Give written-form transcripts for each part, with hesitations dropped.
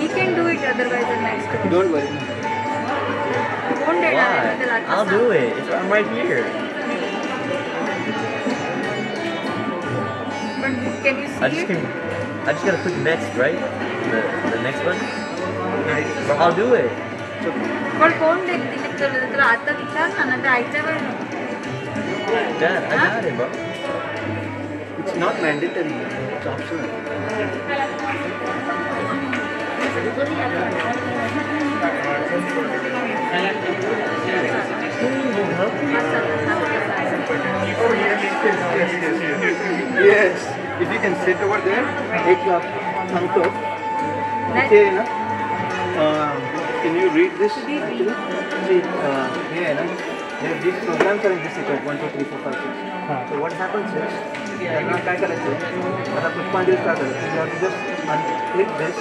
He can do it otherwise the next one. Don't worry. Won't it? Why? I'll do it. I'm right here. But can you see it? I just gotta click next, right? The next one? Nice. But I'll do it. पण कोण देते तुला आता विचार ना नंतर ऐकल्यावर Dad, I got it, bro. It's not mandatory. It's optional. Yes. If you can sit over there, take your thumb top. Okay, na? Can you read this? See, here, na? These programs are in this sequence 1, 2, 3, 4, 5, 6. So what happens is, now काय करायचं आता पुष्पांजली start करायचं. You have to just unclick this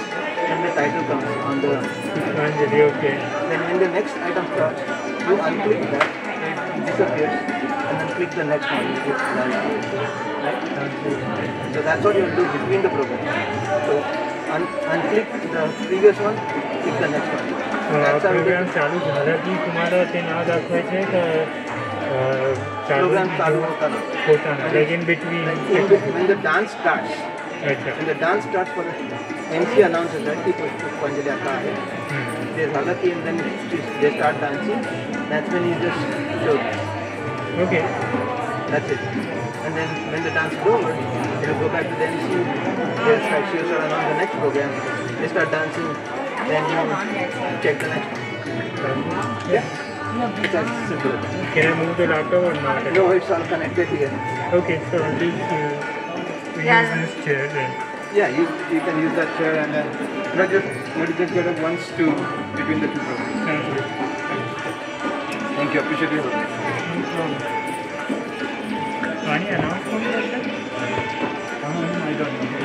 and the title comes on the Pushpanjali, okay. Then when the next item starts, you unclick that, it disappears, and then click the next one. It's done. Right? So that's what you do between the programs. So unclick the previous one, click the next one. That's how you programme चालू झाला की तुम्हाला ते नाव दाखवायचं आहे का program चालू होताना. होताना like in between When the dance starts, अच्छा when the dance starts for the MC announces that की पुष्पांजली आता आहे. They झालं की and then they start dancing. That's when you just show them. okay That's it. And then when the dance is over, you go back to the MC. Yes, like she will announce the next program. They start dancing. Then you check the next one. Yeah. It's as simple. can I move the laptop or not No, it's all connected here. okay so I'll just use this chair then Yeah, you can use that chair and then just get up one stool between the two programs. thank you Thank you. Appreciate your help. any announcement I don't know.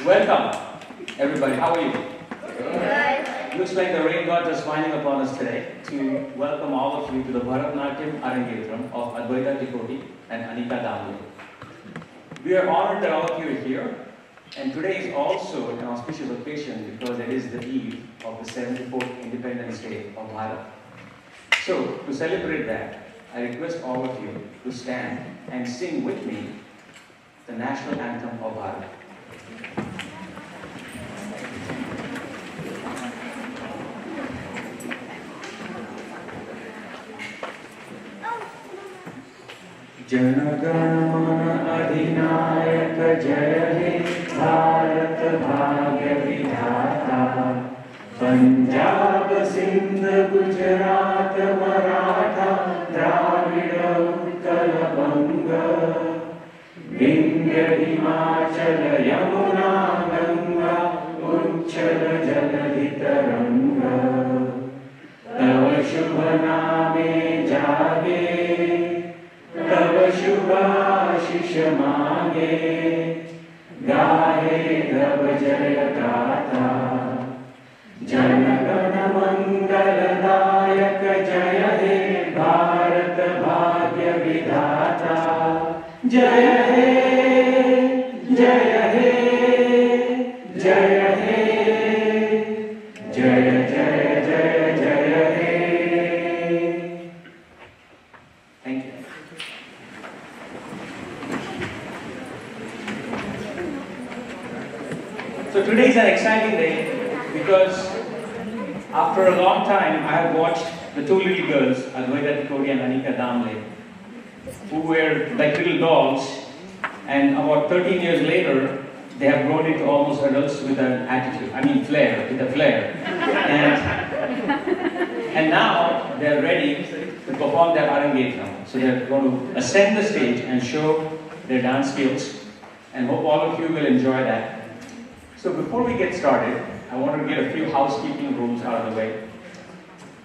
Welcome, everybody. How are you? Good. Looks like the rain god is smiling upon us today to welcome all of you to the Bharatnatyam Arangetram of Advaita, Tikoti and Anika Damle. We are honored that all of you are here, and today is also an auspicious occasion because it is the eve of the 74th Independence Day of Bharat. So, to celebrate that, I request all of you to stand and sing with me the national anthem of Bharat. Jana Gana Mana अधिनायक जय हे भारत भाग्य विधाता पंजाब सिंध गुजरात मराठा द्राविड़ उत्कल बंग विंध्य हिमाचल यमुना गंगा उच्छल जलधि तरंग तव शुभ नामे जागे तव शुभ आशीष मांगे गाहे तव जय गाथा जनगण मंगलदायक जय हे भारत भाग्य विधाता जय हे जय हे जय हे जय जय जय जय हे thank you So today is an exciting day because after a long time I have watched the two little girls, Advaita, Tikoti and Tikoti-Damle, who were like little dolls, and about 13 years later they have grown into almost adults with an attitude, flair, with a flair. And now they are ready to perform their Arangetram. So they are going to ascend the stage and show their dance skills, and hope all of you will enjoy that. So before we get started, I want to get a few housekeeping rules out of the way.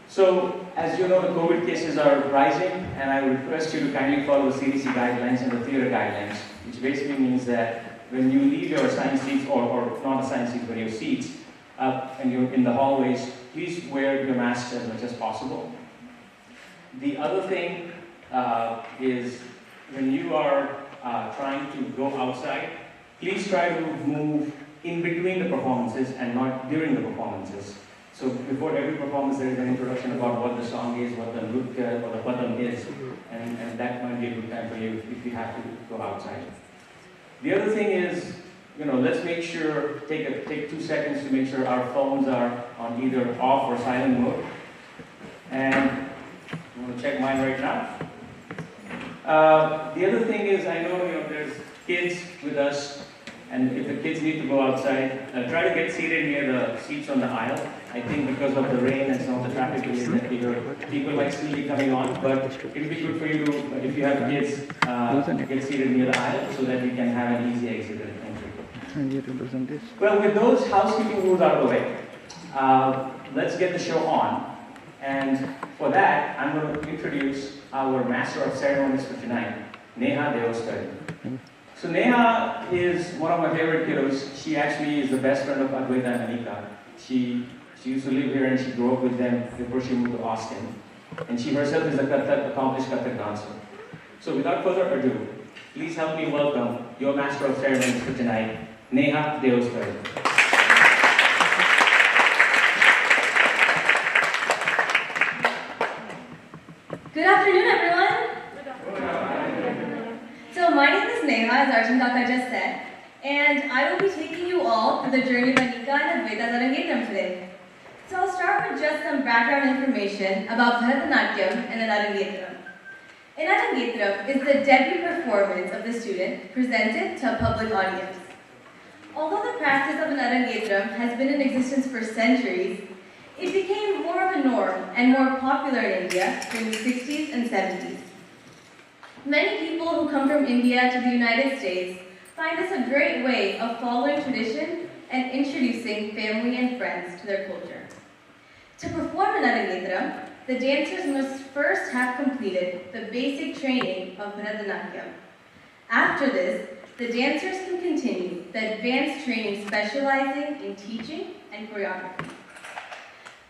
So, as you know, the COVID cases are rising, and I request you to kindly follow the CDC guidelines and the theatre guidelines, which basically means that when you leave your assigned seats, or not assigned seats, but your seats, and you're in the hallways, please wear your masks as much as possible. The other thing is when you are trying to go outside, please try to move in between the performances and not during the performances. So before every performance there is an introduction about what the song is, what the nritya or the padam is, and that might be a good time for you if you have to go outside. The other thing is, let's make sure, take 2 seconds to make sure our phones are on either off or silent mode. And I'm going to check mine right now. The other thing is, I know there's kids with us, and if the kids need to go outside, try to get seated near the seats on the aisle. I think because of the rain and some of the traffic delays that people might still be coming on, but it will be good for you to, if you have kids, get seated near the aisle so that you can have an easy exit and entry. Well, with those housekeeping rules out of the way, let's get the show on. And for that, I'm going to introduce our Master of Ceremonies for tonight, Neha Deoskari. So Neha is one of my favorite kiddos. She actually is the best friend of Advaita and Anika. She used to live here and she grew up with them before she moved to Austin. And she herself is a accomplished Kathak dancer. So without further ado, please help me welcome your Master of Ceremonies for tonight, Neha Deoskari. Good afternoon, everyone. So my name is Neha, as Arjun Kaka just said, and I will be taking you all through the journey of Anika and Advaita's Arangetram today. So I'll start with just some background information about Bharatnatyam and an Arangetram. An Arangetram is the debut performance of the student presented to a public audience. Although the practice of an Arangetram has been in existence for centuries, it became more of a norm and more popular in India during the 60s and 70s. Many people who come from India to the United States find this a great way of following tradition and introducing family and friends to their culture. To perform an Arangetram, the dancers must first have completed the basic training of Bharatnatyam. After this, the dancers can continue the advanced training specializing in teaching and choreography.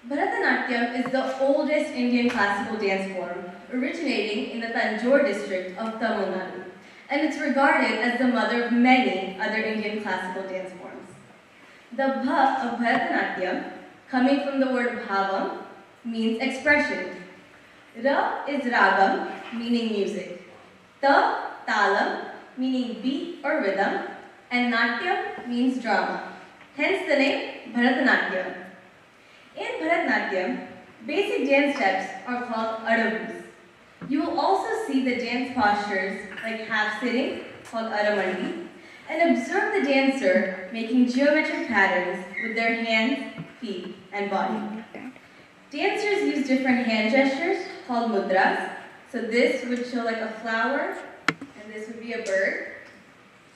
Bharatnatyam is the oldest Indian classical dance form, originating in the Tanjore district of Tamil Nadu, and it's regarded as the mother of many other Indian classical dance forms. The bha of Bharatnatyam, coming from the word bhavam, means expression. Ra is ragam, meaning music. Ta, talam, meaning beat or rhythm, and Natyam means drama. Hence the name Bharatnatyam. In Bharatnatyam, basic dance steps are called adabus. You will also see the dance postures like half sitting, called aramandi, and observe the dancer making geometric patterns with their hands, feet, and body. Dancers use different hand gestures called mudras. So this would show like a flower, and this would be a bird,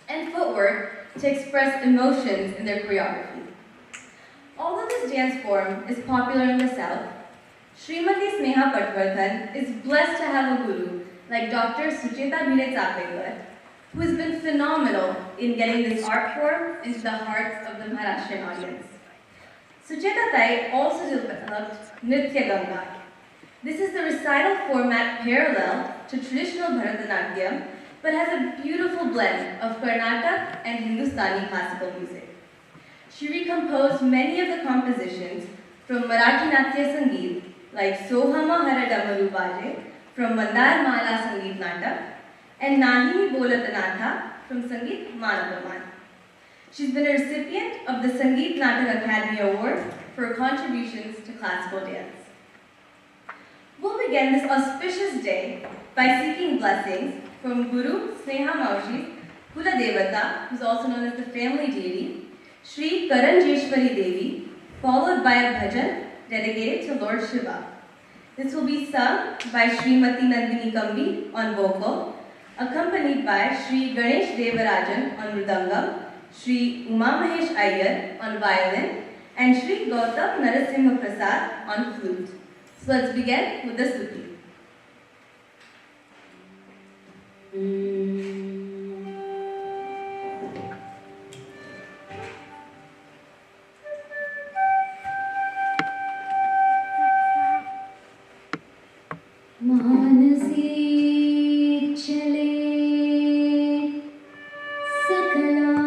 and footwork to express emotions in their choreography. Although this dance form is popular in the South, Srimati Sneha Patwardhan is blessed to have a guru like Dr. Sucheta Bhire, who has been phenomenal in getting this art form into the hearts of the Maharashtrian audience. Sucheta Tai also developed Nritya Ganga. This is the recital format parallel to traditional Bharatanatyam, but has a beautiful blend of Karnataka and Hindustani classical music. She recomposed many of the compositions from Marathi Natya Sangeet, like Sohama Hara Damaru Baje from Mandar Mala Sangeet Natak, and Nahini Bolat Anatha from Sangeet Manapaman. She's been a recipient of the Sangeet Natak Academy Award for her contributions to classical dance. We'll begin this auspicious day by seeking blessings from Guru Sneha Maushi's Kula Devata, who's also known as the family deity, Sri Karanjeshwari Devi, followed by a bhajan dedicated to Lord Shiva. This will be sung by Srimati Nandini Kambi on vocal, accompanied by Sri Ganesh Devarajan on mridangam, Sri Uma Mahesh Iyer on violin, and Sri Gautam Narasimha Prasad on flute. So let's begin with the Stuti. Sakala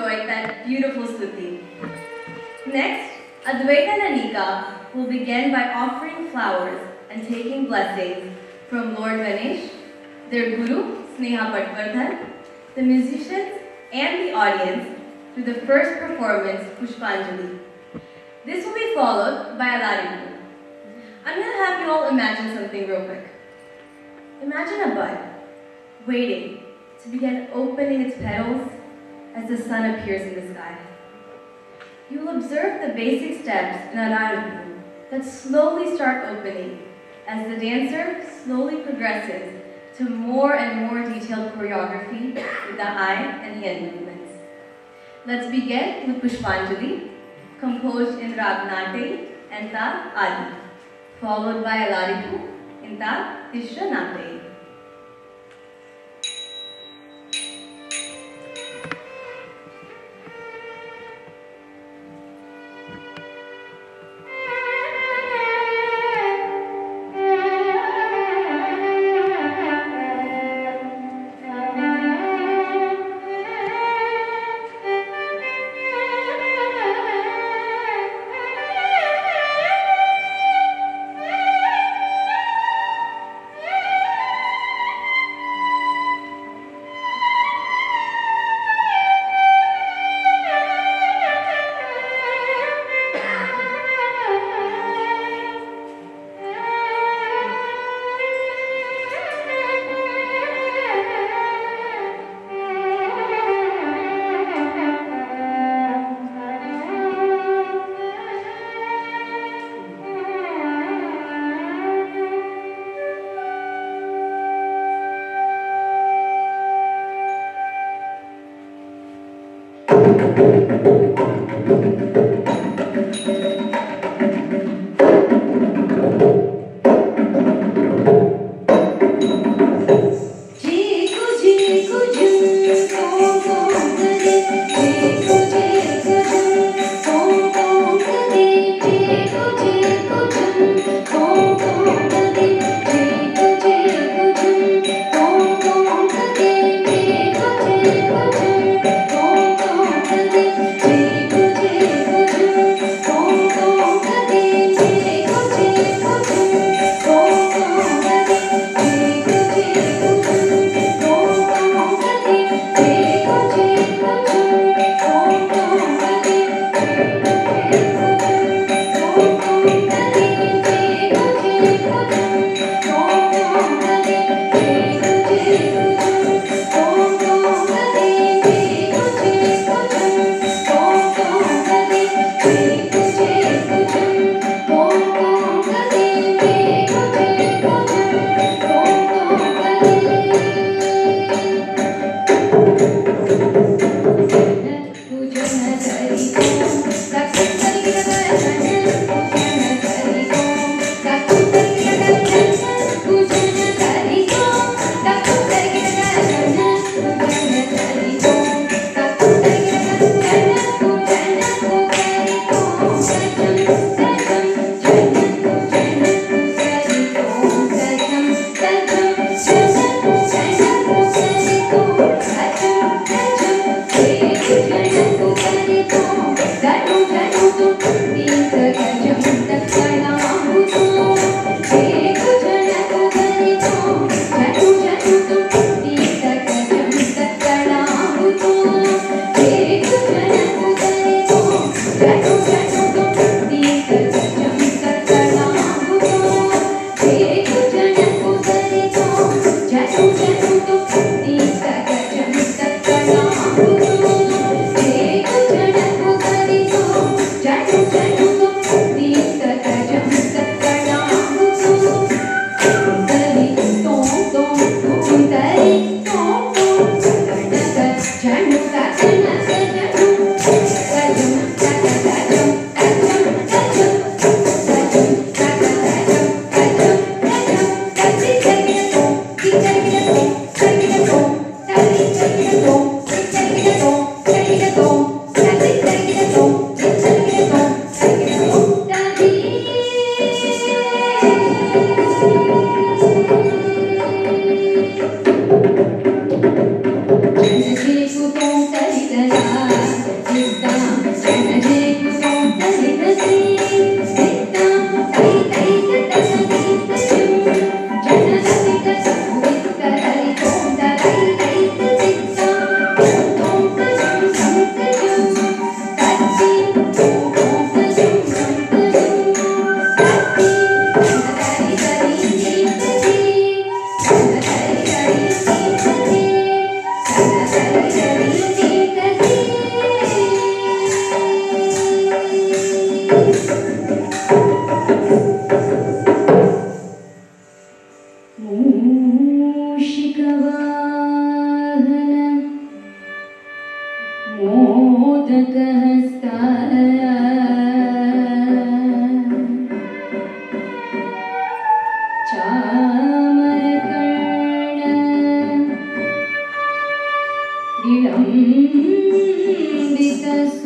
enjoyed that beautiful stuti. Next, Advaita and Anika will begin by offering flowers and taking blessings from Lord Ganesh, their Guru, Sneha Patvardhan, the musicians, and the audience through the first performance, Pushpanjali. This will be followed by a Laripu. I'm going to have you all imagine something real quick. Imagine a bud waiting to begin opening its petals as the sun appears in the sky. You will observe the basic steps in a Laripu that slowly start opening as the dancer slowly progresses to more and more detailed choreography with the eye and hand movements. Let's begin with Pushpanjali, composed in Bharatnatyam and Tal Adi, followed by a Laripu in Tal Tishranate. Hãy subscribe cho kênh Ghiền Mì Gõ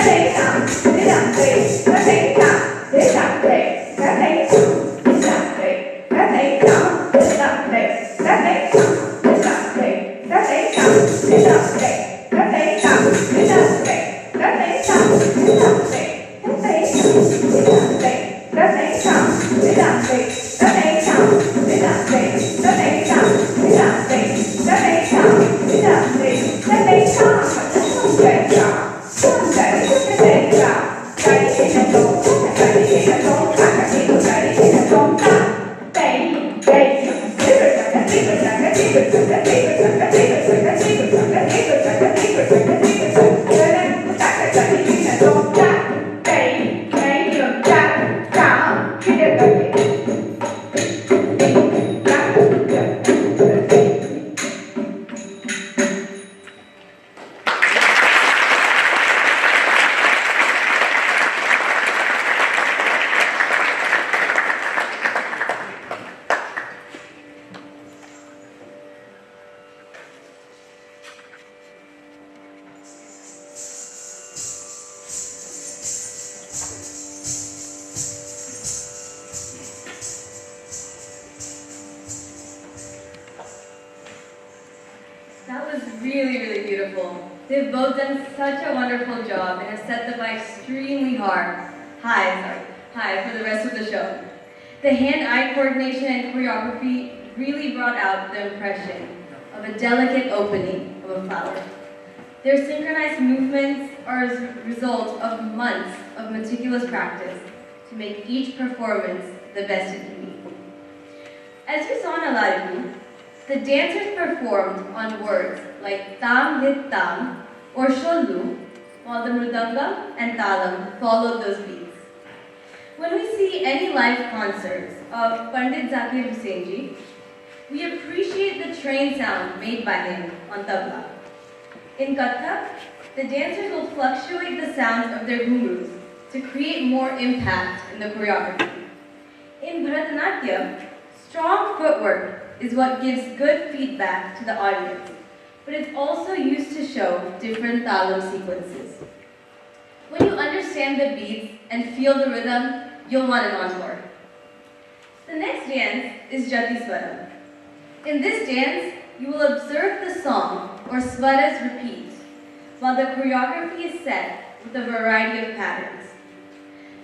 để không bỏ lỡ really, really beautiful. They've both done such a wonderful job and have set the bar extremely high for the rest of the show. The hand-eye coordination and choreography really brought out the impression of a delicate opening of a flower. Their synchronized movements are a result of months of meticulous practice to make each performance the best it can be. As you saw in Alaripu, the dancers performed on words like tam hit tam or shollu, while the mridangam and talam followed those beats. When we see any live concerts of Pandit Zakir Husainji, we appreciate the train sound made by him on tabla. In Kathak, the dancers will fluctuate the sounds of their ghungroos to create more impact in the choreography. In Bharatnatyam, strong footwork is what gives good feedback to the audience, but it's also used to show different talam sequences. When you understand the beats and feel the rhythm, you'll want an encore. The next dance is Jati Swaram. In this dance, you will observe the song or swaras repeat, while the choreography is set with a variety of patterns.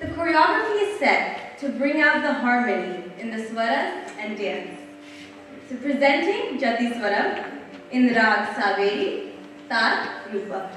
The choreography is set to bring out the harmony in the swaras and dance. So presenting Jati Swaram in Rag Saveri, Tal, Rupa.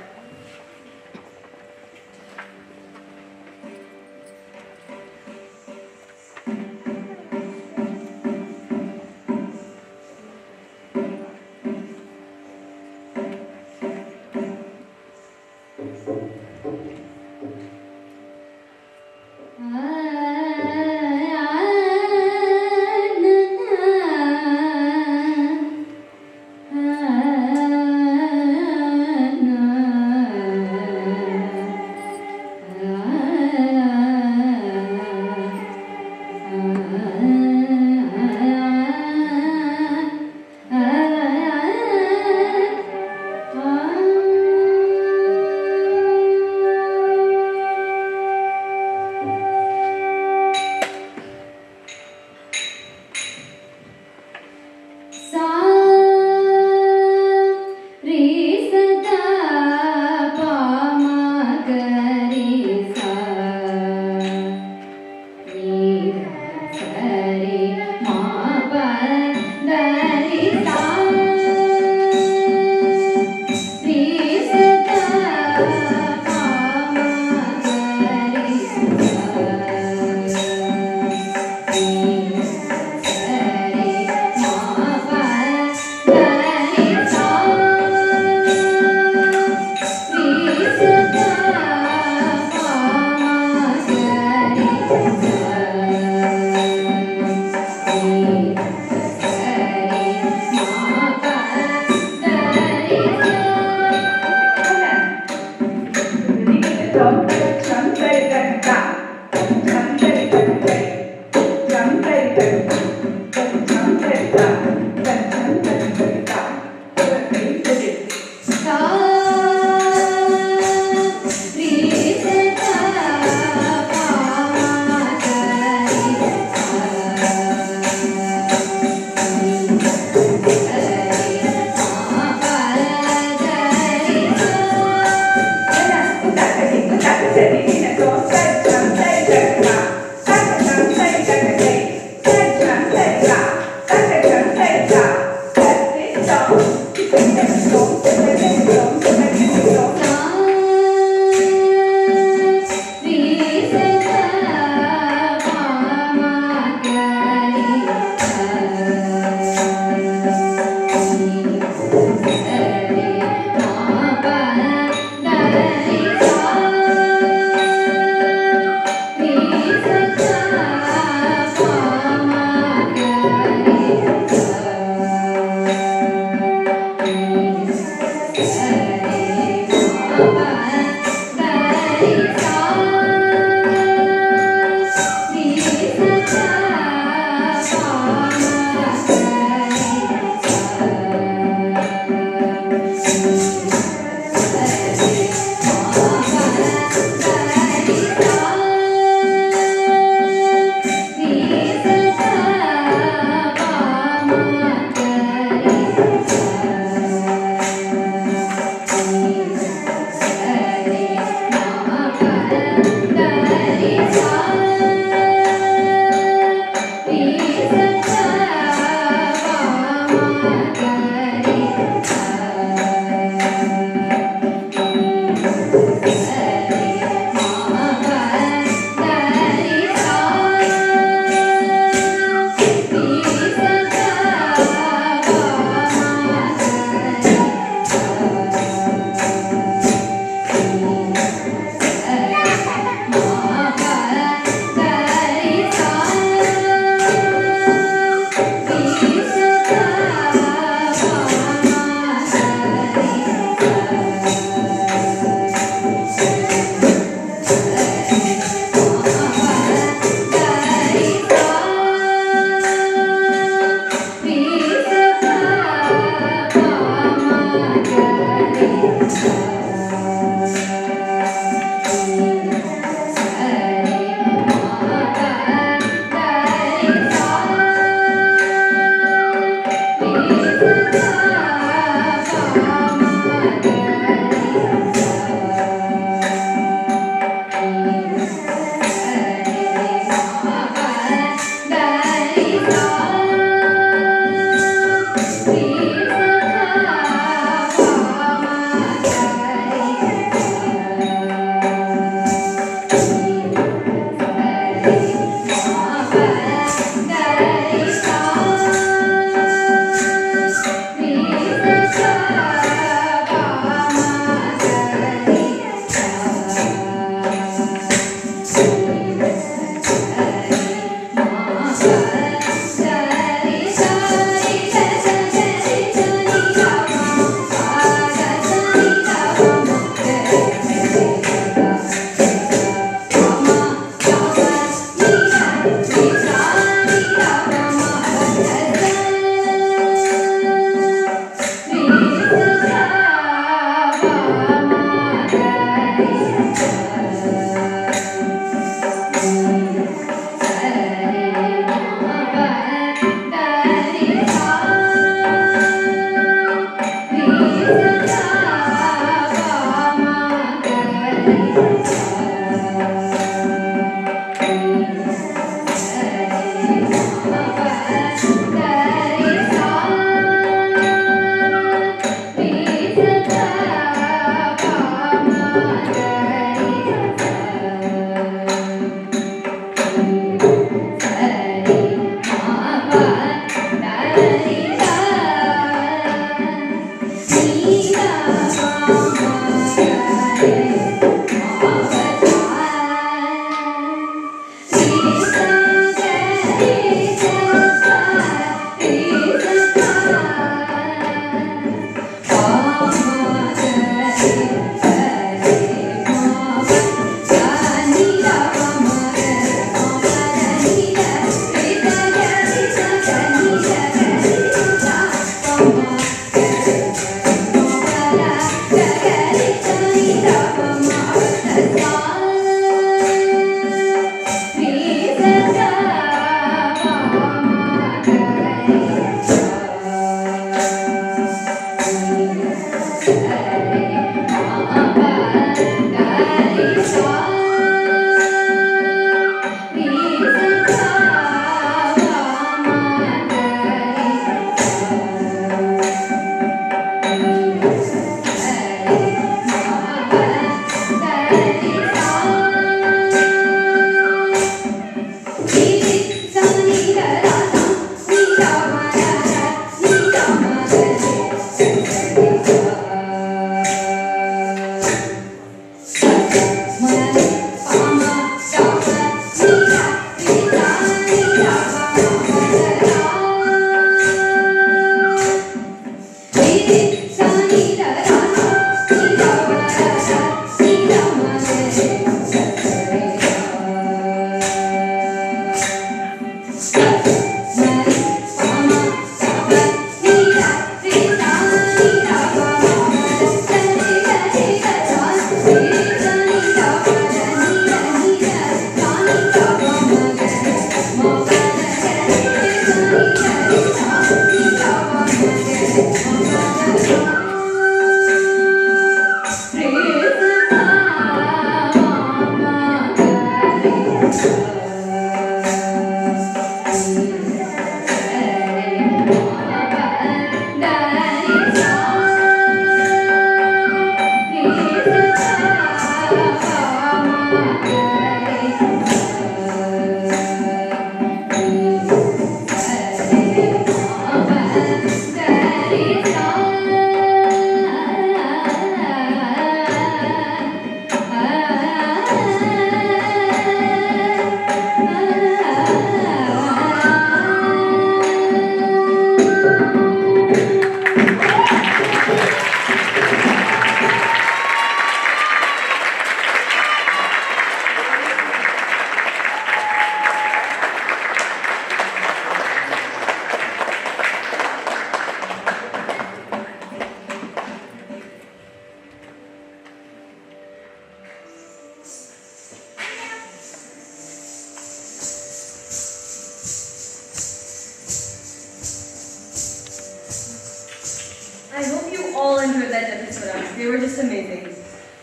I hope you all enjoyed that episode. They were just amazing.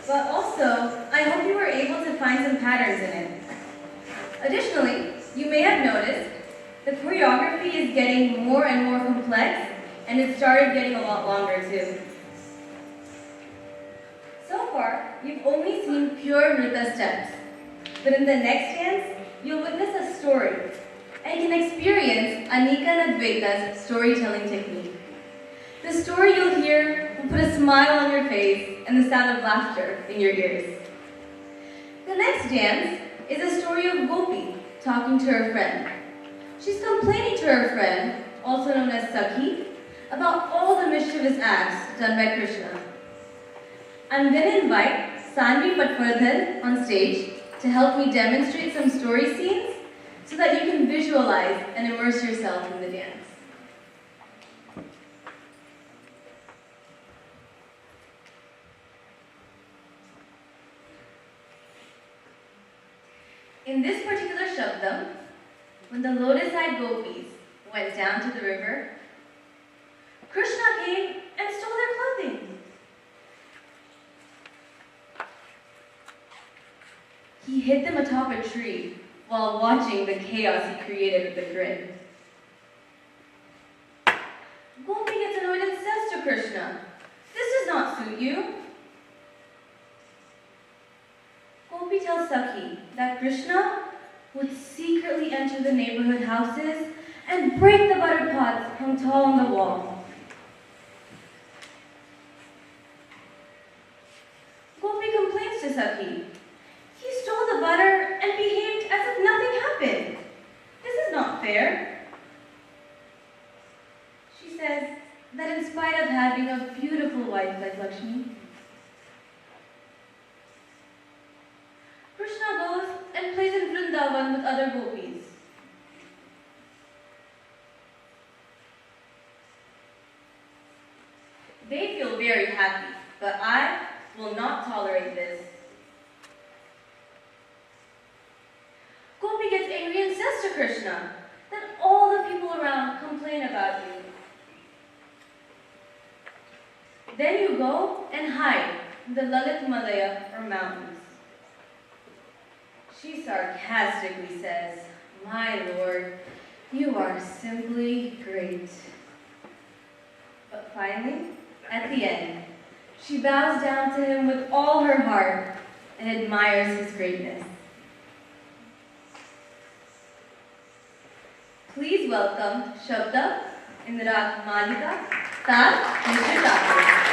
But also, I hope you were able to find some patterns in it. Additionally, you may have noticed the choreography is getting more and more complex, and it started getting a lot longer too. So far, you've only seen pure Nrita steps, but in the next dance, you'll witness a story, and can experience Anika and Advaita's storytelling technique. The story you'll hear will put a smile on your face and the sound of laughter in your ears. The next dance is a story of Gopi talking to her friend. She's complaining to her friend, also known as Sakhi, about all the mischievous acts done by Krishna. I'm going to invite Sanvi Patwardhan on stage to help me demonstrate some story scenes so that you can visualize and immerse yourself in the dance. In this particular Shabdam, when the lotus-eyed gopis went down to the river, Krishna came and stole their clothing. He hid them atop a tree while watching the chaos he created with a grin. Gopi gets annoyed and says to Krishna, "This does not suit you." Gopi tells Sakhi that Krishna would secretly enter the neighborhood houses and break the butter pots hung tall on the wall. Gopi complains to Sakhi. "He stole the butter and behaved as if nothing happened. This is not fair." She says that in spite of having a beautiful wife like Lakshmi, Krishna goes and plays in Vrindavan with other gopis. They feel very happy, but I will not tolerate this. Gopi gets angry and says to Krishna that all the people around complain about you. Then you go and hide in the Lalit Malaya or mountains. She sarcastically says, "My lord, you are simply great." But finally, at the end, she bows down to him with all her heart and admires his greatness. Please welcome Shabda in the Rag Malika, Tal, Mr. Thakur.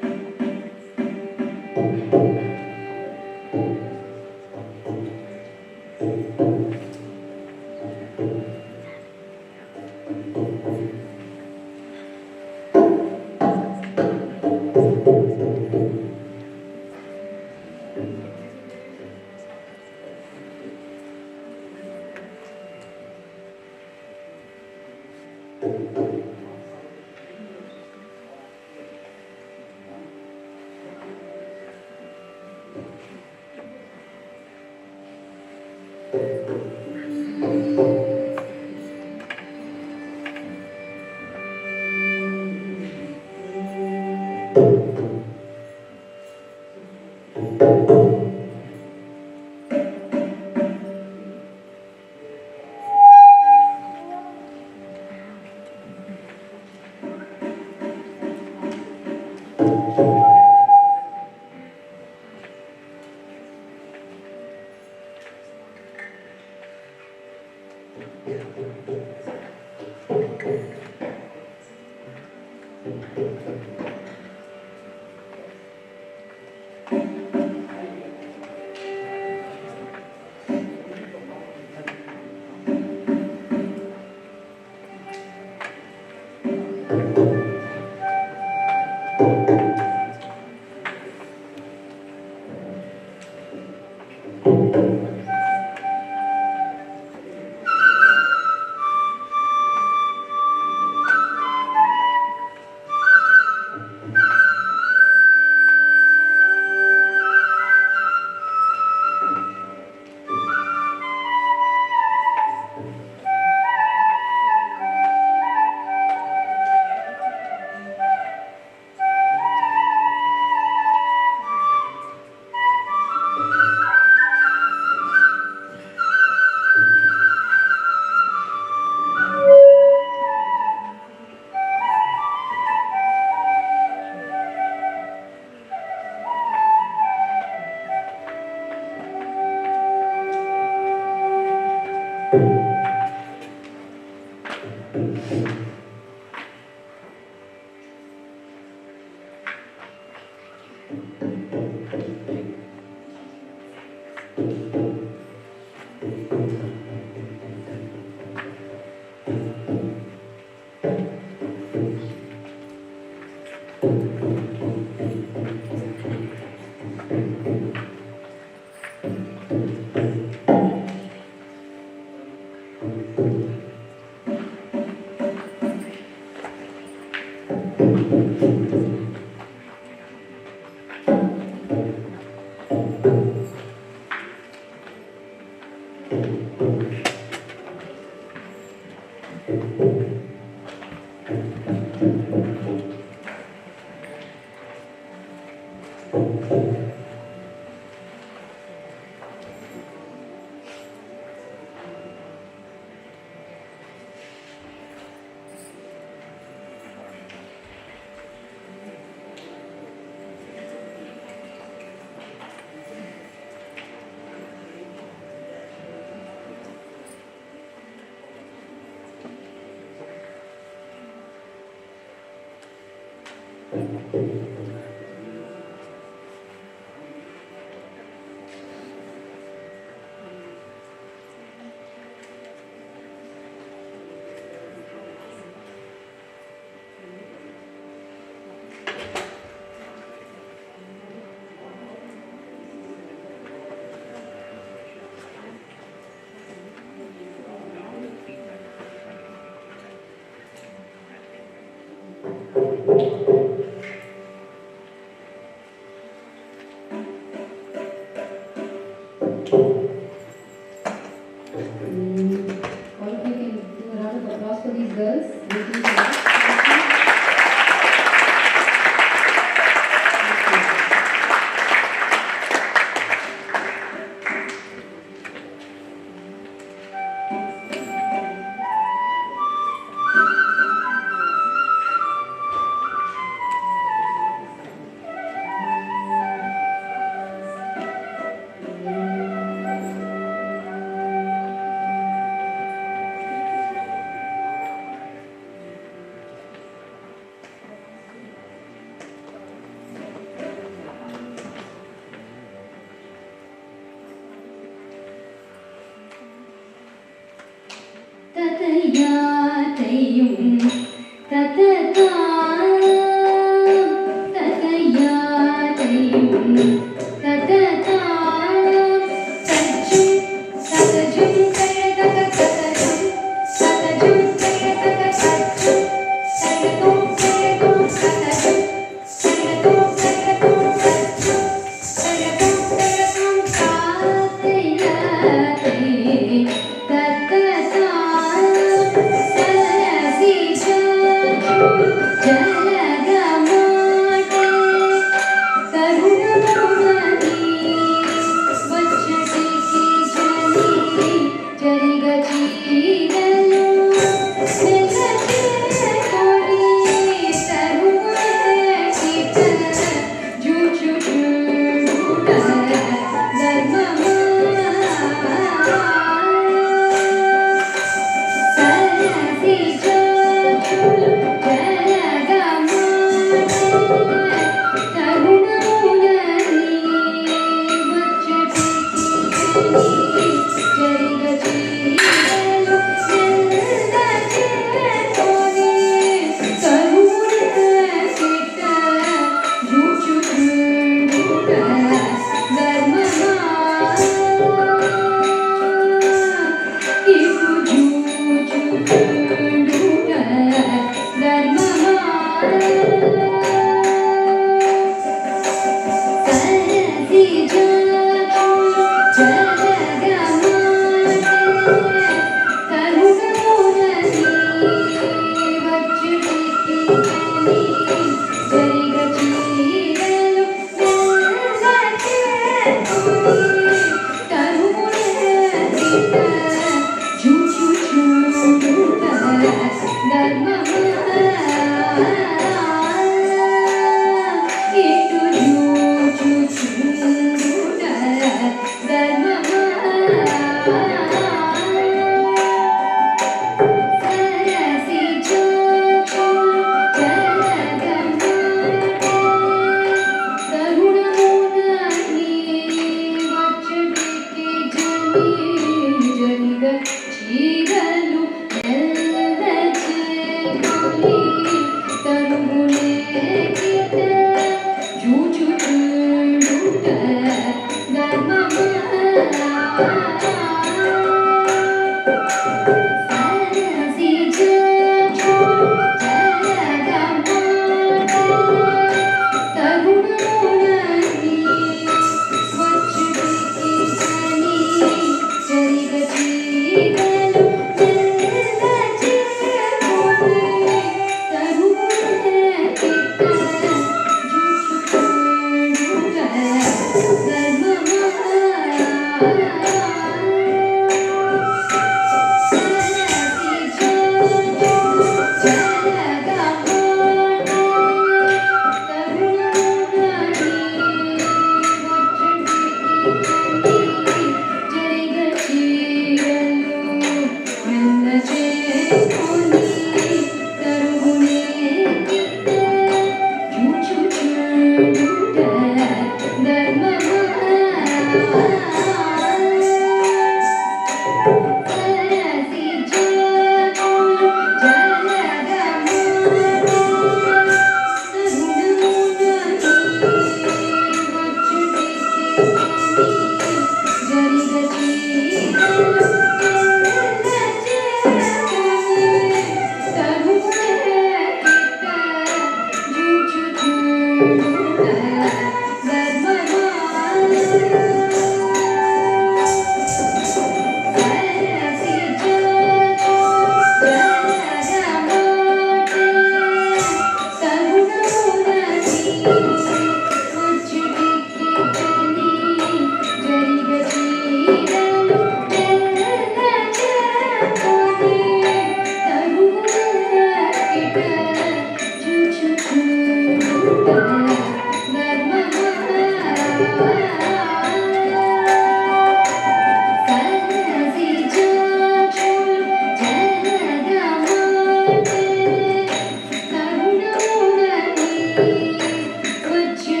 Would you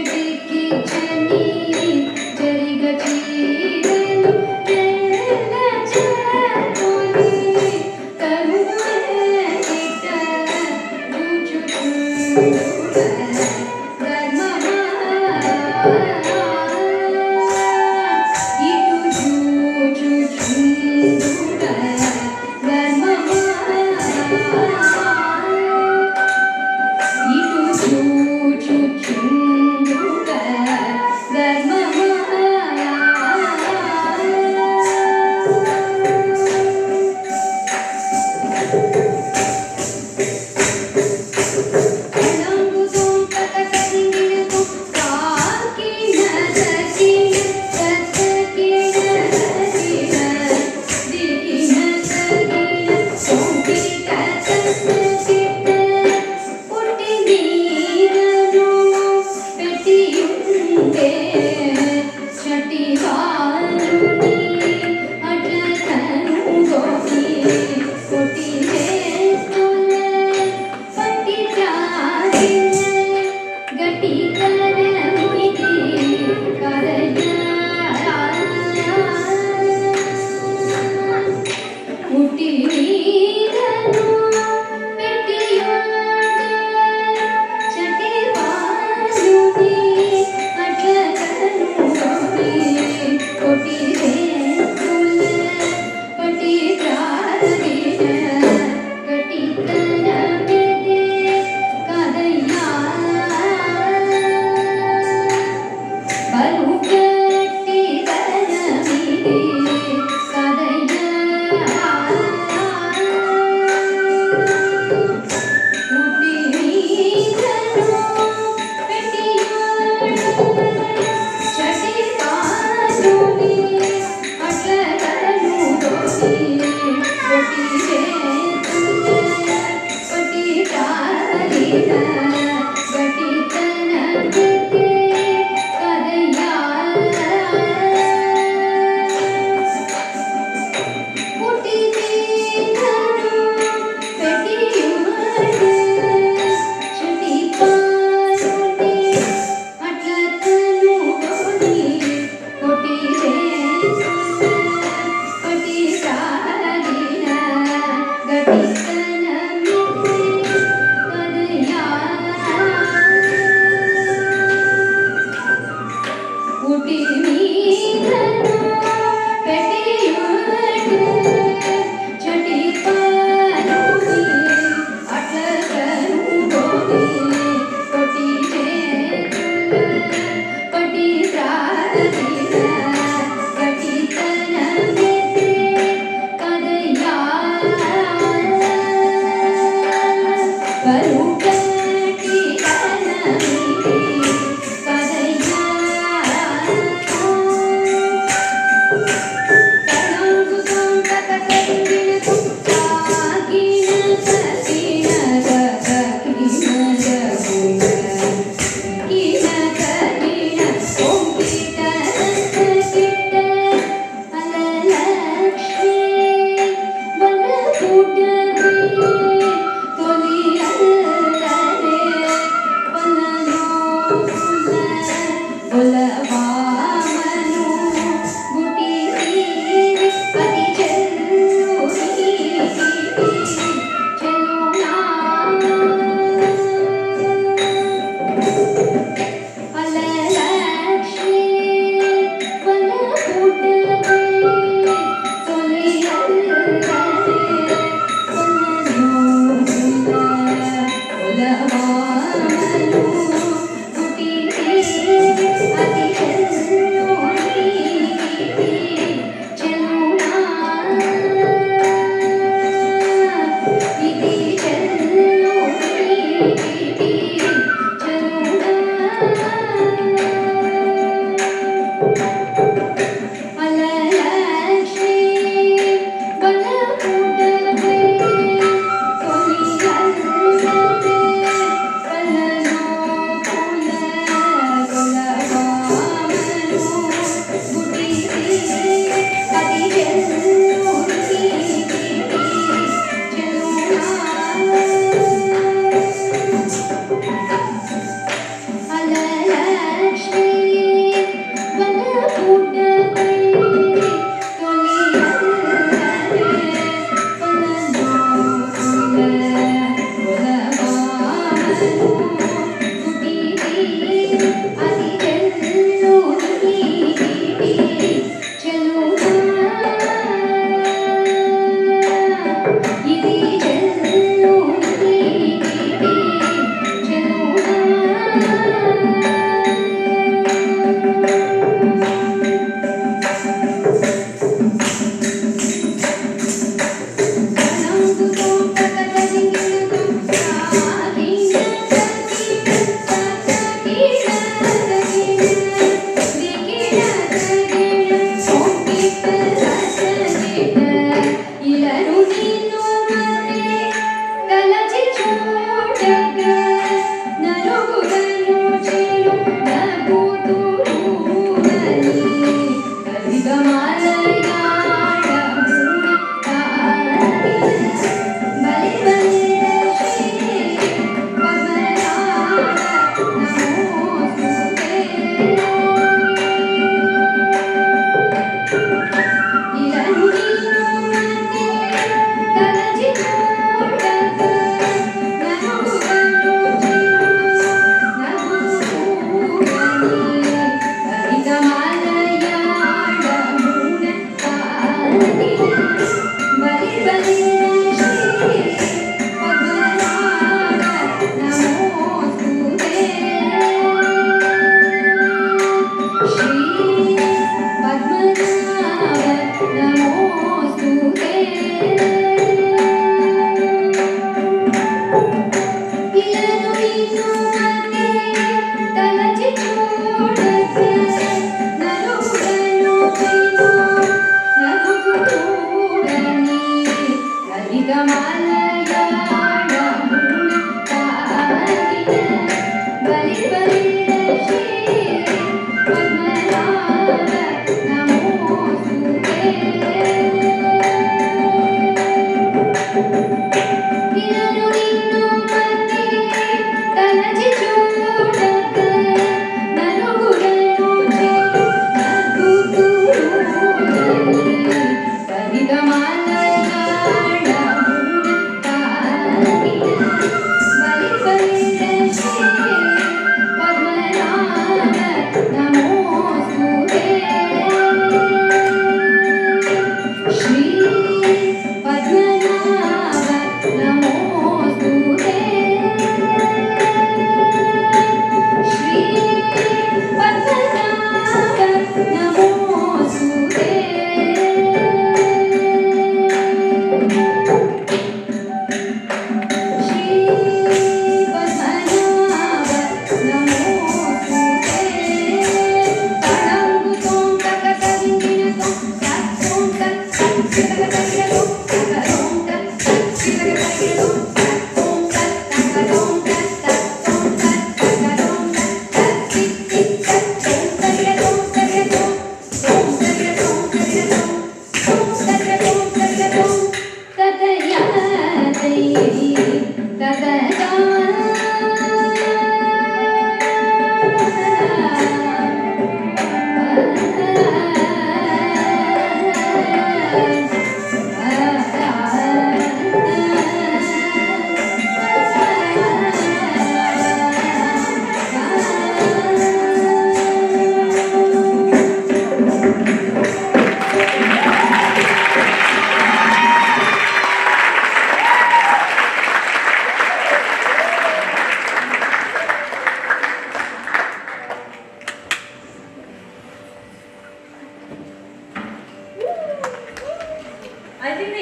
Anika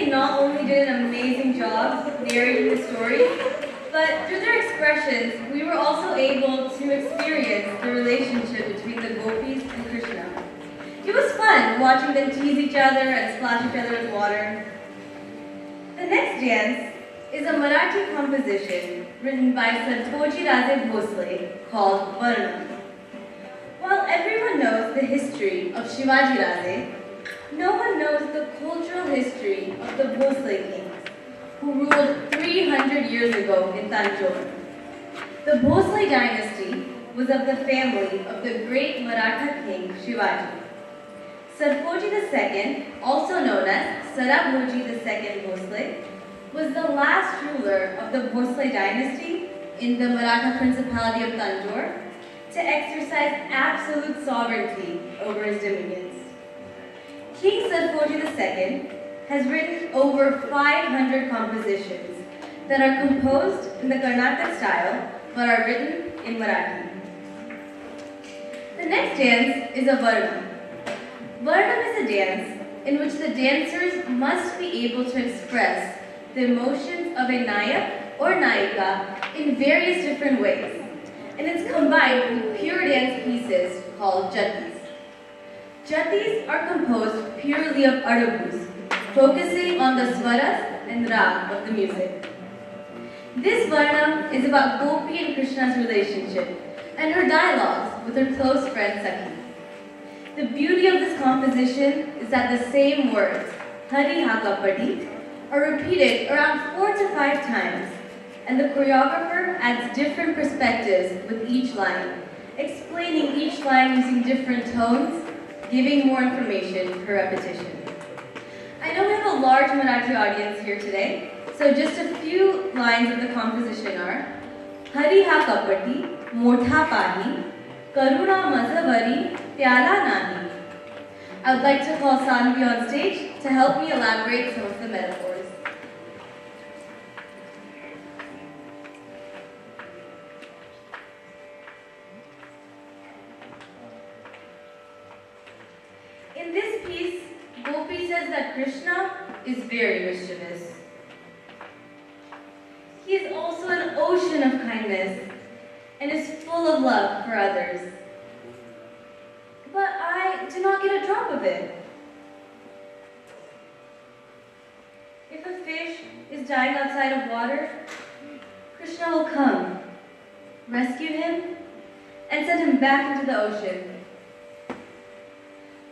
not only did an amazing job narrating the story, but through their expressions, we were also able to experience the relationship between the gopis and Krishna. It was fun watching them tease each other and splash each other with water. The next dance is a Marathi composition written by Tikoti-Damle Bhosle called Varna. While everyone knows the history of Shivaji Raje, no one knows the cultural history of the Bhosle kings, who ruled 300 years ago in Tanjore. The Bhosle dynasty was of the family of the great Maratha king Shivaji. Sarpoji II, also known as Sarabhoji II Bhosle, was the last ruler of the Bhosle dynasty in the Maratha Principality of Tanjore to exercise absolute sovereignty over his dominions. King Sarpoji II has written over 500 compositions that are composed in the Carnatic style but are written in Marathi. The next dance is a Varnam. Varnam is a dance in which the dancers must be able to express the emotions of a Nayak or Nayika in various different ways, and it's combined with pure dance pieces called jatis. Jatis are composed purely of arabus, focusing on the swaras and rag of the music. This Varnam is about Gopi and Krishna's relationship and her dialogues with her close friend Sakhi. The beauty of this composition is that the same words, Hari Hakapati, are repeated around 4 to 5 times, and the choreographer adds different perspectives with each line, explaining each line using different tones, giving more information per repetition. I know we have a large Marathi audience here today, so just a few lines of the composition are Hari Hakapati, Motha Pahi, Karuna Mazavari, Pyala Nahi. I would like to call Sanvi on stage to help me elaborate some of the metaphors. In this piece, Gopi says that Krishna is very mischievous. He is also an ocean of kindness and is full of love for others. But I do not get a drop of it. If a fish is dying outside of water, Krishna will come, rescue him, and send him back into the ocean.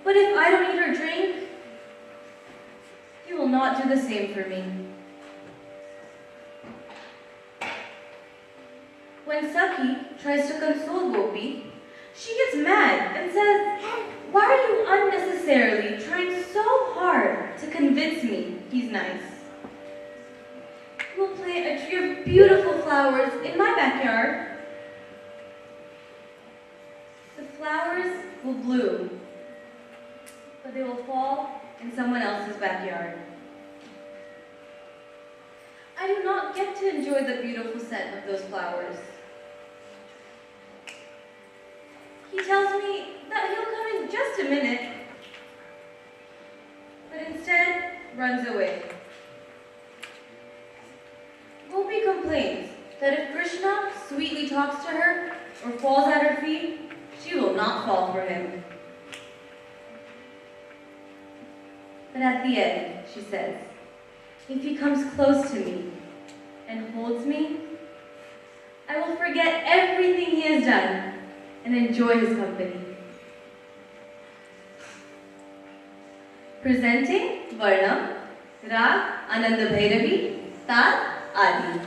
But if I don't eat or drink, he will not do the same for me. When Sakhi tries to console Gopi, she gets mad and says, "Why are you unnecessarily trying so hard to convince me he's nice? We'll plant a tree of beautiful flowers in my backyard. The flowers will bloom, but they will fall in someone else's backyard. I do not get to enjoy the beautiful scent of those flowers." He tells me that he'll come in just a minute, but instead runs away. Gopi complains that if Krishna sweetly talks to her or falls at her feet, she will not fall for him. But at the end, she says, if he comes close to me and holds me, I will forget everything he has done and enjoy his company. Presenting Varnam, Rag, Ananda Bhairavi, Tal, Adi.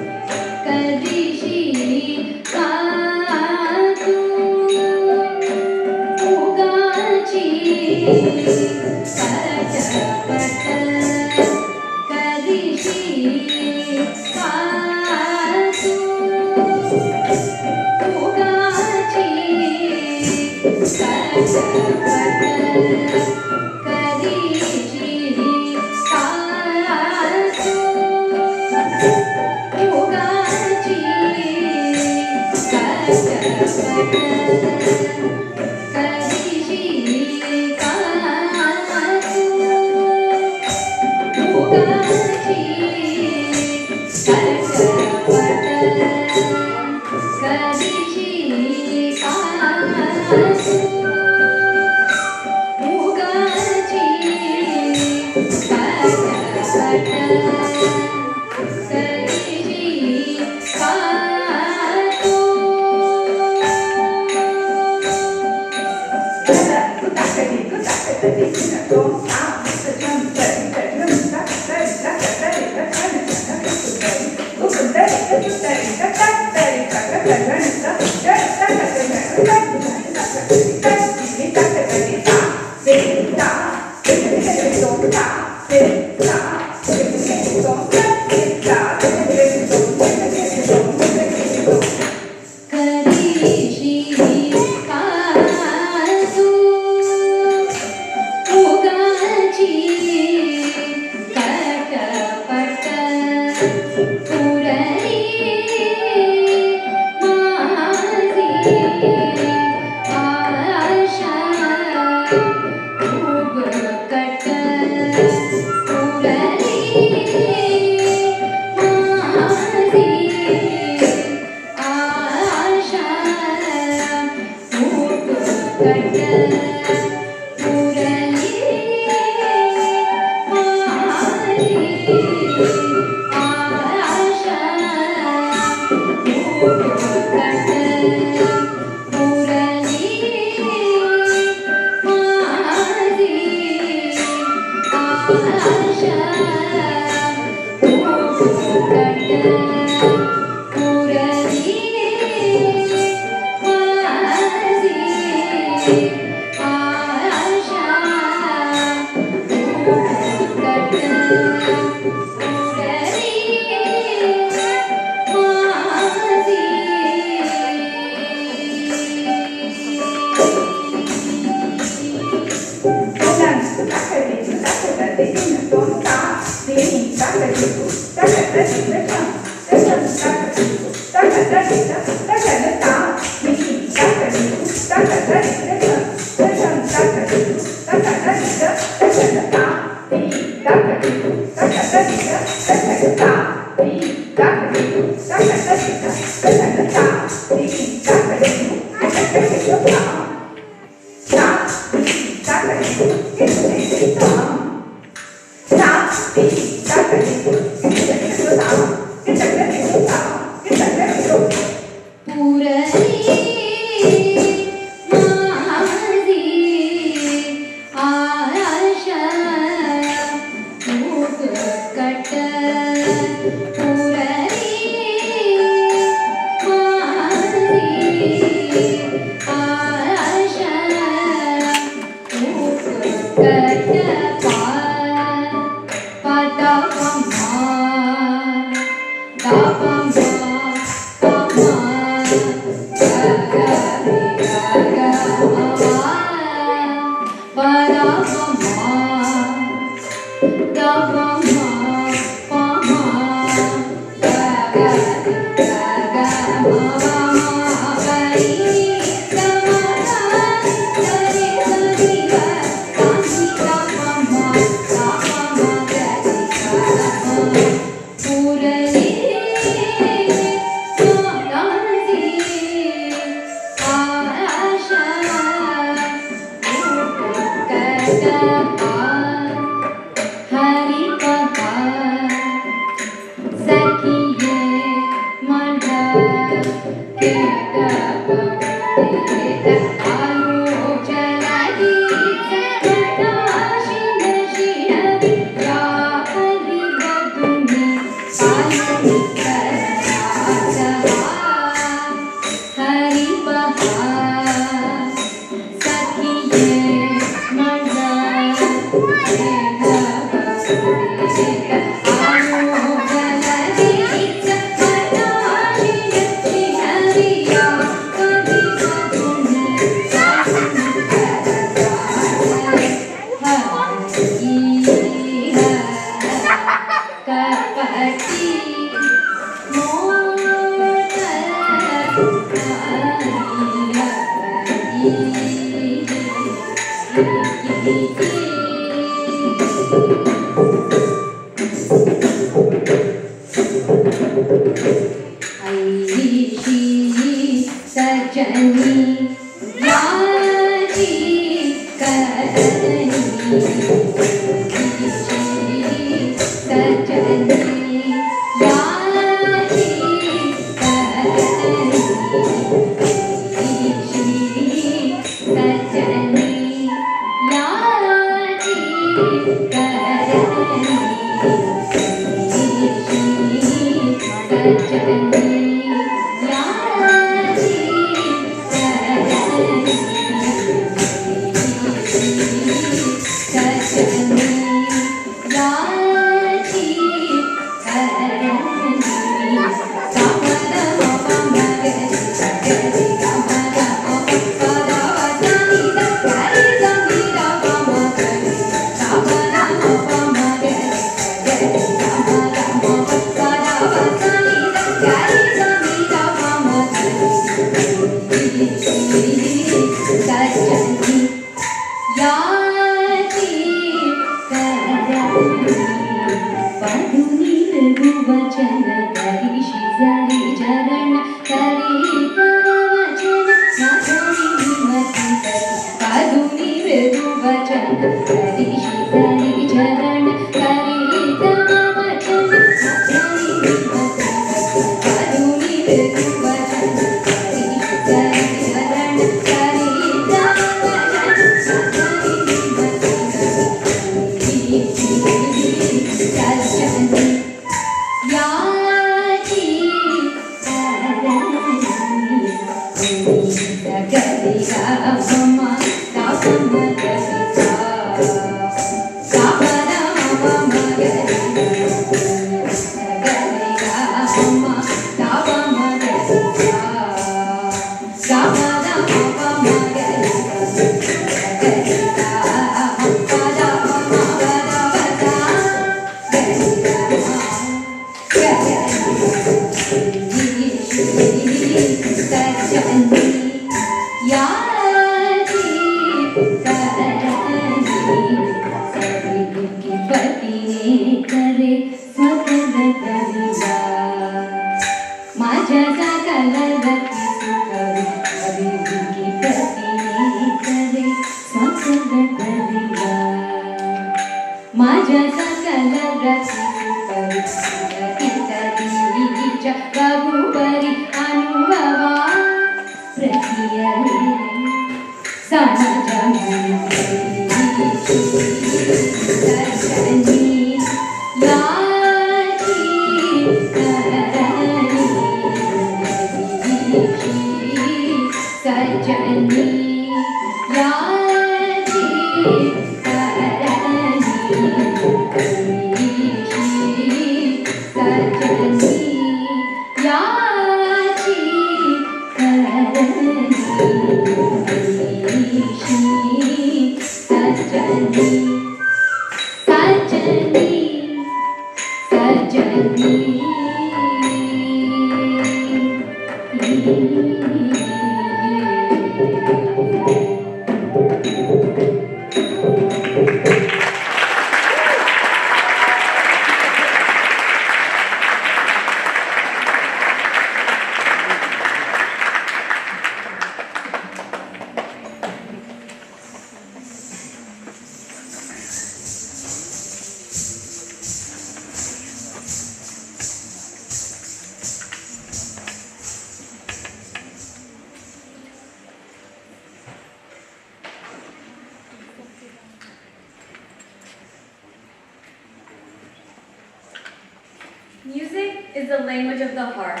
Music is the language of the heart,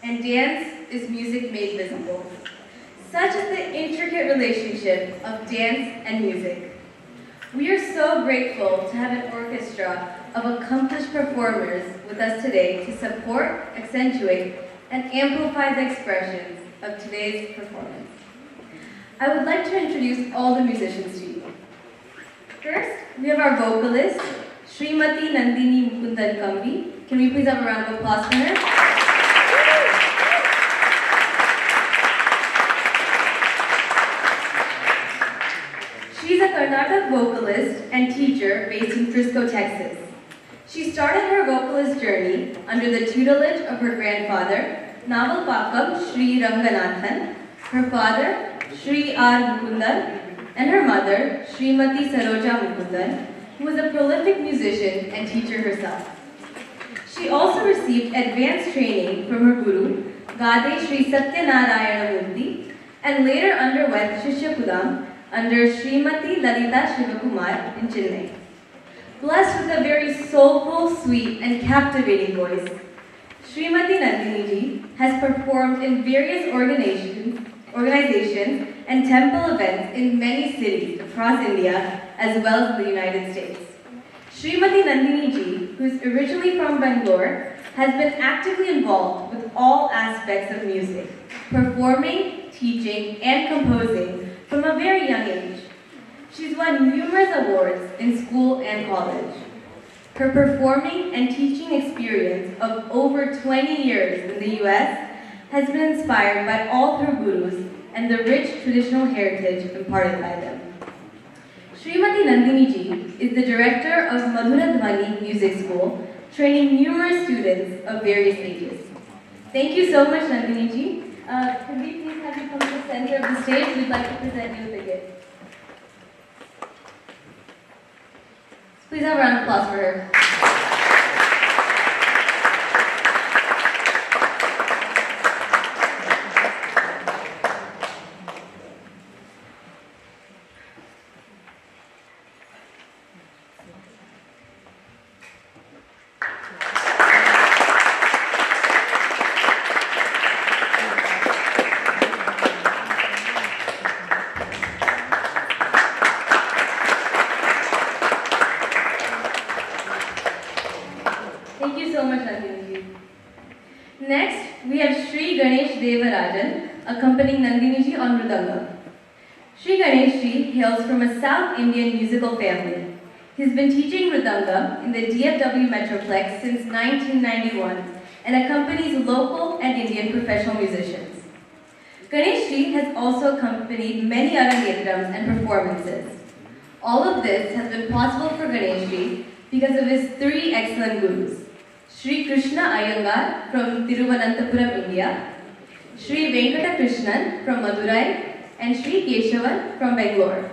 and dance is music made visible. Such is the intricate relationship of dance and music. We are so grateful to have an orchestra of accomplished performers with us today to support, accentuate, and amplify the expressions of today's performance. I would like to introduce all the musicians to you. First, we have our vocalist, Srimati Nandini Mukundan Kambi. Can we please have a round of applause for her? Carnatic vocalist and teacher based in Frisco, Texas. She started her vocalist journey under the tutelage of her grandfather, Navalpakam Sri Ranganathan, her father, Sri R. Mukundan, and her mother, Srimati Saroja Mukundan, who was a prolific musician and teacher herself. She also received advanced training from her guru, Gade Sri Satyanarayana Murthy, and later underwent Shishyapudam under Srimati Lalita Shivakumar in Chennai. Blessed with a very soulful, sweet, and captivating voice, Srimati Nandini Ji has performed in various organizations and temple events in many cities across India as well as the United States. Srimati Nandini Ji, who is originally from Bangalore, has been actively involved with all aspects of music, performing, teaching, and composing from a very young age. She's won numerous awards in school and college. Her performing and teaching experience of over 20 years in the US has been inspired by all her gurus and the rich traditional heritage imparted by them. Srimati Nandini Ji is the director of Madhura Dhwani Music School, training numerous students of various ages. Thank you so much, Nandini Ji. Could we please have you come to the center of the stage? We'd like to present you with a gift. Please have a round of applause for her. Thank you so much, Nandini Ji. Next, we have Sri Ganesh Devarajan accompanying Nandini Ji on Mridangam. Sri Ganesh Ji hails from a South Indian musical family. He's been teaching Mridangam in the DFW Metroplex since 1991 and accompanies local and Indian professional musicians. Ganesh Ji has also accompanied many Arangetrams and performances. All of this has been possible for Ganesh Ji because of his three excellent gurus. Sri Krishna Iyengar from Thiruvananthapuram, India, Sri Venkata Krishnan from Madurai, and Sri Keshavan from Bangalore.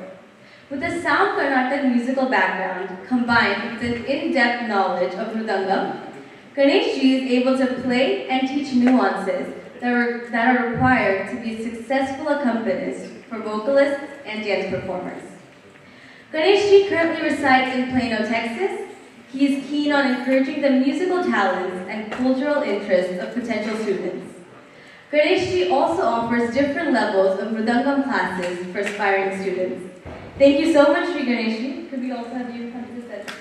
With a sound Carnatic musical background combined with an in-depth knowledge of Mridangam, Ganesh Ji is able to play and teach nuances that are required to be a successful accompanist for vocalists and dance performers. Ganesh Ji currently resides in Plano, Texas. He is keen on encouraging the musical talents and cultural interests of potential students. Ganesh Ji also offers different levels of Mridangam classes for aspiring students. Thank you so much, Sri Ganesh Ji. Could we also have you come to the center?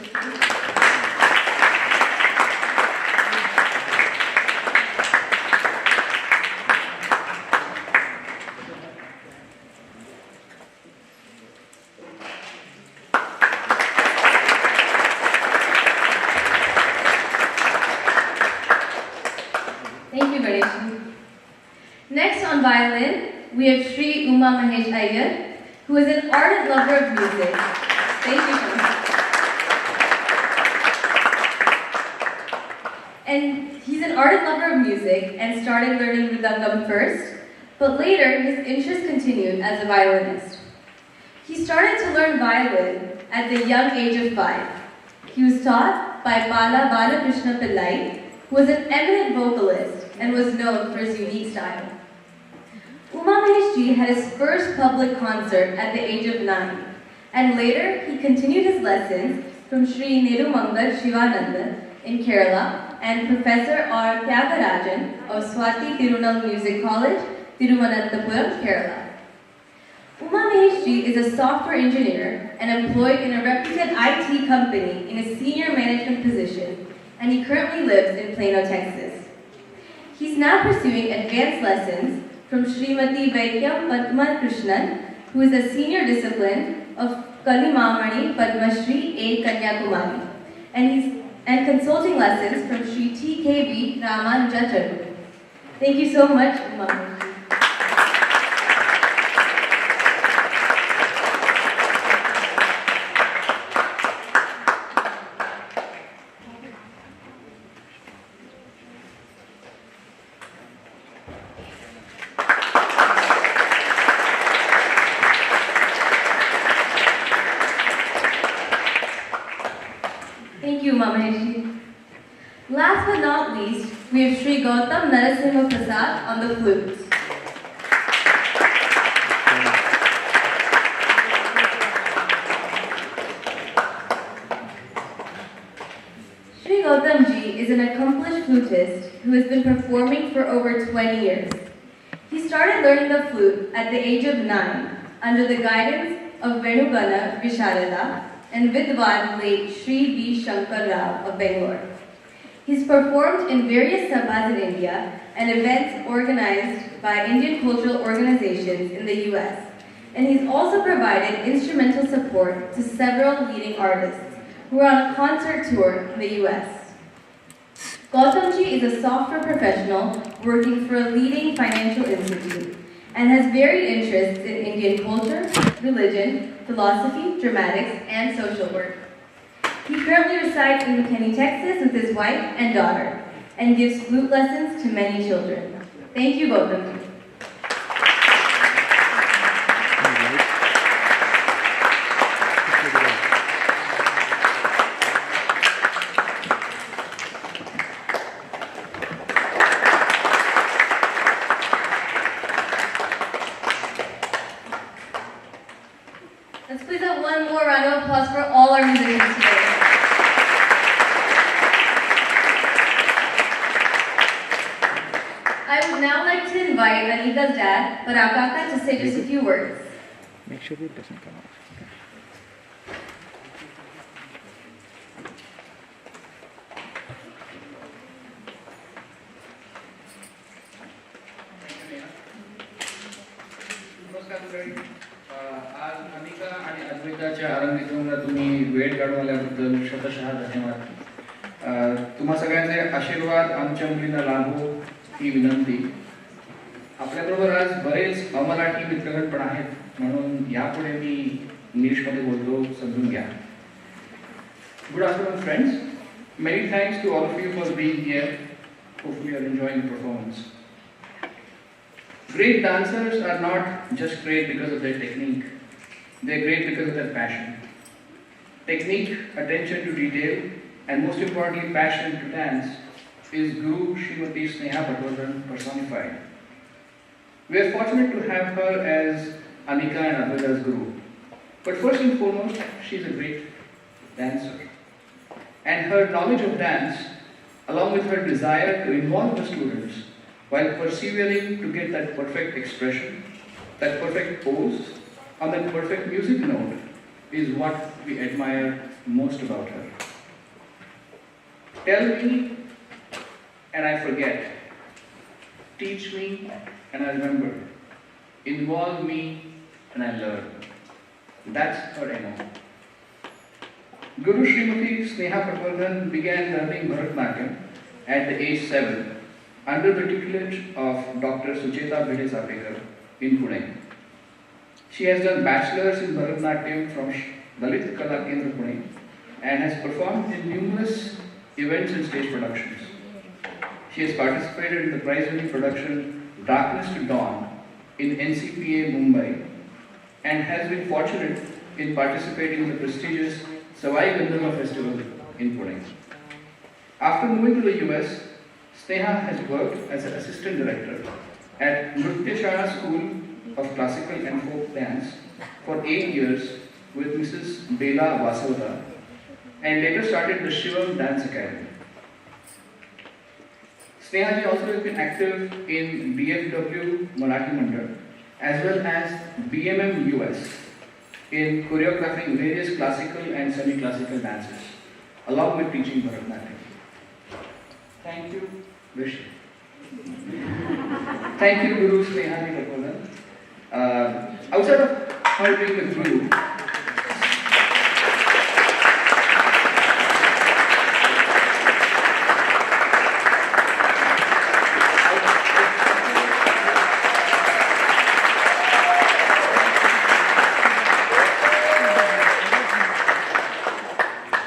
Thank you, Ganesh Ji. Next on violin, we have Sri Uma Mahesh Iyer, who is an ardent lover of music. Thank you so much. And he's an ardent lover of music and started learning Mridangam first, but later his interest continued as a violinist. He started to learn violin at the young age of 5. He was taught by Bala Balakrishna Pillai, who was an eminent vocalist and was known for his unique style. Uma Mahesh Ji had his first public concert at the age of 9, and later he continued his lessons from Sri Nedumangal Shivananda in Kerala and Professor R. Tyagarajan of Swati Tirunal Music College, Thiruvananthapuram, Kerala. Uma Mahesh Ji is a software engineer and employed in a reputed IT company in a senior management position, and he currently lives in Plano, Texas. He's now pursuing advanced lessons from Srimati Vaikyam Padma Krishnan, who is a senior discipline of Kalimamani Padmashri A. Kanyakumari, and consulting lessons from Sri T.K.B. Ramanujacharya. Thank you so much, Uma. we have Sri Gautam Narasimha Prasad on the flute. Sri Gautam ji is an accomplished flutist who has been performing for over 20 years. He started learning the flute at the age of 9 under the guidance of Venugana Visharada and Vidwan late Sri V. Shankar Rao of Bangalore. He's performed in various sabhas in India and events organized by Indian cultural organizations in the US, and he's also provided instrumental support to several leading artists who are on a concert tour in the US. Gautamji is a software professional working for a leading financial institute and has varied interests in Indian culture, religion, philosophy, dramatics, and social work. He currently resides in McKinney, Texas with his wife and daughter and gives flute lessons to many children. Thank you, Gautamji. Let's please have one more round of applause for all our musicians today. I would now like to invite Anika's dad, Bharatnatyam, to say just a few words. Make sure it doesn't come off. नमस्कार मंडळी. आज अनिका आणि अद्वैताच्या अरंगेत्रमला तुम्ही वेळ काढून आल्याबद्दल शतशः धन्यवाद. तुम्हा सगळ्यांचे आशीर्वाद आमच्या मुलींना लाभो ही विनंती. आपल्याबरोबर आज बरेच अमराठी मित्रगण पण आहेत, म्हणून यापुढे मी इंग्लिशमध्ये बोलतो, समजून घ्या. Good afternoon friends. Many thanks to all of you for being here. Hopefully you are enjoying the performance. Great dancers are not just great because of their technique. They are great because of their passion. Technique, attention to detail, and most importantly, passion to dance is Guru Srimati Sneha Bhattacharya personified. We are fortunate to have her as Anika and Advaita's Guru. But first and foremost, she is a great dancer. And her knowledge of dance, along with her desire to involve the students while persevering to get that perfect expression, that perfect pose, on that perfect music note, is what we admire most about her. Tell me and I forget. Teach me and I remember. Involve me and I learn. That's her MO. Guru Srimati Sneha Bhattacharya began learning Bharatnatyam at the age 7 under the tutelage of Dr. Sucheta Bhide in Pune. She has done bachelor's in Bharatnatyam from Dalit Kala Kendra Pune and has performed in numerous events and stage productions. She has participated in the prize-winning production Darkness to Dawn in NCPA Mumbai and has been fortunate in participating in the prestigious Savai Gandharva Festival in Pune. After moving to the US, Sneha has worked as an assistant director at Nrutyashala School of Classical and Folk Dance for 8 years with Mrs. Bela Vasavada and later started the Shivam Dance Academy. Sneha ji also has been active in BFW Marathi Mandal as well as BMM US in choreographing various classical and semi-classical dances, along with teaching Bharatnatyam. Thank you, Rishi. Thank you, Guru Sneha ji Bhattacharya. Outside of her being the Guru,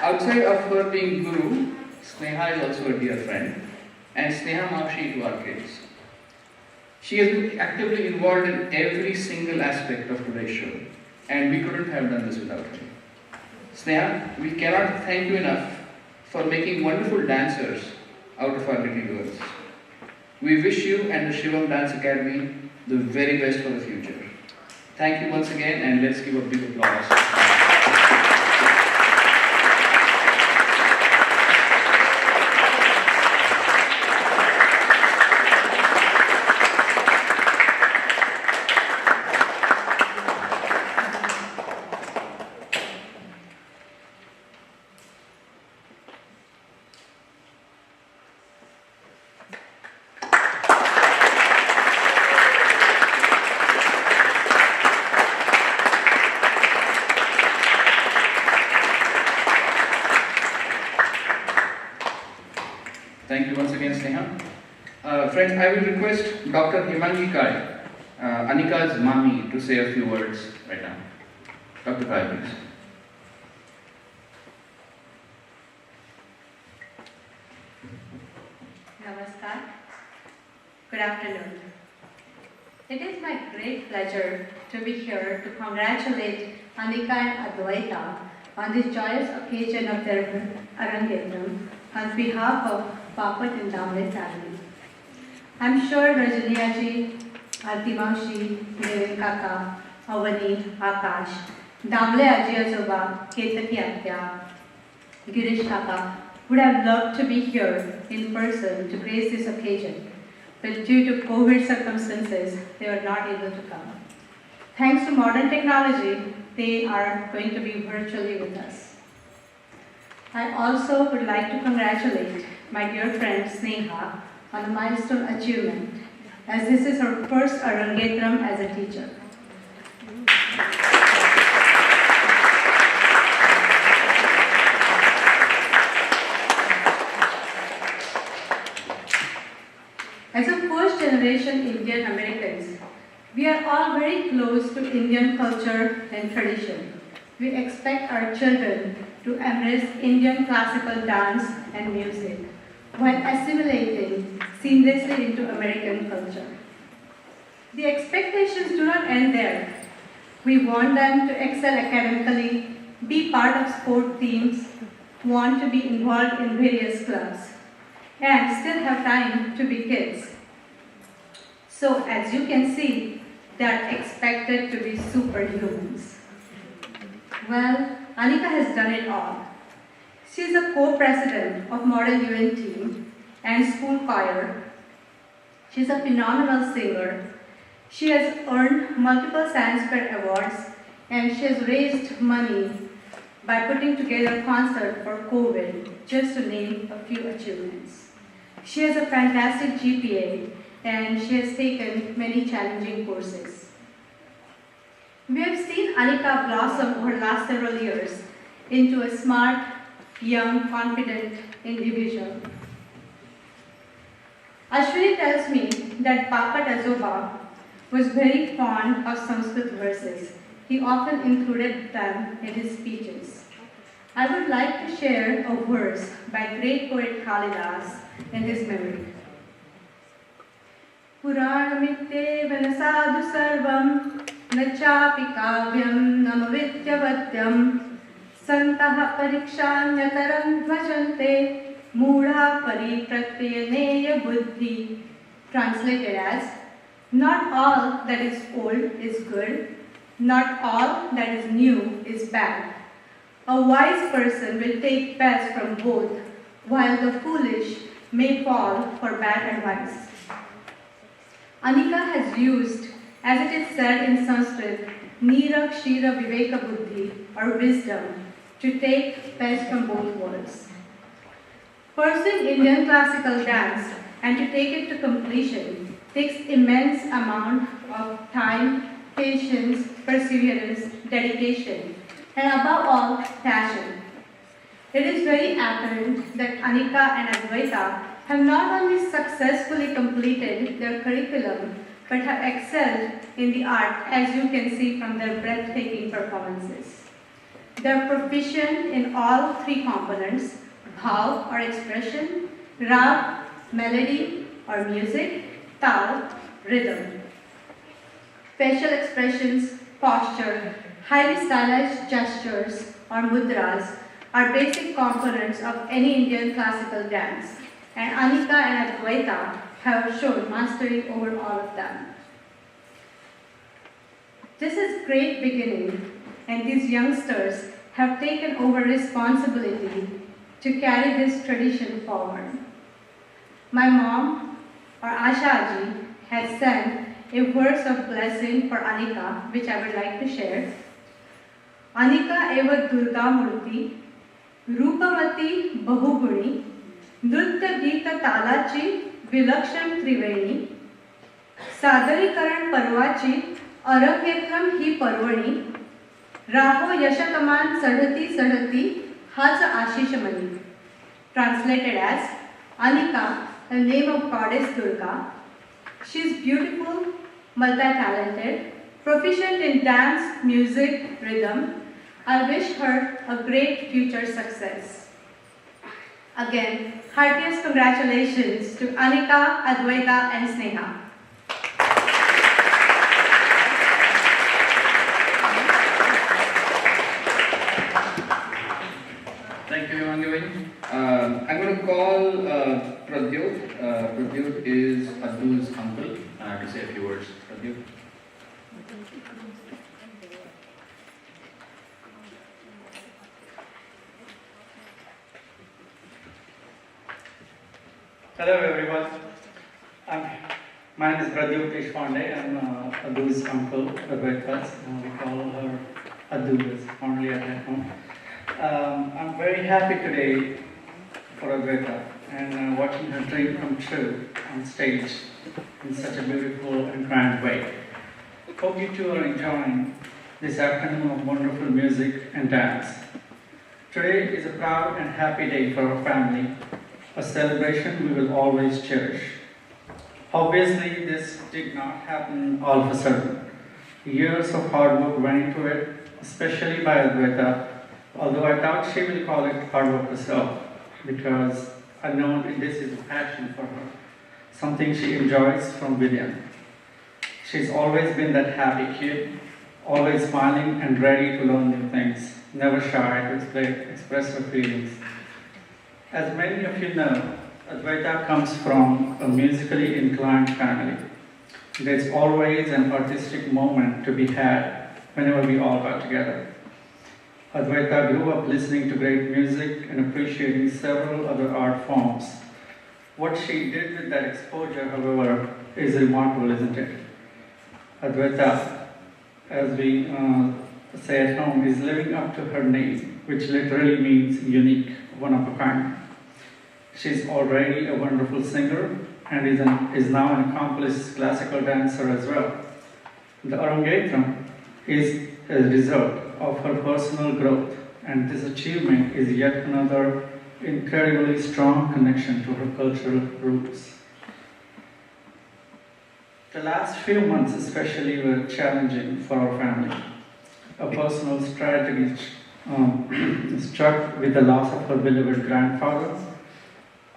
outside of her being Guru, Sneha is also a dear friend, and Sneha Maushi to our kids. She has been actively involved in every single aspect of today's show, and we couldn't have done this without her. Sneha, we cannot thank you enough for making wonderful dancers out of our little girls. We wish you and the Shivam Dance Academy the very best for the future. Thank you once again, and let's give a big applause. Thank you once again, Sneha. Friends, I will request Dr. Himangi Kai, Anika's mommy, to say a few words right now. Dr. Kai, please. Namaskar. Good afternoon. It is my great pleasure to be here to congratulate Anika and Advaita on this joyous occasion of their Arangetram on behalf of Bharatnatyam family. I'm sure Rajaniaji, Artimaushi, Devin Kaka, Avani, Akash, Damle Ajiazoba, Ketaki-Atya, Girish Kaka would have loved to be here in person to grace this occasion, but due to COVID circumstances, they were not able to come. Thanks to modern technology, they are going to be virtually with us. I also would like to congratulate my dear friend Sneha on a milestone achievement, as this is her first Arangetram as a teacher. As a first-generation Indian Americans, we are all very close to Indian culture and tradition. We expect our children to embrace Indian classical dance and music while assimilating seamlessly into American culture. The expectations do not end there. We want them to excel academically, be part of sport teams, want to be involved in various clubs, and still have time to be kids. So as you can see, they are expected to be superhumans. Well, Anika has done it all. She is a co-president of Model UN team and school choir. She is a phenomenal singer. She has earned multiple science fair awards, and she has raised money by putting together a concert for COVID, just to name a few achievements. She has a fantastic GPA, and she has taken many challenging courses. We have seen Anika blossom over the last several years into a smart, young, confident individual. Ashwini tells me that Papa Tazoba was very fond of Sanskrit verses. He often included them in his speeches. I would like to share a verse by great poet Kalidas in his memory. Puranamityevana sadhu sarvam nachapi kavyam namavidyavatyam santaha parikshanyataram dvajante mudha paritratyaneya buddhi. Translated as, not all that is old is good, not all that is new is bad. A wise person will take best from both, while the foolish may fall for bad advice. Anika has used, as it is said in Sanskrit, Nira Kshira Viveka Buddhi, or wisdom, to take best from both worlds. Pursuing Indian classical dance and to take it to completion takes immense amount of time, patience, perseverance, dedication, and above all, passion. It is very apparent that Anika and Advaita have not only successfully completed their curriculum, but have excelled in the art, as you can see from their breathtaking performances. They are proficient in all three components: bhav or expression, rag, melody or music, tal, rhythm. Facial expressions, posture, highly stylized gestures or mudras are basic components of any Indian classical dance, and Anika and Advaita have shown mastery over all of them. This is great beginning, and these youngsters have taken over responsibility to carry this tradition forward. My mom, or Ashaji, has sent a verse of blessing for Anika, which I would like to share. Anika eva Durga Murti, Rupamati Bahuguni, Nritya Gita Talachi, Vilakshan Triveni, Sadarikaran Parvachi, Arangetram hi Parvani, Raho Yashakaman Sadhati Sadhati, Haja Ashishamani. Translated as Anika, the name of goddess Durga. She is beautiful, multi-talented, proficient in dance, music, rhythm. I wish her a great future success. Again, heartiest congratulations to Anika, Advaita and Sneha. Thank you, Emmanuel. I'm going to call Pradyut. Pradyut is Adu's uncle. To say a few words. Pradyut. Hello everyone. My name is Pradyut Deshpande. I'm Adu's uncle, Advaita. We call her Adu, is only at home. I'm very happy today for Advaita and watching her dream come true on stage in such a beautiful and grand way. Hope you two are enjoying this afternoon of wonderful music and dance. Today is a proud and happy day for our family, a celebration we will always cherish. Obviously, this did not happen all of a sudden. Years of hard work went into it, especially by Advaita, although I doubt she will call it hard work herself, because I know this is a passion for her, something she enjoys from within. She's always been that happy kid, always smiling and ready to learn new things, never shy to express her feelings. As many of you know, Advaita comes from a musically inclined family. There's always an artistic moment to be had whenever we all got together. Advaita grew up listening to great music and appreciating several other art forms. What she did with that exposure, however, is remarkable, isn't it? Advaita, as we say at home, is living up to her name, which literally means unique, one of a kind. She's already a wonderful singer and is now an accomplished classical dancer as well. The Arangetram is a result of her personal growth, and this achievement is yet another incredibly strong connection to her cultural roots. The last few months especially were challenging for our family. A personal tragedy struck with the loss of her beloved grandfather.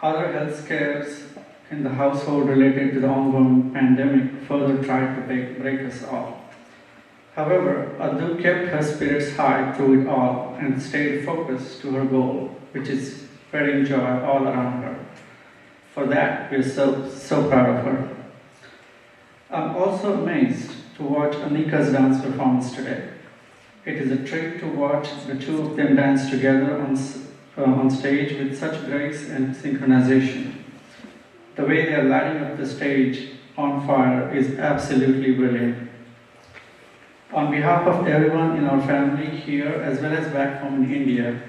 Other health scares in the household related to the ongoing pandemic further tried to break us all. However, Adu kept her spirits high through it all and stayed focused to her goal, which is spreading joy all around her. For that, we are so proud of her. I'm also amazed to watch Anika's dance performance today. It is a treat to watch the two of them dance together on stage with such grace and synchronization. The way they are lighting up the stage on fire is absolutely brilliant. On behalf of everyone in our family here as well as back home in India,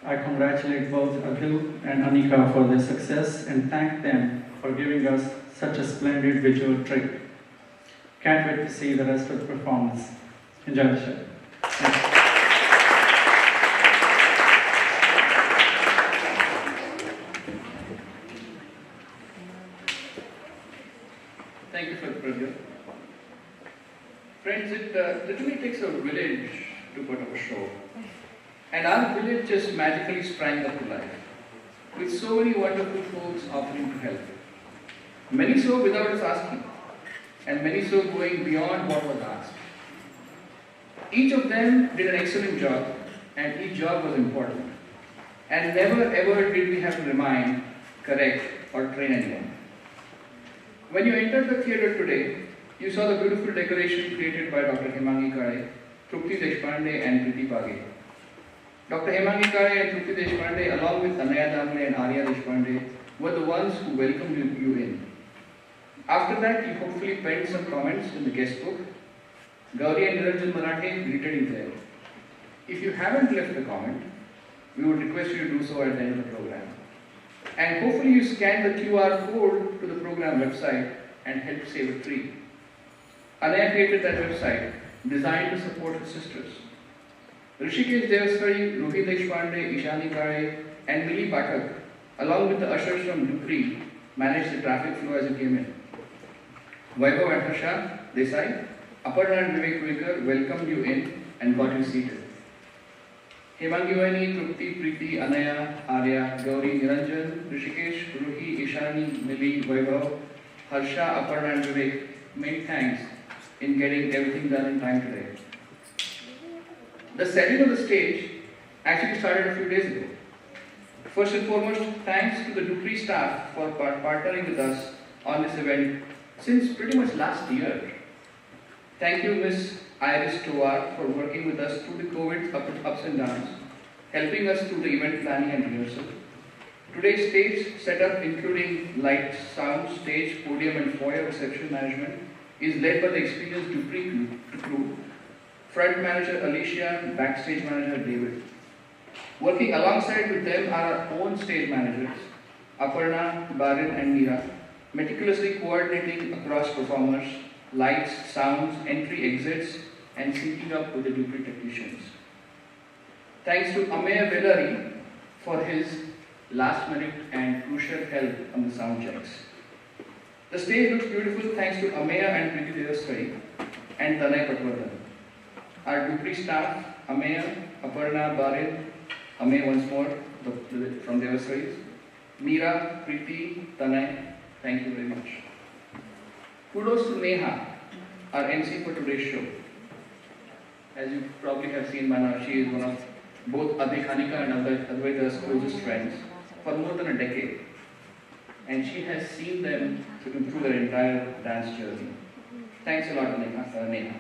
I congratulate both Adu and Anika for their success and thank them for giving us such a splendid visual treat. Can't wait to see the rest of the performance. Enjoy the show. Thanks. Thank you for the preview. Friends, it literally takes a village to put up a show. And our village just magically sprang up to life, with so many wonderful folks offering to help. Many so without us asking, and many so going beyond what was asked. Each of them did an excellent job, and each job was important. And never ever did we have to remind, correct, or train anyone. When you entered the theatre today, you saw the beautiful decoration created by Dr. Hemangi Kare, Trupti Deshpande and Priti Page. Dr. Hemangi Kare and Trupti Deshpande, along with Tikoti-Damle and Arya Deshpande, were the ones who welcomed you in. After that, you hopefully penned some comments in the guest book. Gauri and Niranjan Marathe greeted you there. If you haven't left a comment, we would request you to do so at the end of the program. And hopefully you scan the QR code to the program website and help save a tree. Anika created that website designed to support her sisters. Rishikesh Devasari, Rohit Deshpande, Ishani Kare, and Mili Pathak, along with the ushers from Dupri, managed the traffic flow as it came in. Vaibhav and Harsha Desai, Aparna and Vivek Ruikar welcomed you in and got you seated. Hemangi Vani, Trupti, Preeti, Anaya, Arya, Gauri, Niranjan, Rishikesh, Ruhi, Ishani, Mili, Vaibhav, Harsha, Aparna and Vivek, many thanks in getting everything done in time today. The setting of the stage actually started a few days ago. First and foremost, thanks to the Dupri staff for partnering with us on this event since pretty much last year. Thank you, Ms. Iris Tovar, for working with us through the COVID ups and downs, helping us through the event planning and rehearsal. Today's stage setup, including light, sound, stage, podium, and foyer reception management, is led by the experienced Dupri crew, front manager Alicia and backstage manager David. Working alongside with them are our own stage managers, Aparna, Barin, and Meera, meticulously coordinating across performers, lights, sounds, entry, exits, and syncing up with the Dupri technicians. Thanks to Ameya Bellari for his last minute and crucial help on the sound checks. The stage looks beautiful thanks to Ameya and Priti Devasari and Tanay Patwardhan. Our Dupri staff, Ameya, Aparna, Barin, Ameya once more from Devasari's, Meera, Priti, Tanay, thank you very much. Kudos to Neha, our MC for today's show. As you probably have seen by now, she is one of both Anika and Advaita's closest friends for more than a decade. And she has seen them through their entire dance journey. Thanks a lot, Neha.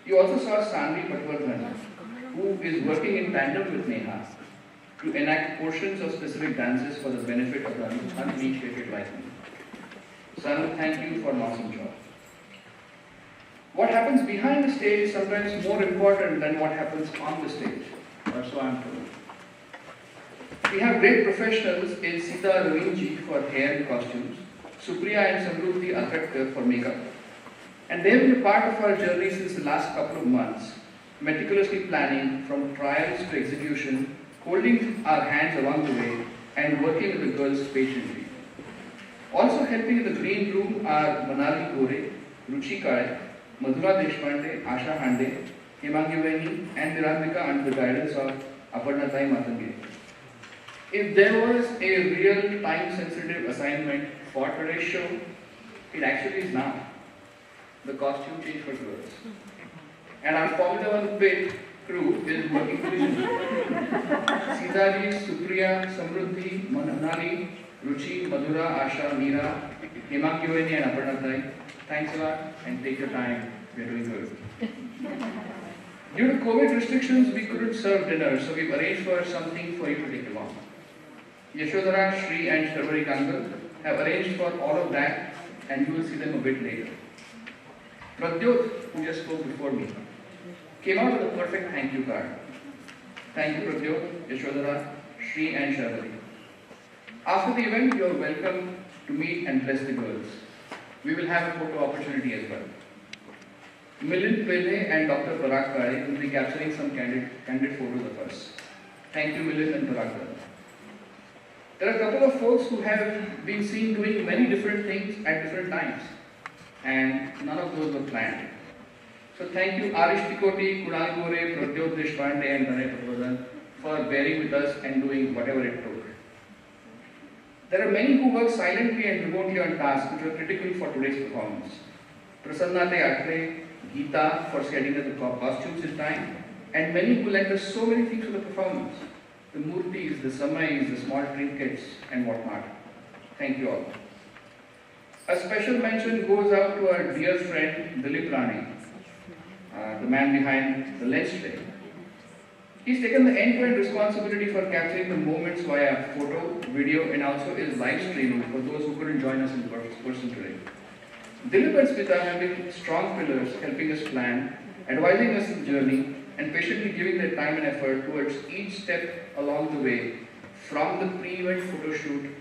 You also saw Sanvi Patwardhan, who is working in tandem with Neha to enact portions of specific dances for the benefit of the uninitiated like me. Sanu, thank you for an awesome job. What happens behind the stage is sometimes more important than what happens on the stage, or so I'm told. We have great professionals in Sita Ravinji for hair and costumes, Supriya and Samruddhi Advaita for makeup, and they have been a part of our journey since the last couple of months, meticulously planning from trials to execution, holding our hands along the way, and working with the girls patiently. Also helping in the green room are Manali Gore, Ruchi Kare, Madhura Deshpande, Asha Hande, Hemangi Vani, and Nirantika under the guidance of Bharatnatyam. If there was a real time-sensitive assignment for today's show, it actually is now. The costume change for girls. And our Formula 1 pit crew is working diligently. Sitaji, Supriya, Samruddhi, Manali, Ruchi, Madhura, Asha, Meera, Hemangi Vani, and Bharatnatyam. Thanks a lot and take your time. We are doing good. Due to COVID restrictions, we couldn't serve dinner, so we've arranged for something for you to take along. Yashodhara, Shri, and Sharvari Gangal have arranged for all of that, and you will see them a bit later. Pradyot, who just spoke before me, came out with a perfect thank you card. Thank you, Pradyot, Yashodhara, Shri, and Sharvari. After the event, you are welcome to meet and bless the girls. We will have a photo opportunity as well. Milind Pele and Dr. Parag Kare will be capturing some candid photos of us. Thank you, Milind and Parag Kare. There are a couple of folks who have been seen doing many different things at different times, and none of those were planned. So thank you, Arish Tikoti, Kunal Gore, Pradyot Deshpande, and Tanay Patwardhan for bearing with us and doing whatever it took. There are many who work silently and remotely on tasks which are critical for today's performance. Prasanna Atre, Geeta for setting up the costumes in time, and many who lent us so many things for the performance. The murtis, the samais, the small trinkets, and whatnot. Thank you all. A special mention goes out to our dear friend Dilip Rani, the man behind the lens tray. He's taken the end-to-end responsibility for capturing the moments via photo, video, and also is live streaming for those who couldn't join us in person today. Dilip and Smita have been strong pillars helping us plan, advising us in the journey, and patiently giving their time and effort towards each step along the way, from the pre-event photo shoot,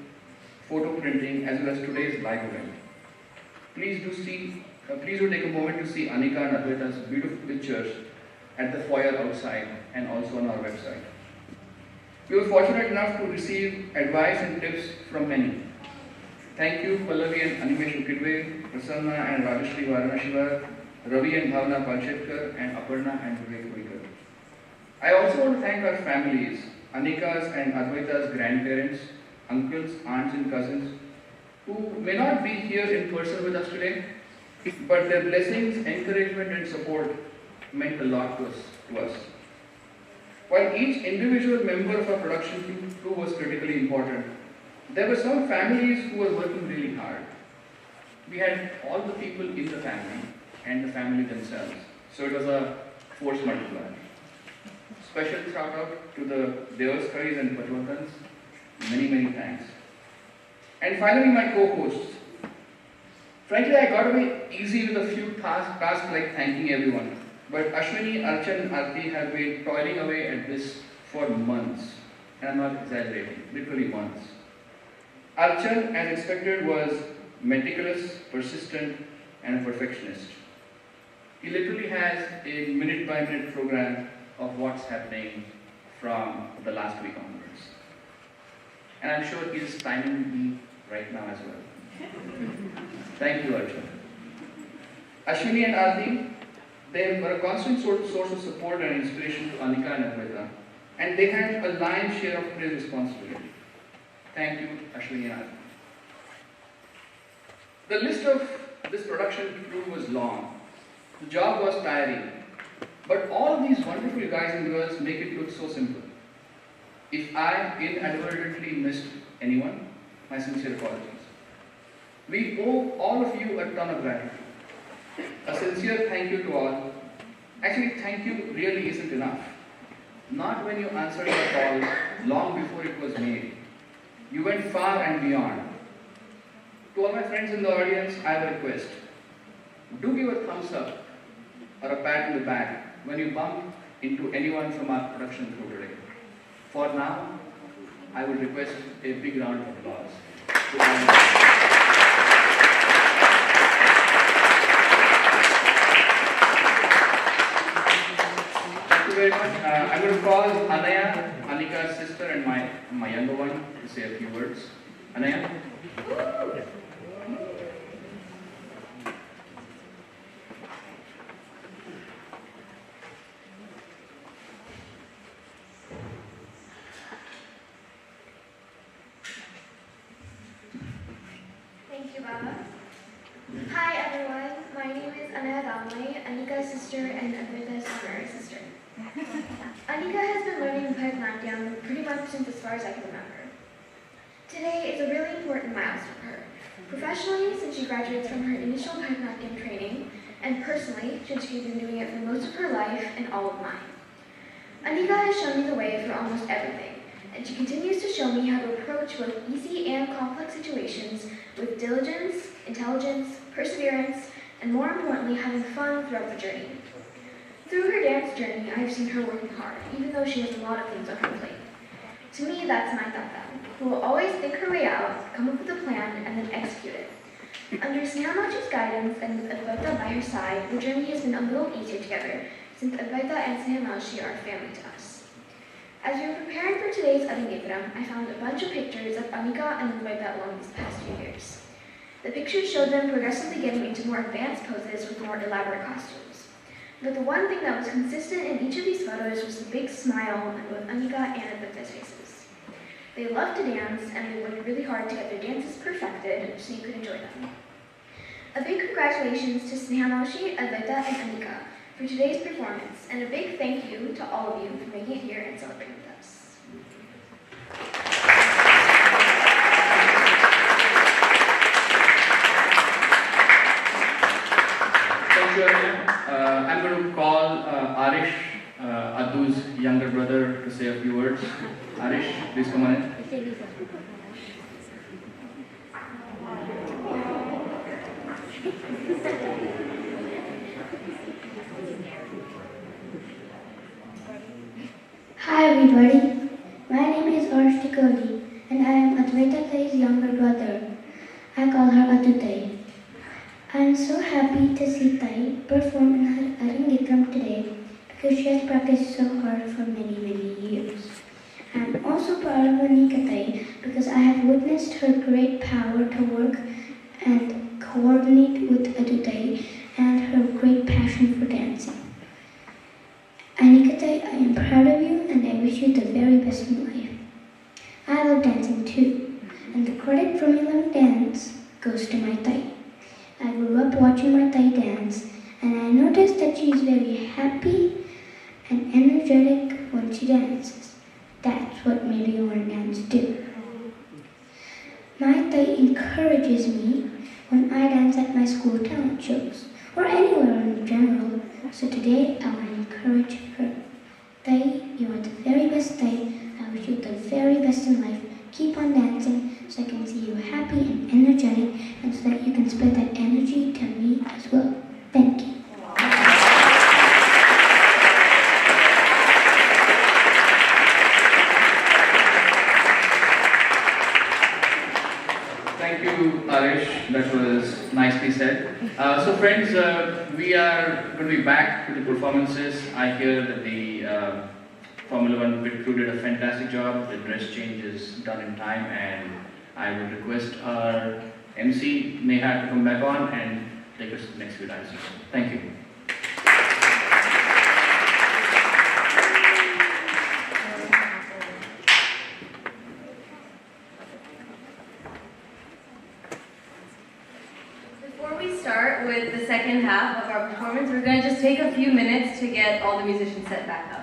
photo printing, as well as today's live event. Please do take a moment to see Anika and Advaita's beautiful pictures at the foyer outside and also on our website. We were fortunate enough to receive advice and tips from many. Thank you Pallavi and Animesh Ukidwe, Prasanna and Rajashri Varanashivar, Ravi and Bhavna Palchetkar, and Aparna and Vivek Vaikar. I also want to thank our families, Anika's and Advaita's grandparents, uncles, aunts and cousins, who may not be here in person with us today, but their blessings, encouragement and support meant a lot to us. While each individual member of our production crew was critically important, there were some families who were working really hard. We had all the people in the family and the family themselves, so it was a force multiplier. Special shout out to the Devaskaris and Pajwatans. Many thanks. And finally, my co-hosts. Frankly, I got away easy with a few tasks like thanking everyone. But Ashwini, Archan and Aarti have been toiling away at this for months. And I'm not exaggerating, literally months. Archan, as expected, was meticulous, persistent, and a perfectionist. He literally has a minute-by-minute program of what's happening from the last week onwards. And I'm sure he's timing me right now as well. Thank you, Archan. Ashwini and Aarti, they were a constant source of support and inspiration to Anika and Advaita, and they had a lion's share of today's responsibility. Thank you, Ashwini and Aarti. The list of this production crew was long. The job was tiring. But all of these wonderful guys and girls make it look so simple. If I inadvertently missed anyone, my sincere apologies. We owe all of you a ton of gratitude. A sincere thank you to all. Actually, thank you really isn't enough. Not when you answered the call long before it was made. You went far and beyond. To all my friends in the audience, I have a request. Do give a thumbs up or a pat in the back when you bump into anyone from our production crew today. For now, I would request a big round of applause. Thank you very much. I'm going to call Anaya, Anika's sister, and my younger one to say a few words. Anaya? Thank you, Baba. Hi, everyone. My name is Tikoti-Damle, Anika's sister and Advaita's honorary sister. Anika has been learning Bharatnatyam pretty much since as far as I can remember. Today is a really important milestone for her. Professionally, since she graduates from her initial Bharatnatyam training, and personally, since she's been doing it for most of her life and all of mine. Anika has shown me the way for almost everything, and she continues to show me how to approach both easy and complex situations with diligence, intelligence, perseverance, and more importantly, having fun throughout the journey. Through her dance journey, I have seen her working hard, even though she has a lot of things on her plate. To me, that's my Tata, who will always think her way out, come up with a plan, and then execute it. Under Snehamauchi's guidance and with Advaita by her side, the journey has been a little easier together, since Advaita and Snehamauchi are family to us. As we were preparing for today's Arangetram, I found a bunch of pictures of Anika and Advaita along these past few years. The pictures showed them progressively getting into more advanced poses with more elaborate costumes. But the one thing that was consistent in each of these photos was the big smile on both Anika and Advaita's faces. They loved to dance, and they worked really hard to get their dances perfected so you could enjoy them. A big congratulations to Snehamauchi, Advaita, and Anika for today's performance, and a big thank you to all of you for making it here and celebrating with us. I'm going to call Arish, Adu's younger brother, to say a few words. Arish, please come on in. Hi everybody, my name is Tikoti and I am Advaita's younger brother. I call her Advaita. I am so happy to see Tai perform in her Arangetram today because she has practiced so hard for many years. I am also proud of Anika because I have witnessed her great power to work and coordinate with Advaita and her great passion for dancing. Anika, I am proud of you and I wish you the very best in life. I love dancing too, and the credit for me loving dance goes to my Tai. I grew up watching my Tai dance and I noticed that she is very happy and energetic when she dances. That's what made me want to dance too. My Tai encourages me when I dance at my school talent shows or anywhere in general. So today I want to encourage her. Tai, you are the very best Tai. I wish you the very best in life. Keep on dancing so I can see you happy and energetic and so that you can spread that energy to me as well. Thank you. Thank you, Arish. That was nicely said. So friends, we are going to be back to the performances. I hear that the Formula One pit crew did a fantastic job. The dress change is done in time, and I would request our MC Neha to come back on and take us to the next few dances. Thank you. Before we start with the second half of our performance, we're going to just take a few minutes to get all the musicians set back up.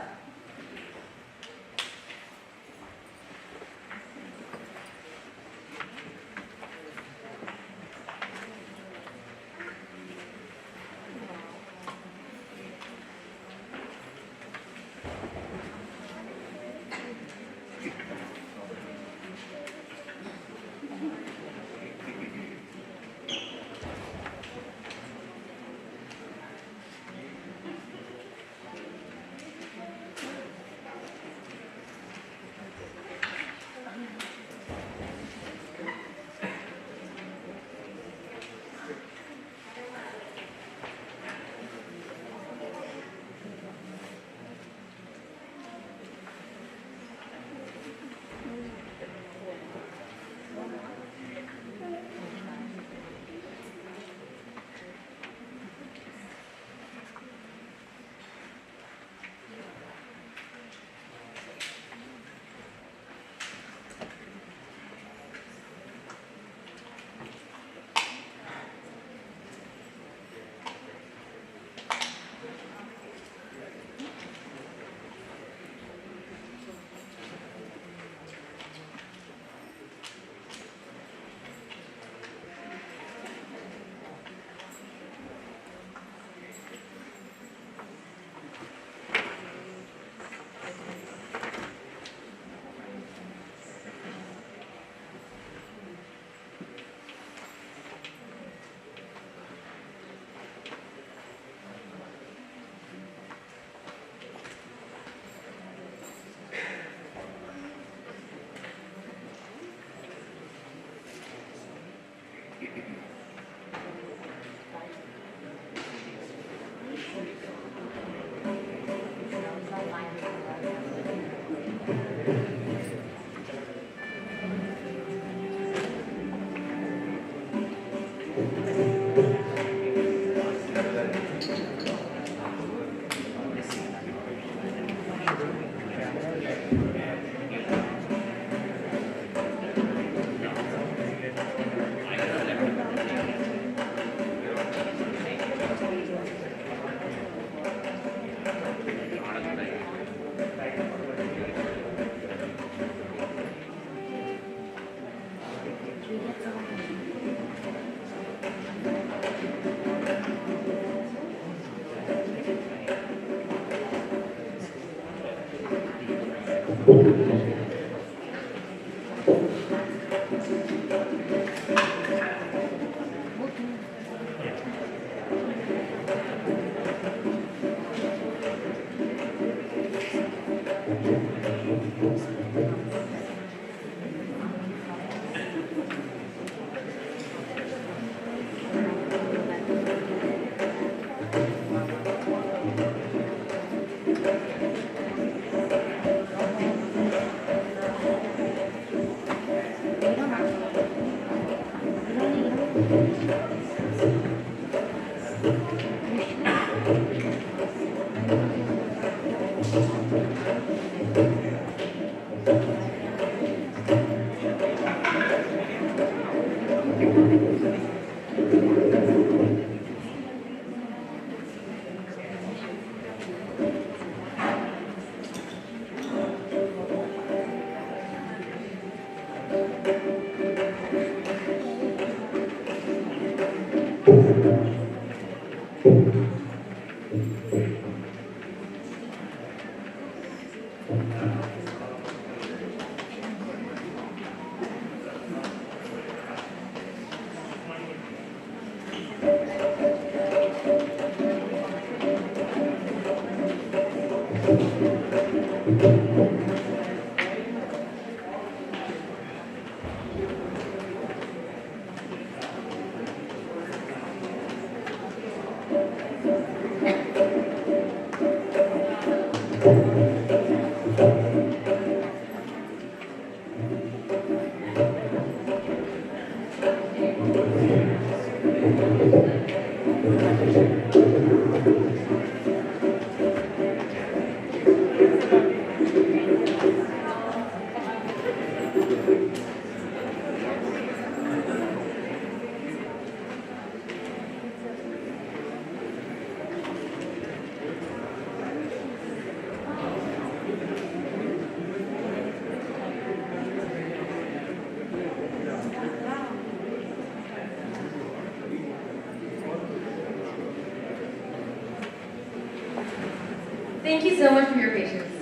Thank you so much for your patience.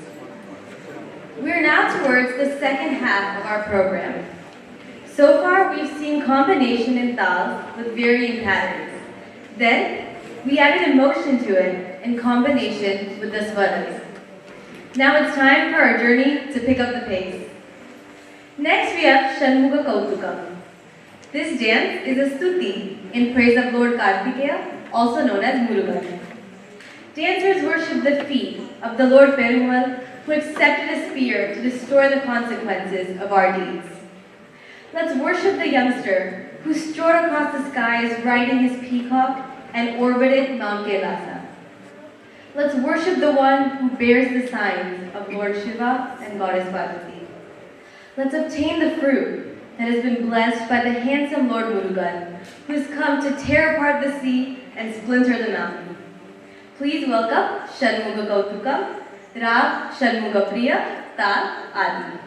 We are now towards the second half of our program. So far, we've seen combination in tals with varying patterns. Then, we added emotion to it in combination with the swaras. Now it's time for our journey to pick up the pace. Next, we have Shanmuga Kautukam. This dance is a stuti in praise of Lord Kartikeya, also known as Murugan. Dancers worship the feet of the Lord Perumal, who accepted a spear to destroy the consequences of our deeds. Let's worship the youngster who strode across the skies riding his peacock and orbited Mount Kailasa. Let's worship the one who bears the signs of Lord Shiva and Goddess Parvati. Let's obtain the fruit that has been blessed by the handsome Lord Murugan, who has come to tear apart the sea and splinter the mountain. Please welcome Shanmuga Kautukam, Rag Shanmuga Priya, Tal Adi.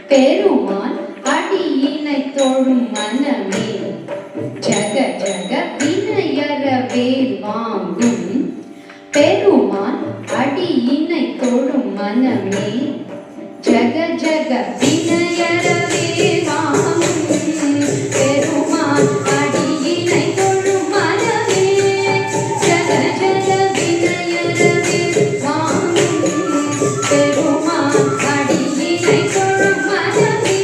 பெருமான் அடியினை தொழும் மனமே ஜக ஜக வினயர வேல் வாங்கும் பெருமான் அடியினை தொழும் மனமே ஜக ஜக வினயர வேல் வாங்கும் பெருமான் அடியினை தொழும் மனமே ஜக ஜக வினயர வேல் வாங்கும் பெருமான் அடியினை தொழும் மனமே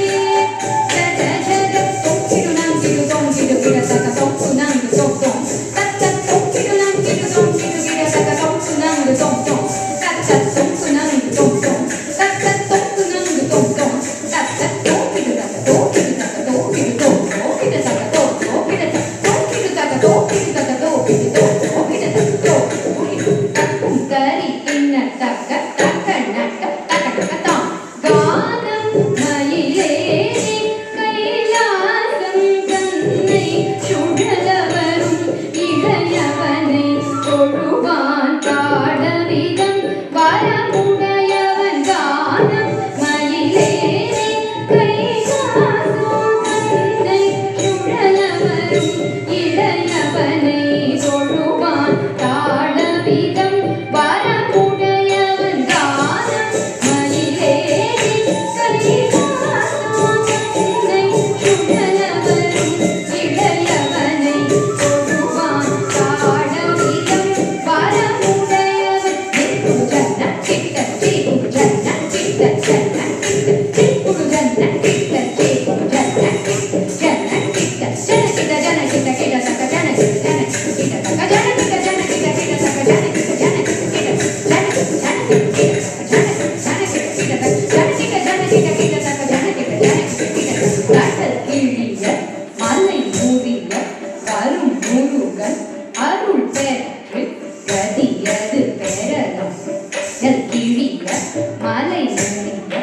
ஜக ஜக தொக்கிடு நங்கிடு தொங்கிடு விட தக தொக்கு நங்கு தொக்கும் தத்த தொக்கிடு நங்கிடு தொங்கிடு விட தக தொக்கு நங்கு தொக்கும் தத்த தொக்கு நங்கு தொக்கும் தத்த தொக்கு நங்கு தொக்கும் தத்த தொக்கிடு தக தொக்கிடு தக தொக்கிடு தொக்கிடு தக தொக்கிடு தக தொக்கிடு தக தொக்கிடு தொக்கிடு தக்கும் கரி இன்ன தக்க தக்க நக்க தக்க தக்க தாம் கானம் மயிலேறி கைலாசம் தன்னை சுழல வரும் இளையவனை தொழுவான் பாடவிதம் வரமுடையவன் கானம் மயிலேறி கைலாசம் தன்னை சுழல வரும் இளையவனை தொழுவான் தாளவிதம் வரமுடையவன் கானம் மயிலேறி கைலாசம் தன்னை சுழல வரும் இளையவனை தொழுவான் தாளவிதம் வரமுடையவன் திக்குடு ஜன்ன கிட்ட திக்குடு ஜன்ன கிட்ட ஜன்ன கிட்ட திக்குடு ஜன்ன கிட்ட திக்குடு ஜன்ன கிட்ட ஜன்ன கிட்ட ஜன கிட்ட ஜன கிட்ட கிட்ட தக்க ஜன கிட்ட ஜன கிட்ட தக்க ஜன கிட்ட ஜன கிட்ட கிட்ட தக்க ஜன கிட்ட ஜன கிட்ட கிட்ட ஜன கிட்ட ஜன கிட்ட கிட்ட ஜன கிட்ட கிட்ட தக்க ஜன கிட்ட ஜன கிட்ட கிட்ட தக்க ஜன கிட்ட ஜன கிட்ட கிட்ட கடல் கிழிய மலை மூடிய வரும் முருகன் அருள் பெற்று கதியது பெறலாம் கடல் கிழிய மலை மூடிய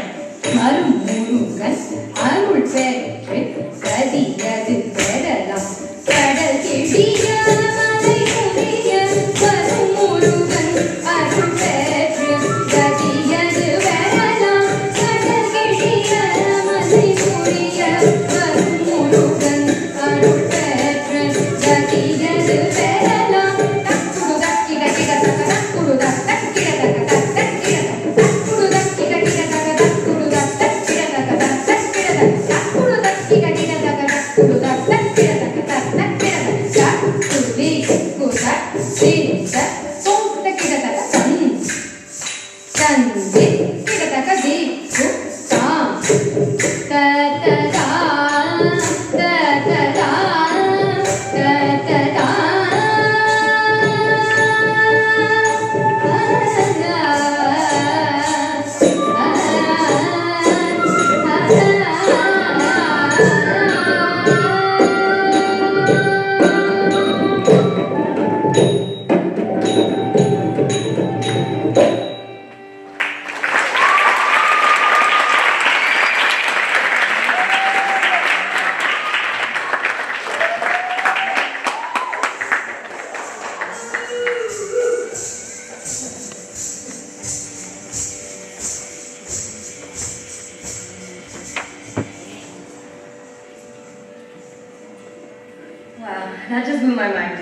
வரும் முருகன் அருள் பெற்று கதியது பெறலாம் கடல் கிழிய மலை மூடிய வரும் முருகன் அருள் பெற்று கதியது பெறலாம் கடல் கிழிய மலை மூடிய வரும் முருகன் அருள் பெற்று கதியது பெறலாம் தக்குடு தக்கிட கிட தக்க தக்குடு தக்கிட தக்க தக்கிட தக்குடு தக்கிட கிட தக்க தக்குடு தக்கிட தக்க தக்கிட தக்குடு தக்கிட கிட தக்க தக்குடு தக்கிட தக்க தக்கிட தக்குடி குத சித சொந்த கிட தக்க சந்தி கிட தக்க தி கு தா ததா ததா ததா Wow, that just blew my mind.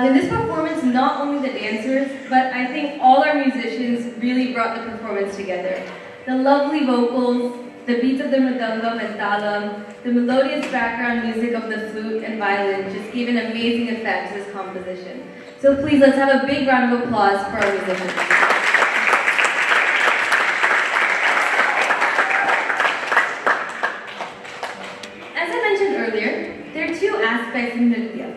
In this performance, not only the dancers, but I think all our musicians really brought the performance together. The lovely vocals, the beats of the mridangam and talam, the melodious background music of the flute and violin just gave an amazing effect to this composition. So please, let's have a big round of applause for our musicians. earlier, there are two aspects in Nritya.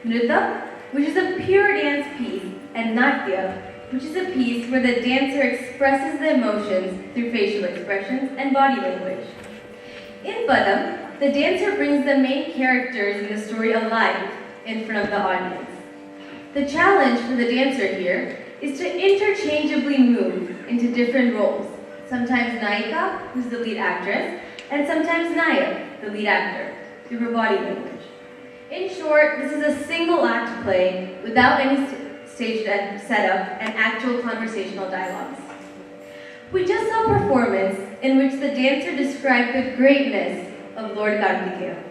Nritta, which is a pure dance piece, and Natya, which is a piece where the dancer expresses the emotions through facial expressions and body language. In Padam, the dancer brings the main characters in the story alive in front of the audience. The challenge for the dancer here is to interchangeably move into different roles, sometimes Naika, who's the lead actress, and sometimes Nayak, the lead actor, through her body language. In short, this is a single act play without any stage setup and actual conversational dialogues. We just saw a performance in which the dancer described the greatness of Lord Kartikeya.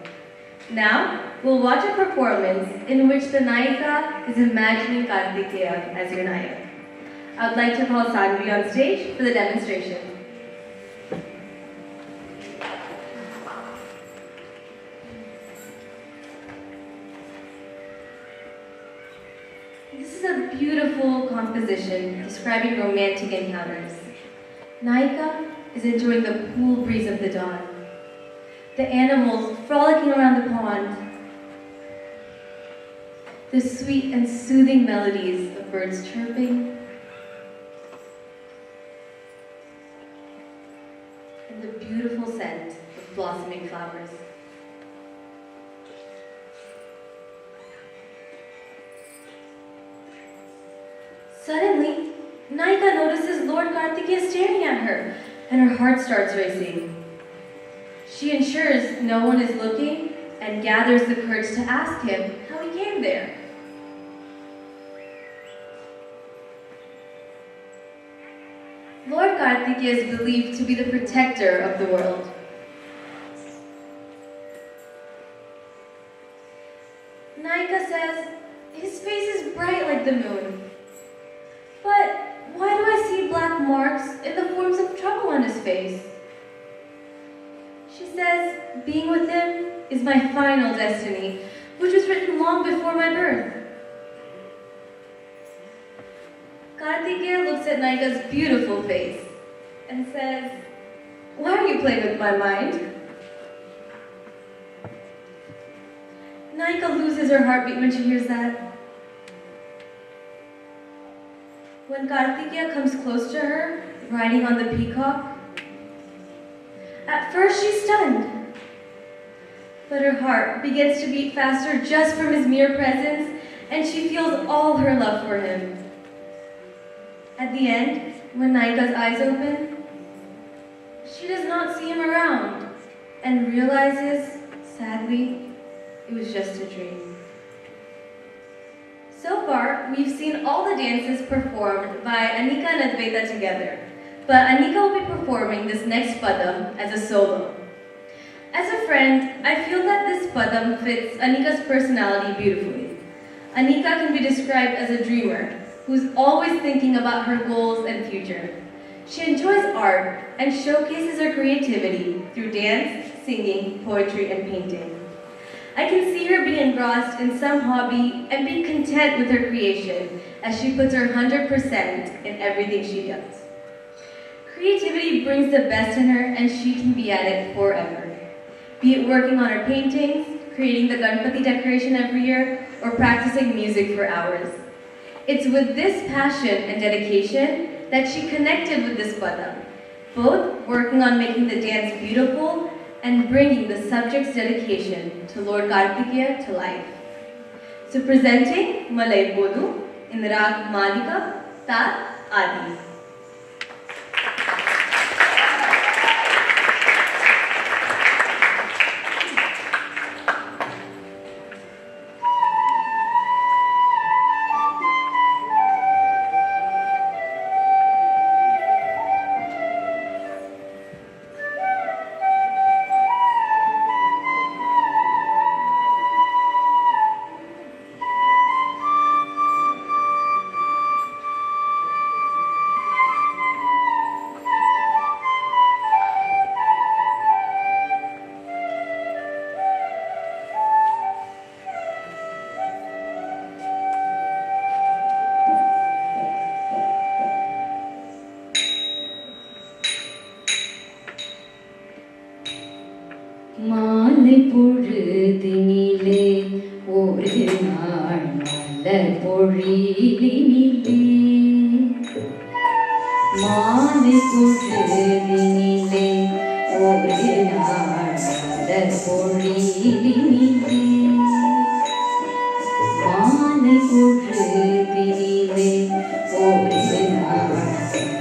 Now, we'll watch a performance in which the Nayika is imagining Kartikeya as your Nayak. I would like to call Sadhvi on stage for the demonstration. This is a beautiful composition describing romantic encounters. Naika is enjoying the cool breeze of the dawn, the animals frolicking around the pond, the sweet and soothing melodies of birds chirping, and the beautiful scent of blossoming flowers. Suddenly, Naika notices Lord Kartikeya staring at her, and her heart starts racing. She ensures no one is looking and gathers the courage to ask him how he came there. Lord Kartikeya is believed to be the protector of the world. Naika says, his face is bright like the moon. But why do I see black marks in the forms of trouble on his face? She says, being with him is my final destiny, which was written long before my birth. Kartikeya looks at Naika's beautiful face and says, why are you playing with my mind? Naika loses her heartbeat when she hears that. When Kartikeya comes close to her, riding on the peacock, at first she's stunned, but her heart begins to beat faster just from his mere presence, and she feels all her love for him. At the end, when Naika's eyes open, she does not see him around and realizes, sadly, it was just a dream. So far, we've seen all the dances performed by Anika and Advaita together, but Anika will be performing this next padam as a solo. As a friend, I feel that this padam fits Anika's personality beautifully. Anika can be described as a dreamer, who's always thinking about her goals and future. She enjoys art and showcases her creativity through dance, singing, poetry, and painting. I can see her be engrossed in some hobby and be content with her creation as she puts her 100% in everything she does. Creativity brings the best in her and she can be at it forever. Be it working on her paintings, creating the Ganpati decoration every year, or practicing music for hours. It's with this passion and dedication that she connected with this padam, both working on making the dance beautiful and bringing the subject's dedication to Lord Kartikeya to life. So presenting Malay Bodu in the rag Malika, Tal, Adi. மாலை பொழுதினிலே ஒரு நாள் மலர் பொழிலினிலே மாலை பொழுதினிலே ஒரு நாள் மலர் பொழிலினிலே மாலை பொழுதினிலே ஒரு நாள்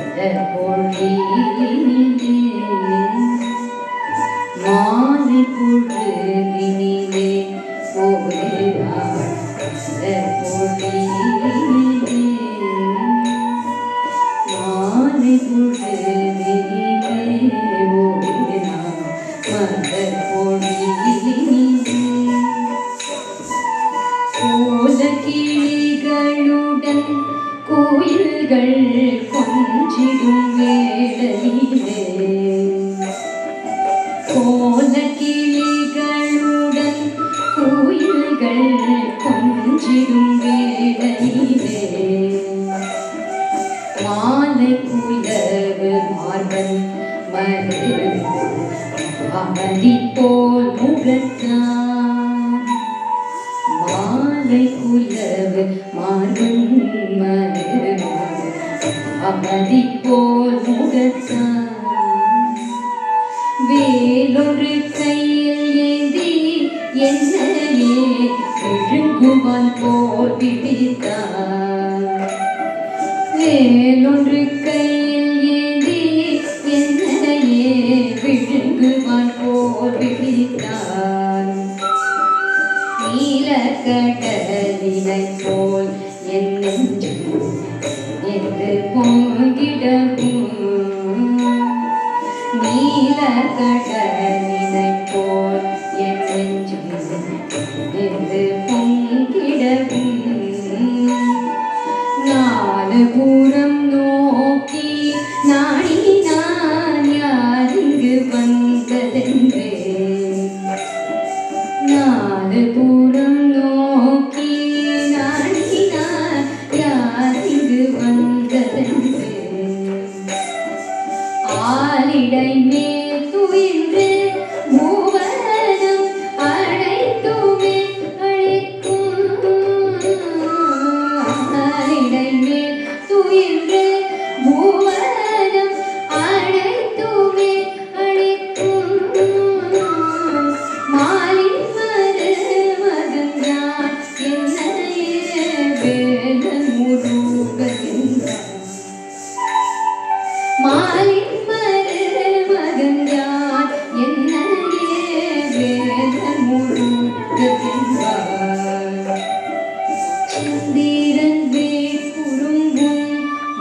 மலர் பொழிலினிலே மாலை பொழுதினிலே ஒரு நாள் மலர் பொழிலினிலே மாலை பொழுதினிலே ஒரு நாள் மலர் பொழிலினிலே கோலக்கிளிகளுடன் கோயில்கள் கொஞ்சிடும் வேளையிலே கோலக்கிளிகளுடன் கோயில்கள் கொஞ்சிடும் வேளையிலே மாலை குலவு மார்பன் மலர் அமளி போல் முகத்தான் மாலை குலவு மார்பன் மலர் அமளி போல் முகத்தான் வேலொரு கையில் ஏந்தி என்னையே விழுங்குவான் போல் பிடித்தான் வேலொரு கையில் ஏந்தி என்னையே விழுங்குவான் போல் பிடித்தான் நீலக்கடலினை போல் என் நெஞ்சில் என்று பொங்கிடவும் நீலக்கடலினை போல் என் நெஞ்சில் என்று பொங்கிடவும் நாலு புறம் நோக்கி நாடி நான் யாரிங்கு வந்ததென்றே நாலு புறம் நோக்கி நாடி நான் யாரிங்கு வந்ததென்றே ஆலிடை மேல் துயின்று மூவனம் அழைத்துமே அழைக்கும் ஆலிடை மேல் துயின்று மூவனம் அழைத்துமே அழைக்கும் மாலின் மருமகன் யான் என்னையே வேலன் முருகன் மாலின் மருமகன் யான் என்னையே வேலன் முருகன் சந்திரன் வேக்குறும்பும்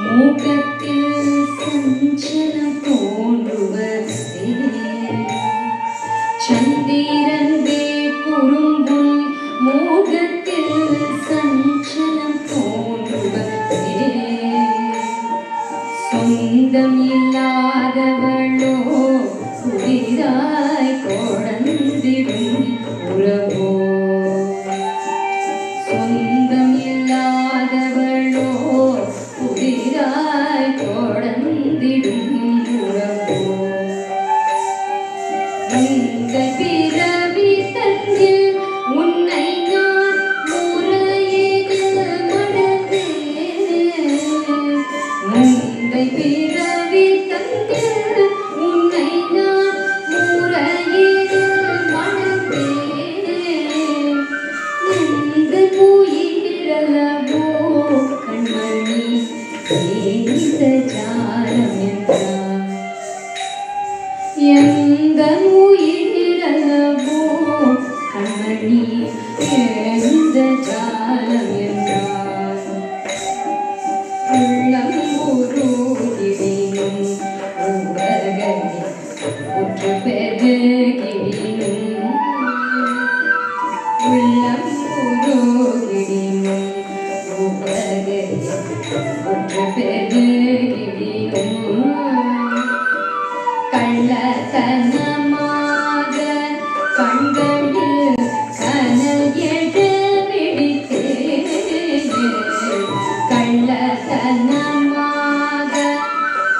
மூக்கத்தில் சஞ்சலம் தோன்றுவதே சந்திரன் வேக்குறும்பும் மூக்கத்தில் சஞ்சலம் தோன்றுவதே சொந்தம் இல்லாதவளோ புதிதாய் கொடந்திடும் உறவோ சொந்தம் இல்லாதவளோ புதிதாய் கொடந்திடும் உறவோ இந்த பிறவி தன்னில் உன்னை நான் முறையீடு மணந்தேன் உன்னை பிறவி தன்னில் உன்னை நான் முறையீடு மணந்தேன் இந்த உயிரலவோ கண்மணி இந்த ஜாலம் என்றார் எந்த உயிரலவோ கண்மணி எந்த ஜாலம் என்றார் உள்ளம் உருகிடினும் உலகை உற்று பெருகிடினும் உள்ளம் உருகிடினும் உலகை உற்று பெருகிடினும் கள்ளத்தனமாக கண்களில் கனல் எழ விழித்தேன் கள்ளத்தனமாக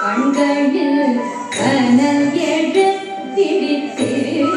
கண்களில் கனல் எழ விழித்தேன்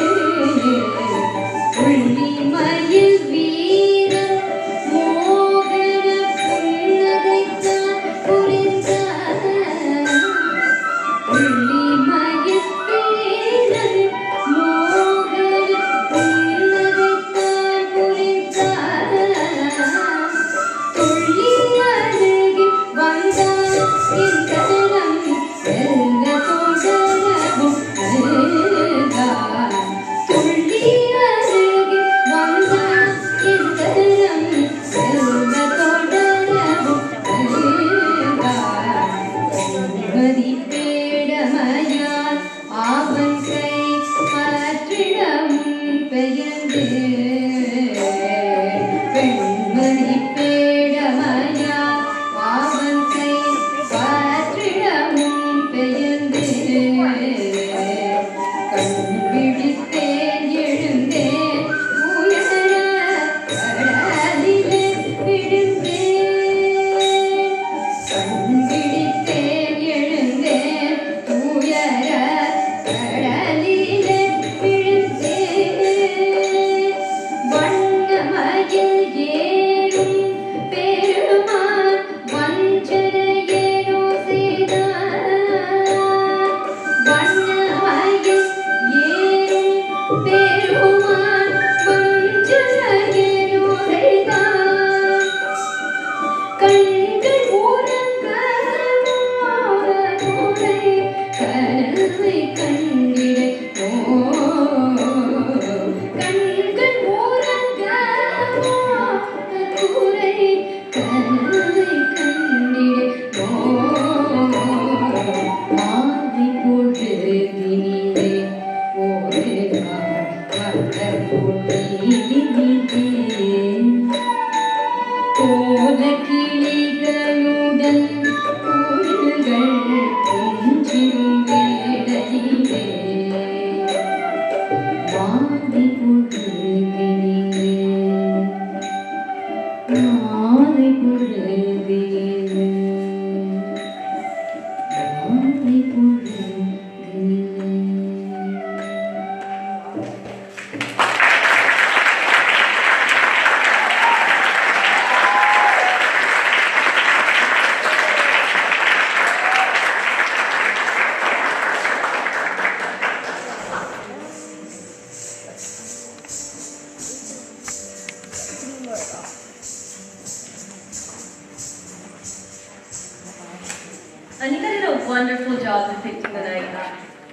Anika did a wonderful job depicting the night.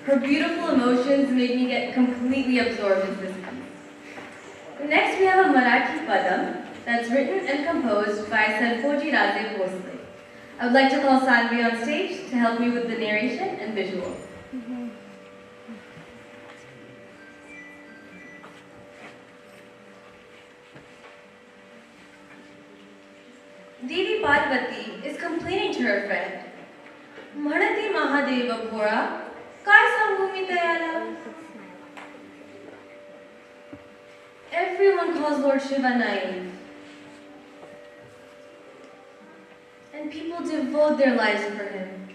Her beautiful emotions made me get completely absorbed in this piece. Next, we have a Marathi padam that's written and composed by Sarpoji Raze Bhosle. I would like to call Sanvi on stage to help me with the narration and visuals. Devi Parvati is complaining to her friend. Mhanati Mahadeva Bhora, काय सांगू मी त्याला? Everyone calls Lord Shiva naive. And people devote their lives for him.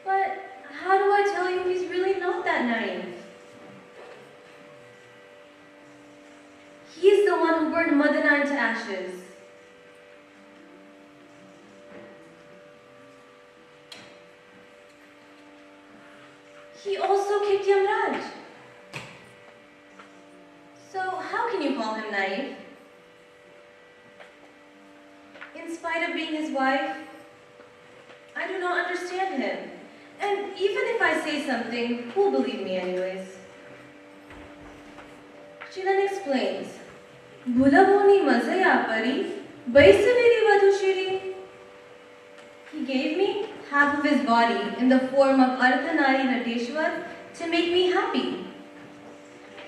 But how do I tell you he's really not that naive? He's the one who burned Madana into ashes. He also kicked Yamraj. So how can you call him naive? In spite of being his wife, I do not understand him. And even if I say something, who'll believe me anyways? She then explains, Bhulavoni mazaya pari, baisaviri vadhushiri. He gave me half of his body in the form of Ardhanari Nateshwar to make me happy,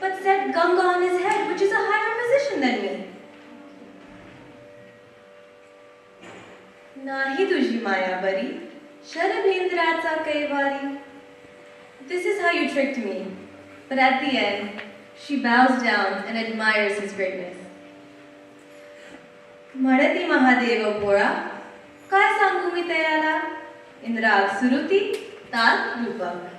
but set Ganga on his head, which is a higher position than me. Nahi tuji maya bari, sharabhendracha kaivari. This is how you tricked me, but at the end, she bows down and admires his greatness. Mhanati Mahadeva Bhora, काय सांगू मी त्याला? In Rag Suruti, Tal Rupak.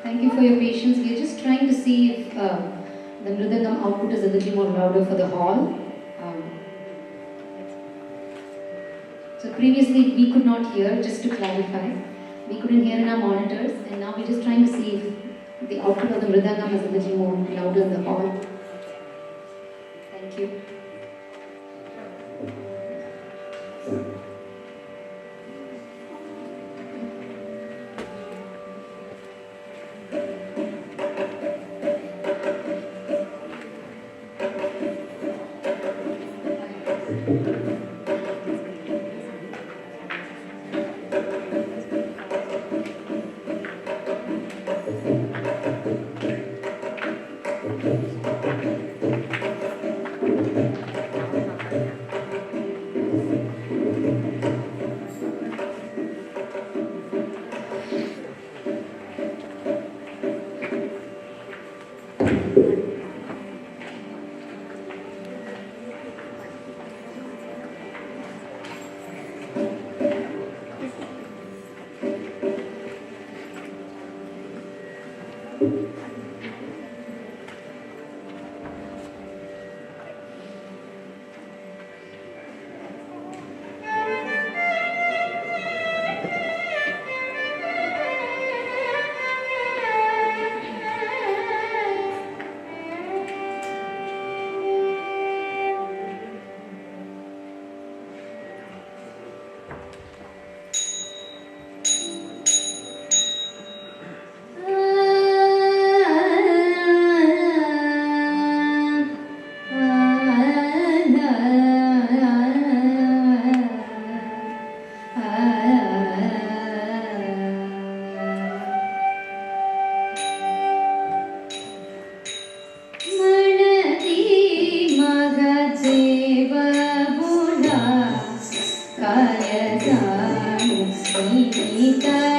Thank you for your patience. We are just trying to see if the mridangam output is a little more louder for the hall. So previously we could not hear, just to clarify. We couldn't hear in our monitors, and now we're just trying to see if the output of the mridangam is a little more louder in the hall. Thank you. Bye.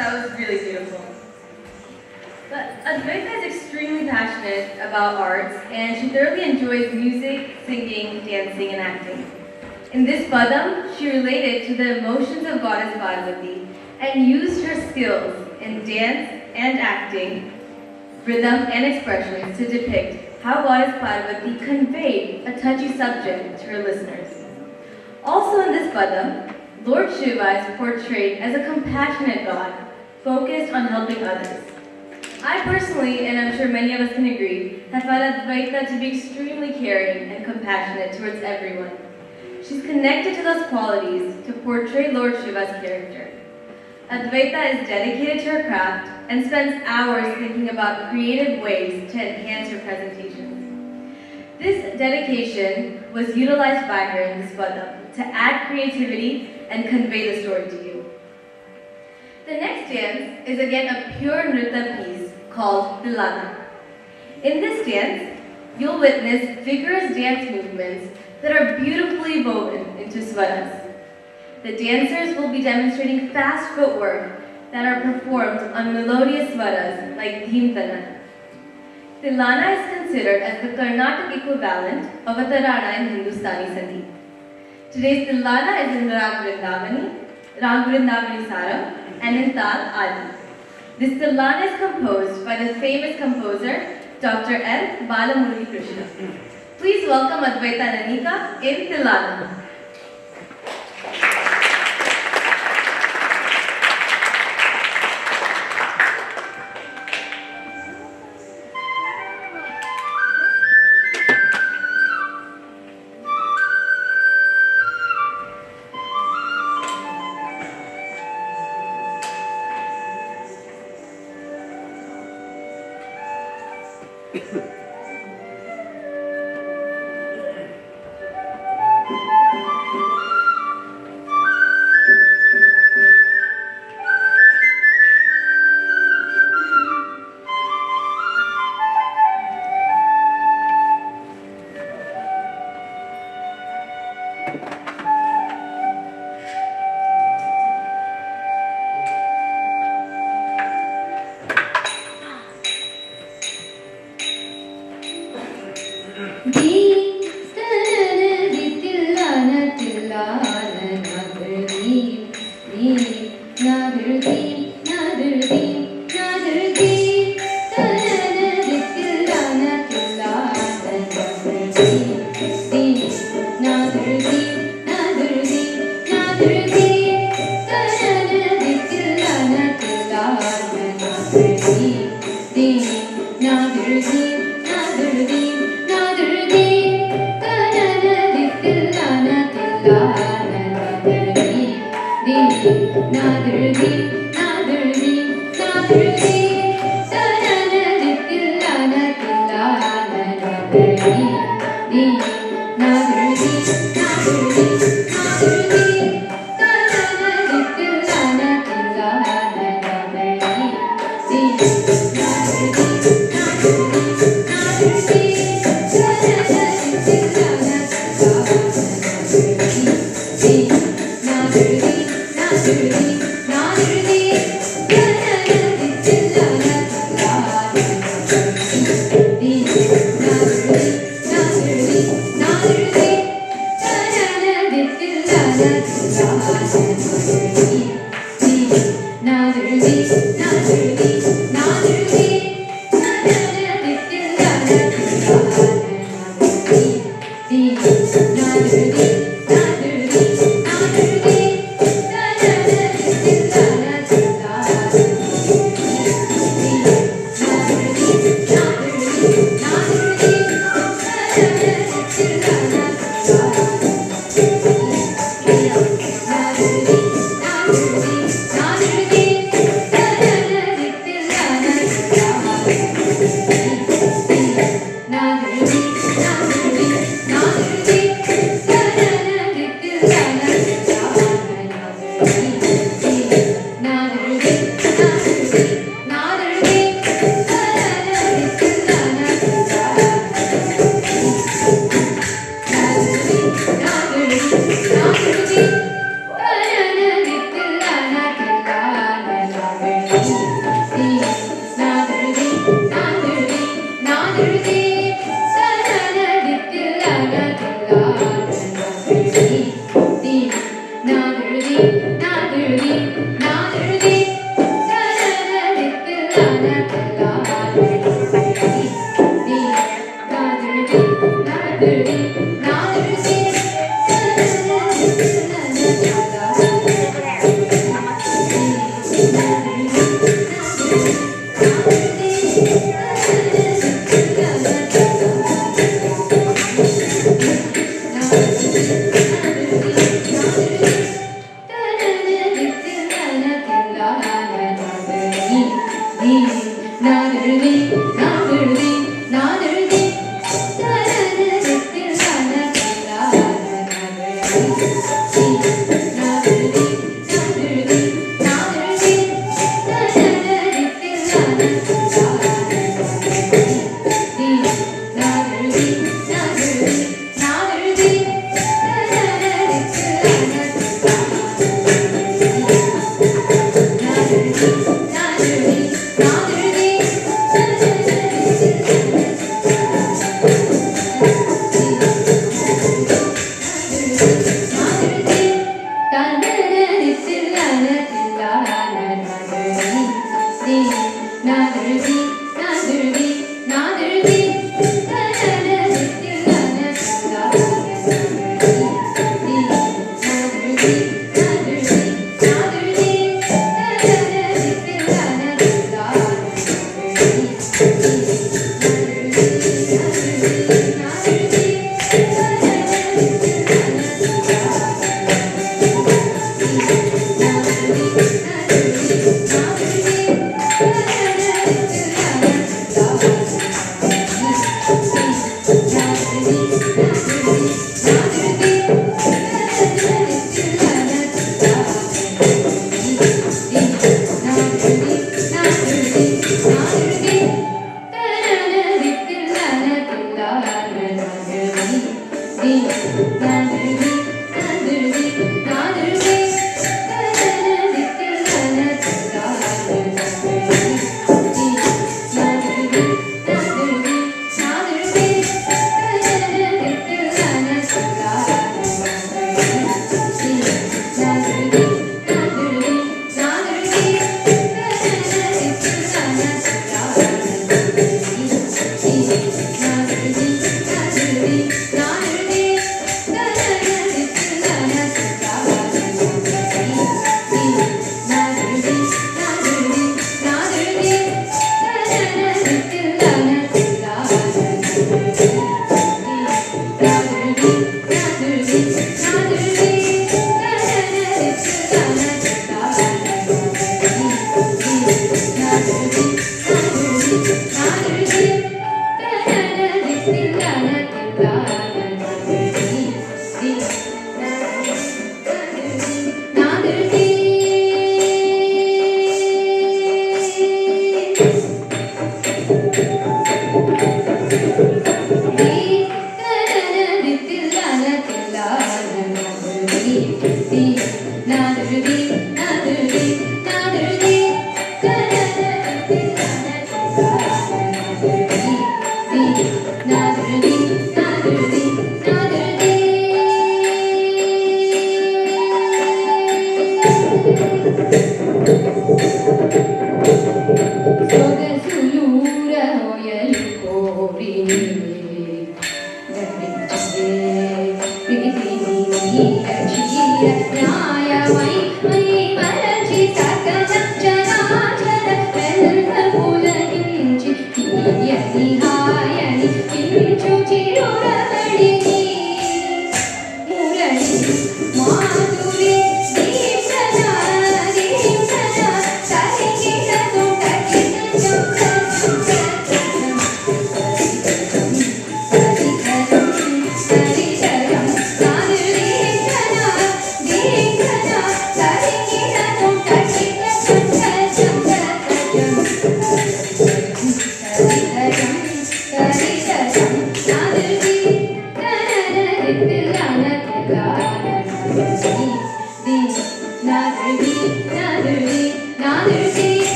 That was really beautiful. But Advaita is extremely passionate about arts, and she thoroughly enjoys music, singing, dancing, and acting. In this padam, she related to the emotions of goddess Parvati and used her skills in dance and acting, rhythm, and expressions to depict how goddess Parvati conveyed a touchy subject to her listeners. Also in this padam, Lord Shiva is portrayed as a compassionate god, focused on helping others. I personally, and I'm sure many of us can agree, have found Advaita to be extremely caring and compassionate towards everyone. She's connected to those qualities to portray Lord Shiva's character. Advaita is dedicated to her craft and spends hours thinking about creative ways to enhance her presentations. This dedication was utilized by her in this padam to add creativity and convey the story to you. The next dance is again a pure nritta piece called Tilana. In this dance, you'll witness vigorous dance movements that are beautifully woven into swaras. The dancers will be demonstrating fast footwork that are performed on melodious swaras like Dhimtana. Tilana is considered as the Carnatic equivalent of a Tarana in Hindustani Sangeet. Today's Tilana is in Rag Vrindavani Saram, and in Tal Adi. This Tilana is composed by the famous composer Dr. M. Balamurali Krishna. Please welcome Advaita and Anika in Tilana. Thank you.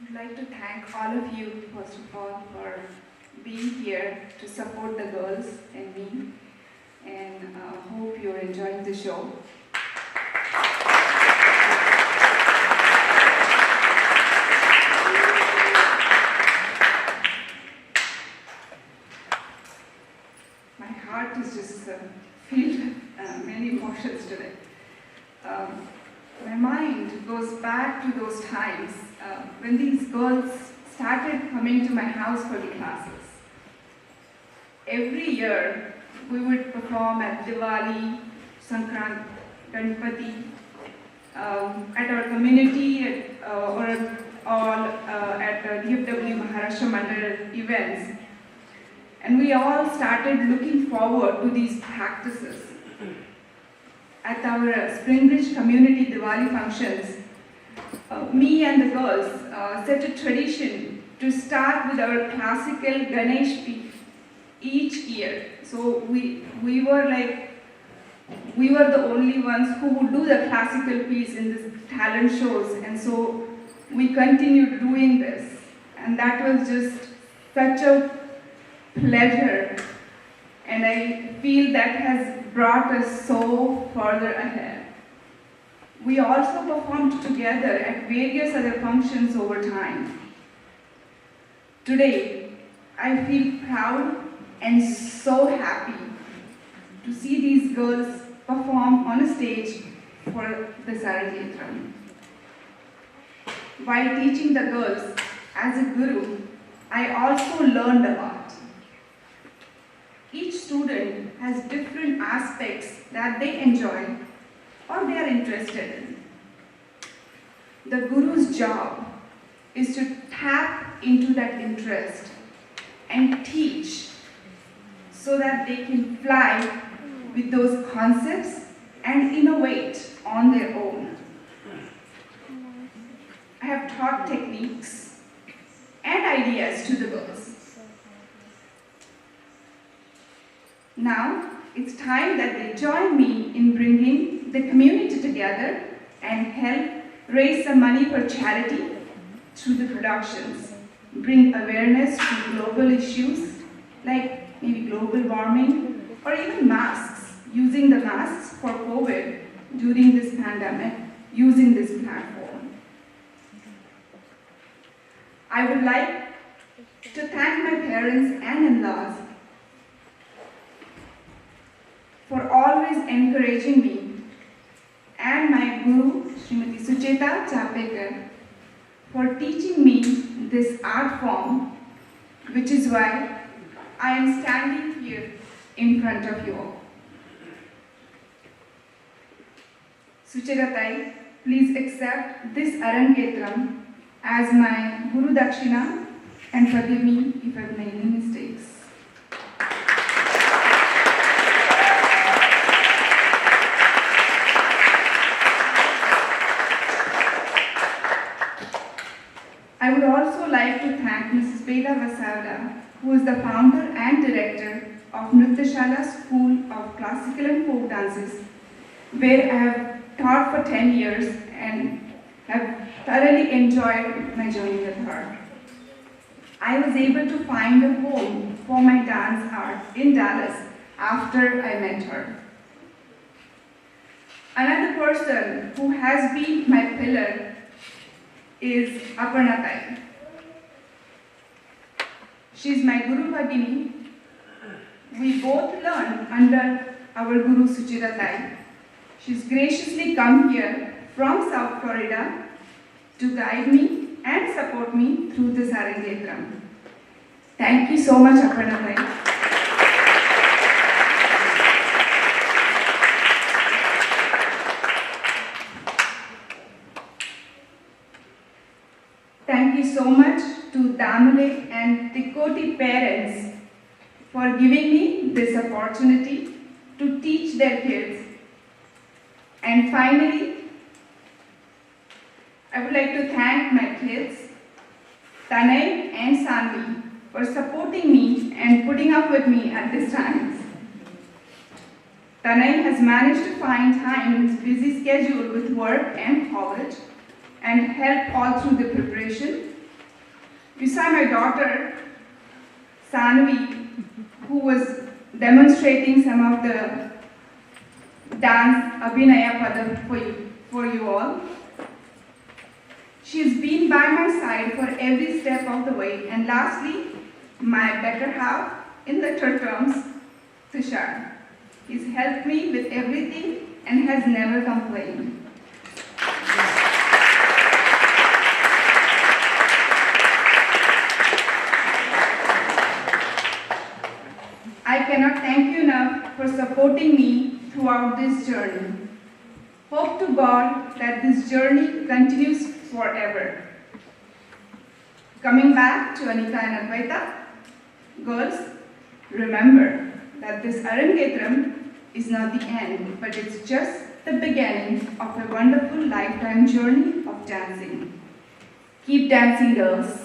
I'd like to thank all of you, first of all, for being here to support the girls and me, and hope you're enjoying the show. My heart is just filled with many emotions today. My mind goes back to those times when these girls started coming to my house for the classes. Every year we would perform at Diwali, Sankrant, Ganpati, at our community or at DFW Maharashtra Mandal events. And we all started looking forward to these practices. At our Springbridge community Diwali functions, me and the girls set a tradition to start with our classical Ganesh piece each year. So we were the only ones who would do the classical piece in these talent shows, and so we continued doing this, and that was just such a pleasure, and I feel that has brought us so further ahead. We also performed together at various other functions over time. Today, I feel proud and so happy to see these girls perform on a stage for the Arangetram. While teaching the girls as a guru, I also learned a lot. Each student has different aspects that they enjoy or they are interested in. The guru's job is to tap into that interest and teach so that they can fly with those concepts and innovate on their own. I have taught techniques and ideas to the girls. Now, it's time that they join me in bringing the community together and help raise some money for charity through the productions, bring awareness to global issues like maybe global warming or even masks, using the masks for COVID during this pandemic, using this platform. I would like to thank my parents and in-laws for always encouraging me, and my guru, Srimati Sucheta Chapekar, for teaching me this art form, which is why I am standing here in front of you all. Sucheta Tai, please accept this Arangetram as my Guru Dakshina and forgive me if I've made any mistakes. I would also like to thank Mrs. Bela Vasavda, who is the founder and director of Nrityashala School of Classical and Folk Dances, where I have taught for 10 years and have thoroughly enjoyed my journey with her. I was able to find a home for my dance art in Dallas after I met her. Another person who has been my pillar is Bharatnatyam. She's my Guru Bhagini. We both learned under our Guru Sucheta Tai. She's graciously come here from South Florida to guide me and support me through this Arangetram. Thank you so much, Bharatnatyam. Thank you so much to Damle and Tikoti parents for giving me this opportunity to teach their kids. And finally, I would like to thank my kids, Tanay and Sanvi, for supporting me and putting up with me at this time. Tanay has managed to find time in his busy schedule with work and college and help all through the preparation. Beside my daughter, Sanvi, who was demonstrating some of the dance Abhinaya Padam for you all. She's been by my side for every step of the way. And lastly, my better half in the third terms, Tushar. He's helped me with everything and has never complained. I cannot thank you enough for supporting me throughout this journey. Hope to God that this journey continues forever. Coming back to Anika and Advaita, girls, remember that this Arangetram is not the end, but it's just the beginning of a wonderful lifetime journey of dancing. Keep dancing, girls.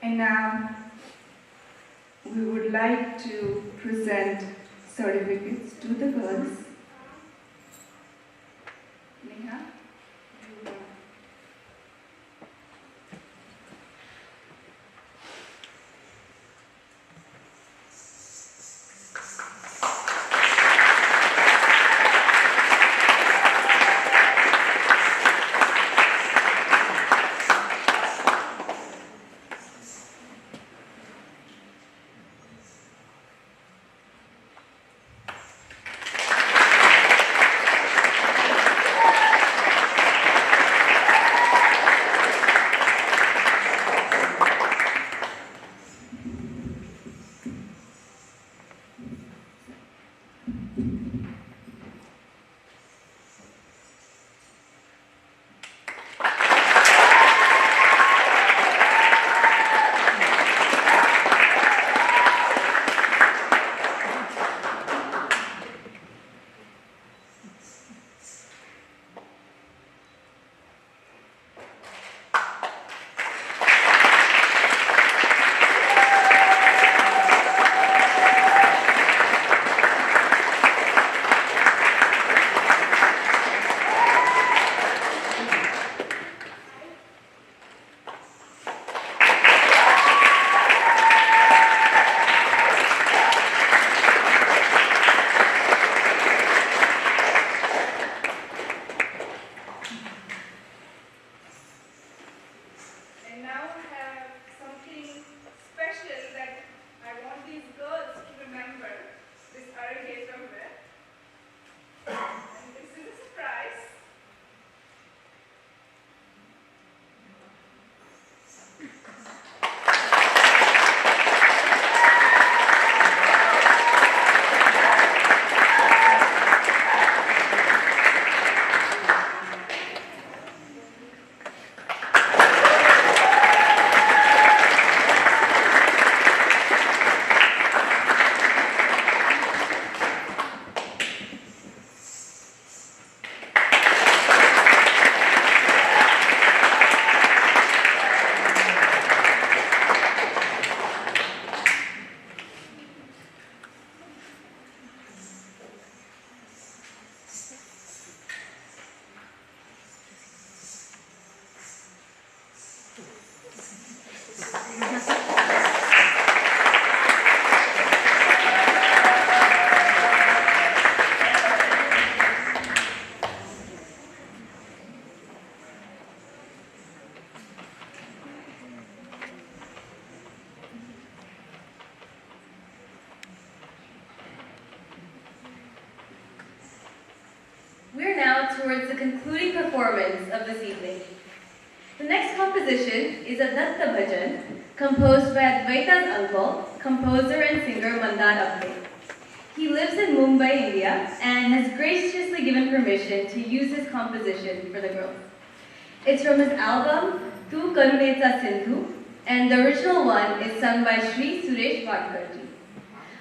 And now, we would like to present certificates to the girls. Neha? And now I have something special that I want these girls to remember this Arangetram with. And this is a surprise. We're now towards the concluding performance of this evening. The next composition is a Datta Bhajan, composed by Advaita's uncle, composer and singer Mandar Abde. He lives in Mumbai, India, and has graciously given permission to use his composition for the girls. It's from his album Tu Karuneta Sindhu, and the original one is sung by Sri Suresh Vadkarji.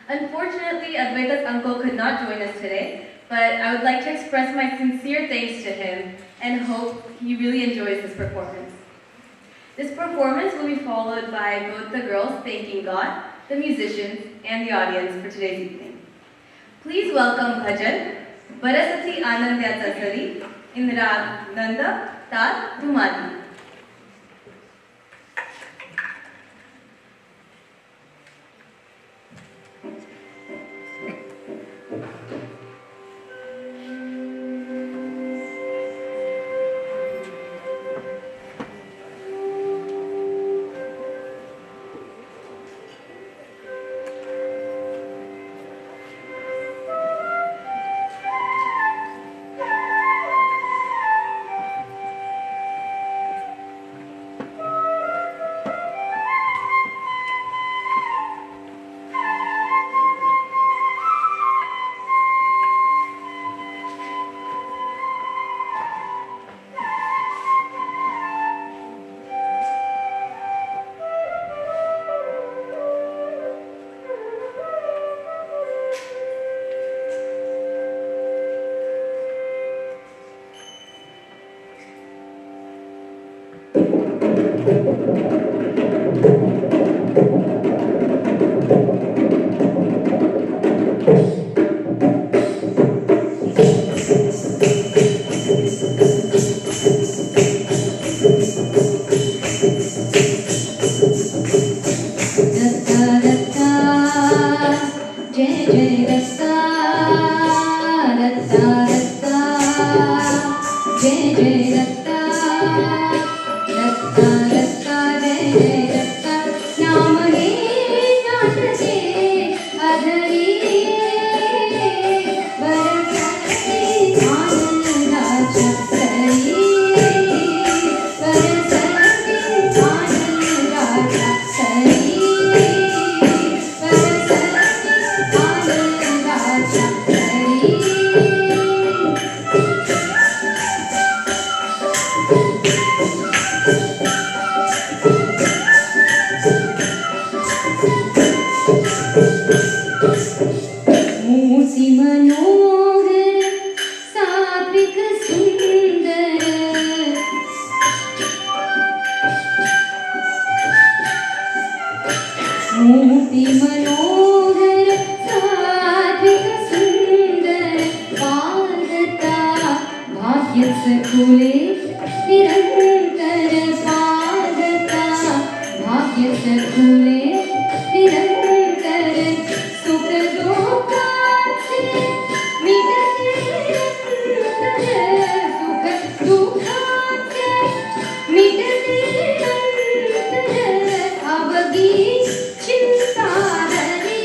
Unfortunately, Advaita's uncle could not join us today, but I would like to express my sincere thanks to him and hope he really enjoys this performance. This performance will be followed by both the girls thanking God, the musicians, and the audience for today's evening. Please welcome Bhajan, Barasati Anandya Tasari, in Rag Nanda Tal Dhumadi. Jai Jai Datta, Datta Datta Jai मूर्ति मनोहर सात्विक सुंदर मूर्ति मनोहर सात्विक सुंदर पादता भाग्य सकुले निरंतर पादता भाग्य सकुले निरंतर सुख दुखाचे मिटते अंतर सुख दुखाचे मिटते अंतर अवगी चिंता हरी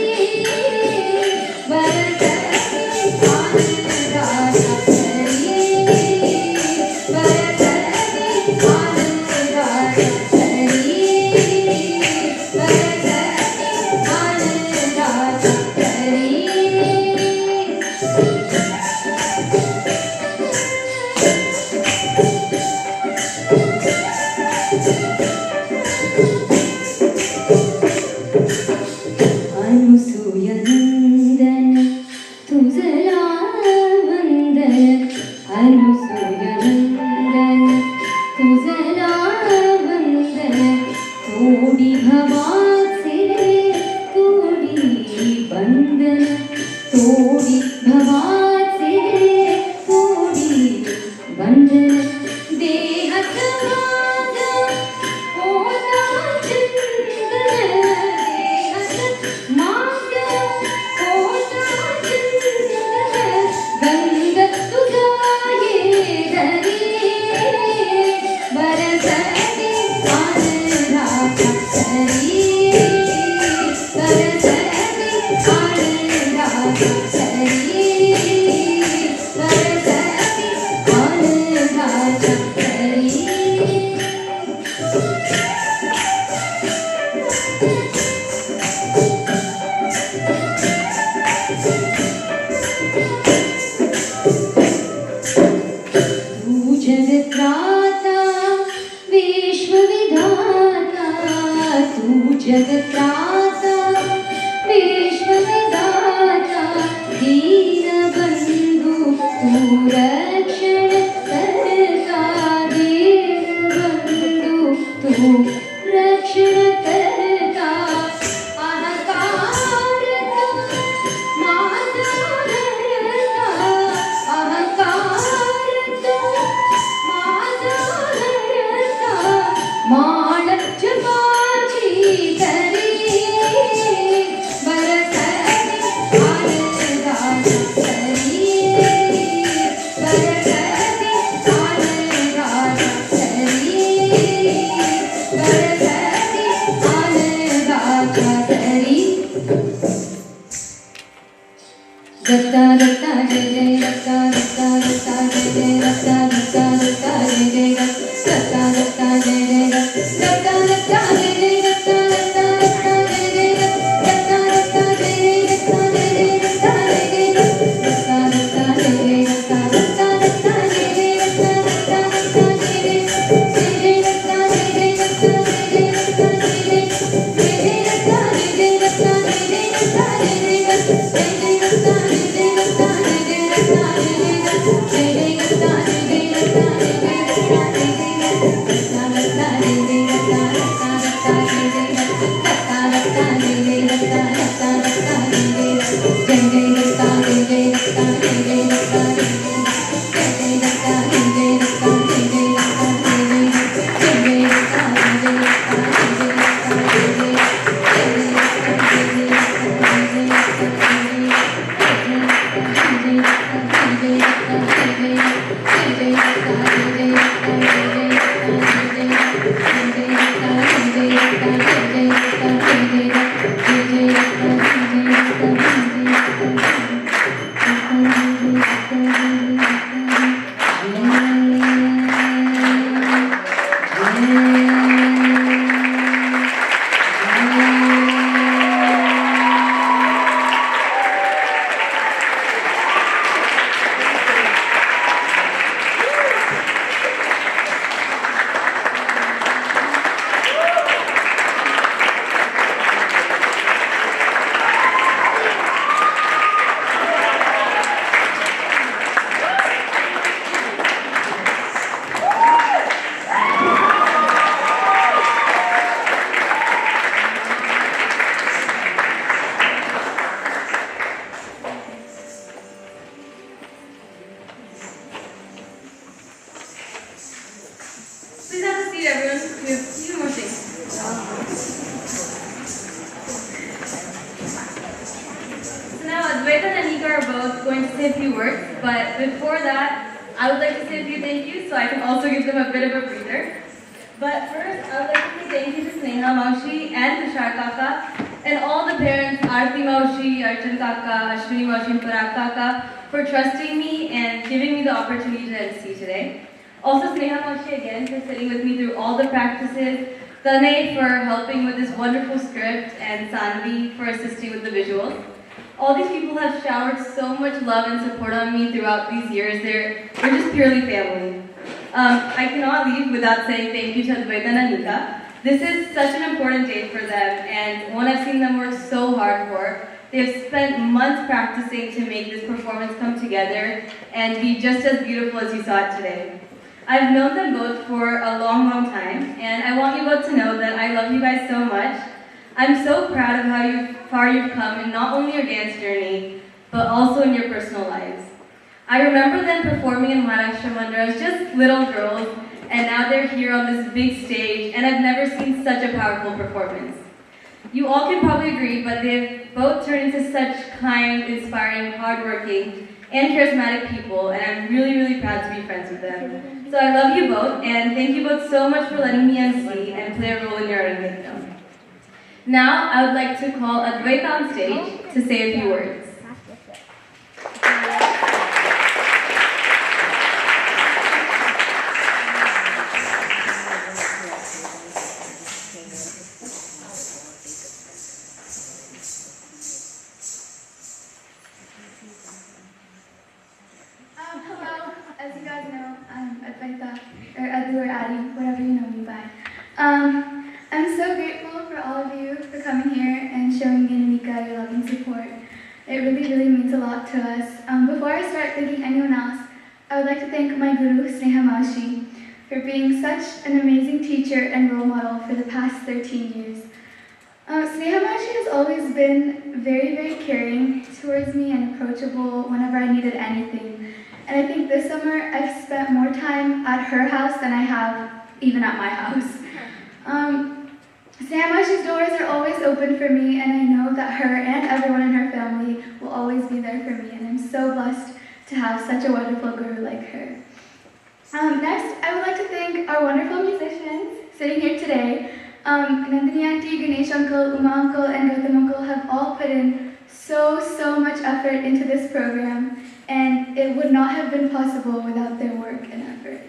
बरसते आनंद राजा हरी बरसते आनंद राजा हरी बरसते आनंद राजा हरी अनुसूय नंदन तुझला वंदन अनुसूय नंदन तुझला वंदन तोडी भवाचे तोडी बंधन तोडी भवाचे तोडी बंधन देहत माझा होता चिंतन देहत माझा होता चिंतन गंध तुझा ये धरी बरसते आनंदाचा हरी बरसते आनंदाचा हरी बरसते आनंदाचा हरी तू जगत्राता विश्वविधाता तू जगत्राता विश्वविधाता दीनबंधु तू रक्षण करता दीनबंधु तू रक्षण करता अहंकार माझा हरता अहंकार माझा हरता माळ जगाची तरी बरसते आनंदाचा हरी बरसते आनंदाचा हरी बरसते आनंदाचा हरी दत्ता दत्ता जय जय दत्ता दत्ता दत्ता जय जय दत्ता दत्ता दत्ता जय जय दत्ता दत्ता जय जय दत्ता दत्ता जय जय दत्ता दत्ता दत्ता जय जय दत्ता दत्ता जय जय दत्ता जय जय दत्ता जय जय दत्ता दत्ता जय जय दत्ता दत्ता दत्ता जय जय दत्ता दत्ता दत्ता जय जय जय दत्ता जय जय दत्ता जय जय दत्ता जय जय दत्ता जय जय दत्ता जय जय दत्ता जय जय दत्ता जय जय दत्ता जय जय दत्ता जय जय दत्ता जय जय दत्ता जय जय दत्ता जय जय going to say a few words, but before that, I would like to say a few thank yous so I can also give them a bit of a breather. But first, I would like to say thank you to Sneha Maushi and Tushar Kaka and all the parents, Aarti Maushi, Archan Kaka, Ashwini Maushi, and Parag Kaka, for trusting me and giving me the opportunity to MC today. Also, Sneha Maushi again for sitting with me through all the practices, Tane for helping with this wonderful script, and Sanvi for assisting with the visuals. All these people have showered so much love and support on me throughout these years. We're just purely family. I cannot leave without saying thank you to Advaita and Anika. This is such an important day for them, and one I've seen them work so hard for. They've spent months practicing to make this performance come together and be just as beautiful as you saw it today. I've known them both for a long, long time, and I want you both to know that I love you guys so much. I'm so proud of how far you've come in not only your dance journey, but also in your personal lives. I remember them performing in Maharashtra Mandira as just little girls, and now they're here on this big stage, and I've never seen such a powerful performance. You all can probably agree, but they've both turned into such kind, inspiring, hardworking, and charismatic people, and I'm really, really proud to be friends with them. So I love you both, and thank you both so much for letting me MC and play a role in your Arangetram. Now, I would like to call Advaita on stage to say a few words. Hello, as you guys know, I'm Advaita, or Adu or Adi, whatever you know me by. I'm so grateful for all of you for coming here and showing me and Anika your love and support. It really, really means a lot to us. Before I start thanking anyone else, I would like to thank my guru, Sneha Maushi, for being such an amazing teacher and role model for the past 13 years. Sneha Maushi has always been very, very caring towards me and approachable whenever I needed anything. And I think this summer I've spent more time at her house than I have even at my house. Sneha Maushi's doors are always open for me, and I know that her and everyone in her family will always be there for me, and I'm so blessed to have such a wonderful guru like her. Next, I would like to thank our wonderful musicians sitting here today. Nandini Auntie, Ganesh Uncle, Uma Uncle, and Gautam Uncle have all put in so much effort into this program, and it would not have been possible without their work and effort.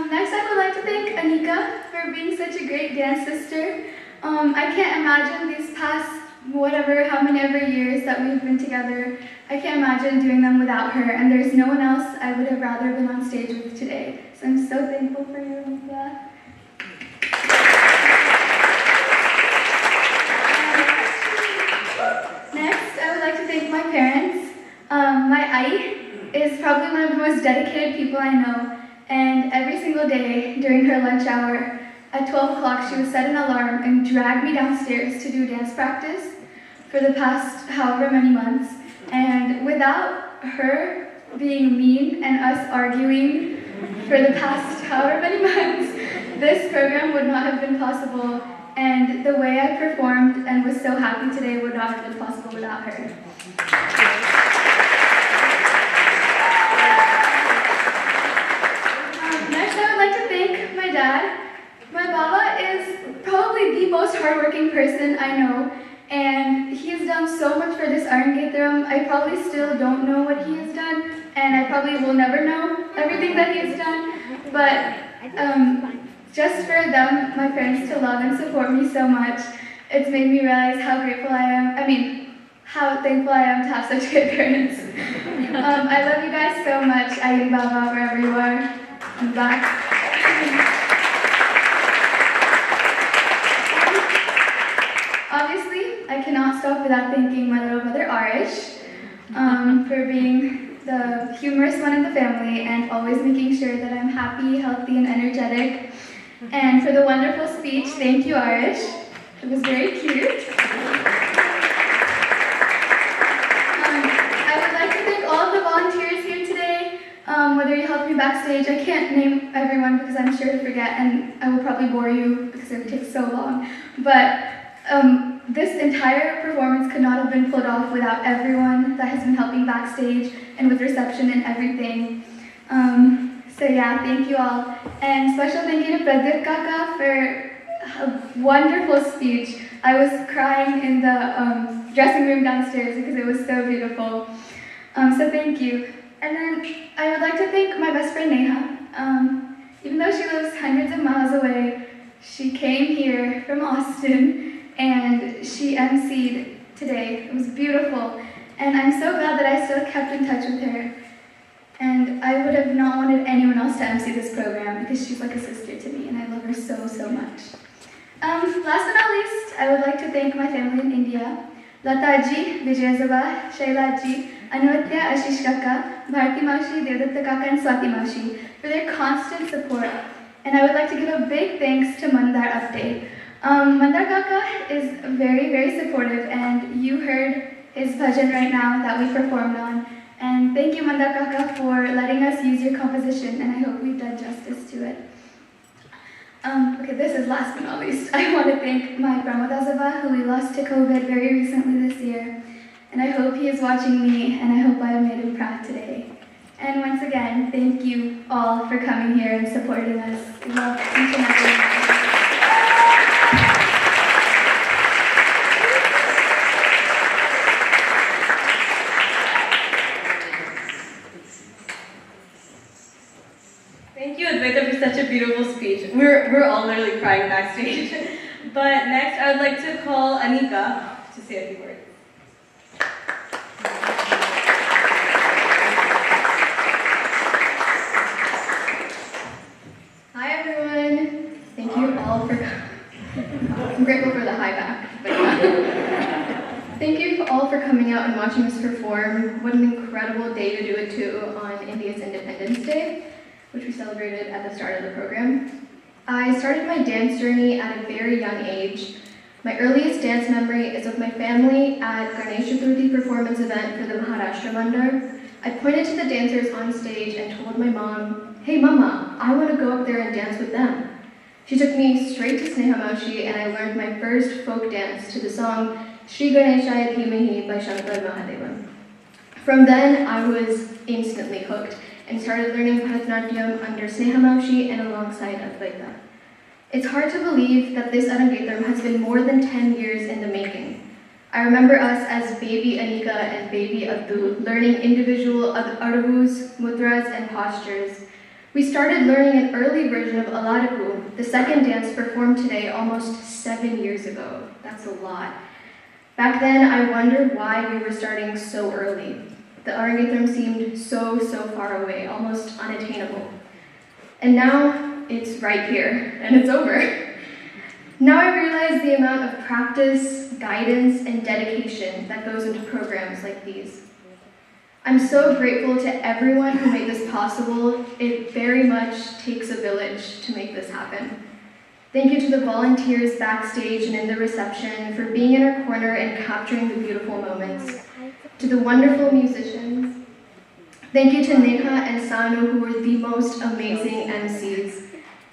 Next, I would like to thank Anika for being such a great dance sister. I can't imagine these past how many ever years that we've been together, I can't imagine doing them without her, and there's no one else I would have rather been on stage with today. So I'm so thankful for you, Anika. Next, I would like to thank my parents. My Ai is probably one of the most dedicated people I know, and every single day during her lunch hour, at 12 o'clock, she would set an alarm and drag me downstairs to do dance practice for the past however many months. And without her being mean and us arguing for the past however many months, this program would not have been possible. And the way I performed and was so happy today would not have been possible without her. Next, I would like to thank my dad. My Baba is probably the most hardworking person I know, and he has done so much for this Arangetram. I probably still don't know what he has done, and I probably will never know everything that he has done, but just for them, my parents, to love and support me so much, it's made me realize how grateful I am, how thankful I am to have such good parents. I love you guys so much. Ayin Baba, wherever you are. I'm back. Obviously, I cannot stop without thanking my little brother Arish for being the humorous one in the family and always making sure that I'm happy, healthy, and energetic. And for the wonderful speech, thank you, Arish. It was very cute. I would like to thank all of the volunteers here today, whether you helped me helping backstage. I can't name everyone because I'm sure to forget, and I will probably bore you because it would take so long. But this entire performance could not have been pulled off without everyone that has been helping backstage and with reception and everything. So yeah, thank you all. And special thank you to Pradyut Kaka for a wonderful speech. I was crying in the dressing room downstairs because it was so beautiful. So thank you. And then I would like to thank my best friend Neha. Even though she lives hundreds of miles away, she came here from Austin and she emceed today. It was beautiful. And I'm so glad that I still kept in touch with her. And I would have not wanted anyone else to MC this program because she's like a sister to me and I love her so, so much. Last but not least, I would like to thank my family in India, Lataji, Vijayazaba, Shailaji, Advaita, Ashish Kaka, Bharti Maushi, Devdatta Kaka, and Swati Maushi for their constant support. And I would like to give a big thanks to Mandar Update. Mandar Kaka is very, very supportive, and you heard his bhajan right now that we performed on. And thank you, Mandar Kaka, for letting us use your composition, and I hope we've done justice to it. Okay, this is last but not least. I want to thank my Brahmadasava, who we lost to COVID very recently this year. And I hope he is watching me, and I hope I have made him proud today. And once again, thank you all for coming here and supporting us. We love each and every one. Thank you, Advaita, for such a beautiful speech. We're all literally crying backstage. But next, I would like to call Anika to say a few words. Hi everyone. Thank you all for I'm grateful for the high back. But thank you all for coming out and watching us perform. What an incredible day to do it too on India's Independence Day, which we celebrated at the start of the program. I started my dance journey at a very young age. My earliest dance memory is with my family at Ganesh Chaturthi performance event for the Maharashtra Mandar. I pointed to the dancers on stage and told my mom, "Hey mama, I want to go up there and dance with them." She took me straight to Sneha Maushi and I learned my first folk dance to the song Shri Ganeshaya Dhimahi by Shankar Mahadevan. From then, I was instantly hooked and started learning Bharatnatyam under Sneha Maushi and alongside Advaita. It's hard to believe that this Arangetram has been more than 10 years in the making. I remember us as baby Anika and baby Addu learning individual Aravus, mudras, and postures. We started learning an early version of Aladapu, the second dance performed today almost 7 years ago. That's a lot. Back then, I wondered why we were starting so early. The Arangetram seemed so far away, almost unattainable. And now, it's right here, and it's over. Now I realize the amount of practice, guidance, and dedication that goes into programs like these. I'm so grateful to everyone who made this possible. It very much takes a village to make this happen. Thank you to the volunteers backstage and in the reception for being in our corner and capturing the beautiful moments. To the wonderful musicians. Thank you to Neha and Sanu, who were the most amazing MCs.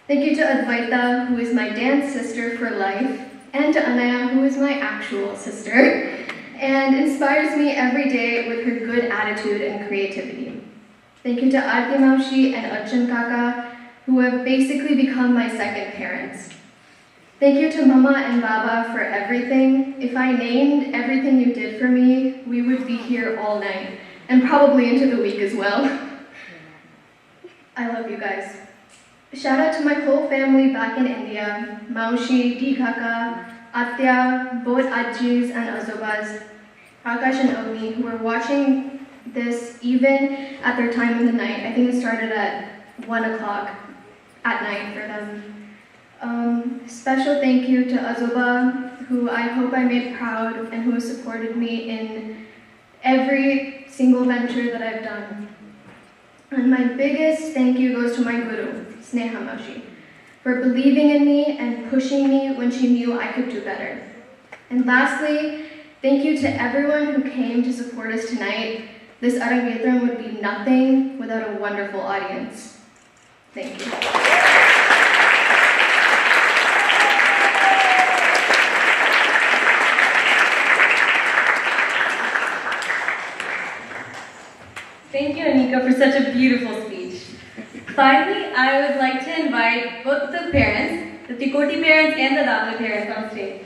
Thank you to Advaita, who is my dance sister for life, and to Anaya, who is my actual sister, and inspires me every day with her good attitude and creativity. Thank you to Aarti Maushi and Arjun Kaka, who have basically become my second parents. Thank you to Mama and Baba for everything. If I named everything you did for me, we would be here all night, and probably into the week as well. I love you guys. Shout out to my whole family back in India, Maushi, Dikaka, Atya, both Ajis and Azobas, Akash and Ogni, who are watching this even at their time in the night. I think it started at 1 o'clock at night for them. Special thank you to Azoba, who I hope I made proud and who has supported me in every single venture that I've done. And my biggest thank you goes to my guru, Sneha Maushi, for believing in me and pushing me when she knew I could do better. And lastly, thank you to everyone who came to support us tonight. This Arangetram would be nothing without a wonderful audience. Thank you. Thank you, Anika, for such a beautiful speech. Finally, I would like to invite both the parents, the Tikoti parents and the Damle parents on stage.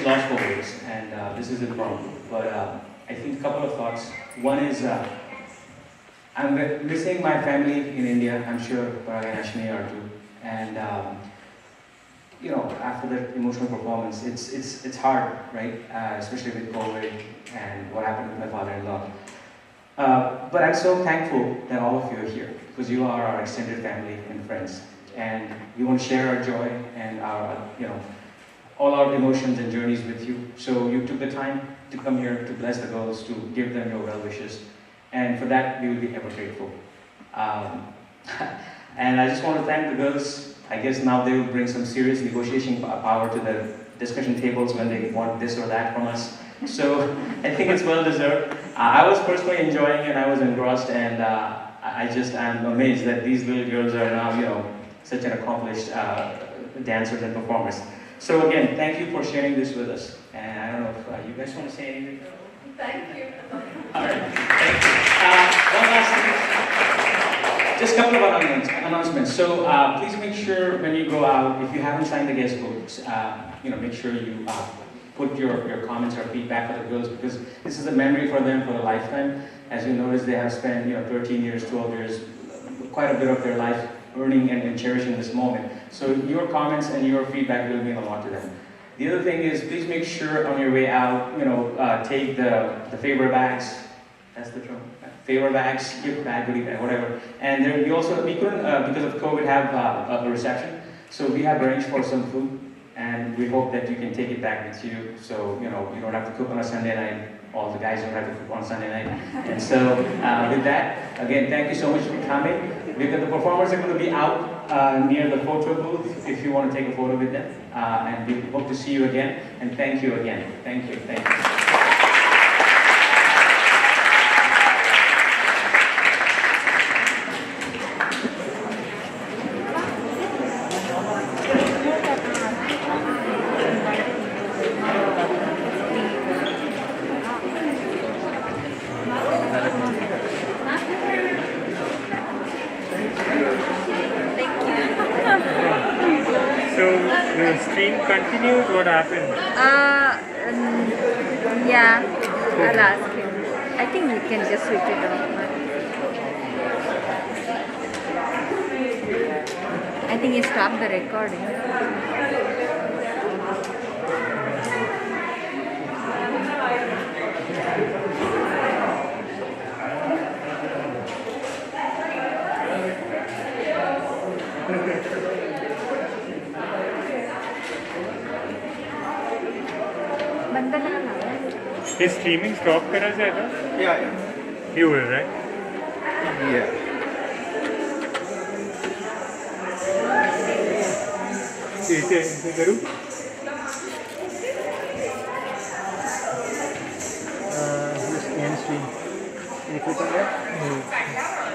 Lost for words, and this is important. But I think a couple of thoughts. One is I'm missing my family in India. I'm sure Parag and Ashmi are too. And you know, after that emotional performance, it's hard, right? Especially with COVID and what happened with my father-in-law. But I'm so thankful that all of you are here because you are our extended family and friends, and we want to share our joy and our, you know, all our emotions and journeys with you. So you took the time to come here to bless the girls, to give them your well wishes. And for that, we will be ever grateful. And I just want to thank the girls. I guess now they will bring some serious negotiation power to the discussion tables when they want this or that from us. So I think it's well deserved. I was personally enjoying it, and I was engrossed, and I just am amazed that these little girls are now, you know, such an accomplished dancers and performers. So again, thank you for sharing this with us. And I don't know if you guys want to say anything? Thank you. All right, thank you. One last thing. Just a couple of announcements. So please make sure when you go out, if you haven't signed the guest books, you know, make sure you put your comments or feedback for the girls, because this is a memory for them for a lifetime. As you notice, they have spent, you know, 13 years, 12 years, quite a bit of their life earning and cherishing this moment. So your comments and your feedback will mean a lot to them. The other thing is, please make sure on your way out, you know, take the favor bags. That's the term. Favor bags, gift bag, goodie bag, whatever. And then we couldn't, because of COVID, have a reception. So we have arranged for some food, and we hope that you can take it back with you. So, you know, you don't have to cook on a Sunday night. All the guys don't have to cook on Sunday night. And so, with that, again, thank you so much for coming. Because the performers are going to be out near the photo booth if you want to take a photo with them. And we hope to see you again. And thank you again. Thank you. Thank you. The stream continued, what happened? Yeah, I'll ask him. I think we can just switch it off. I think he stopped the recording. Is streaming stop करा जाएगा? Yeah. You will, right? Yeah. इसे करूँ? Just end stream. Can you click on that?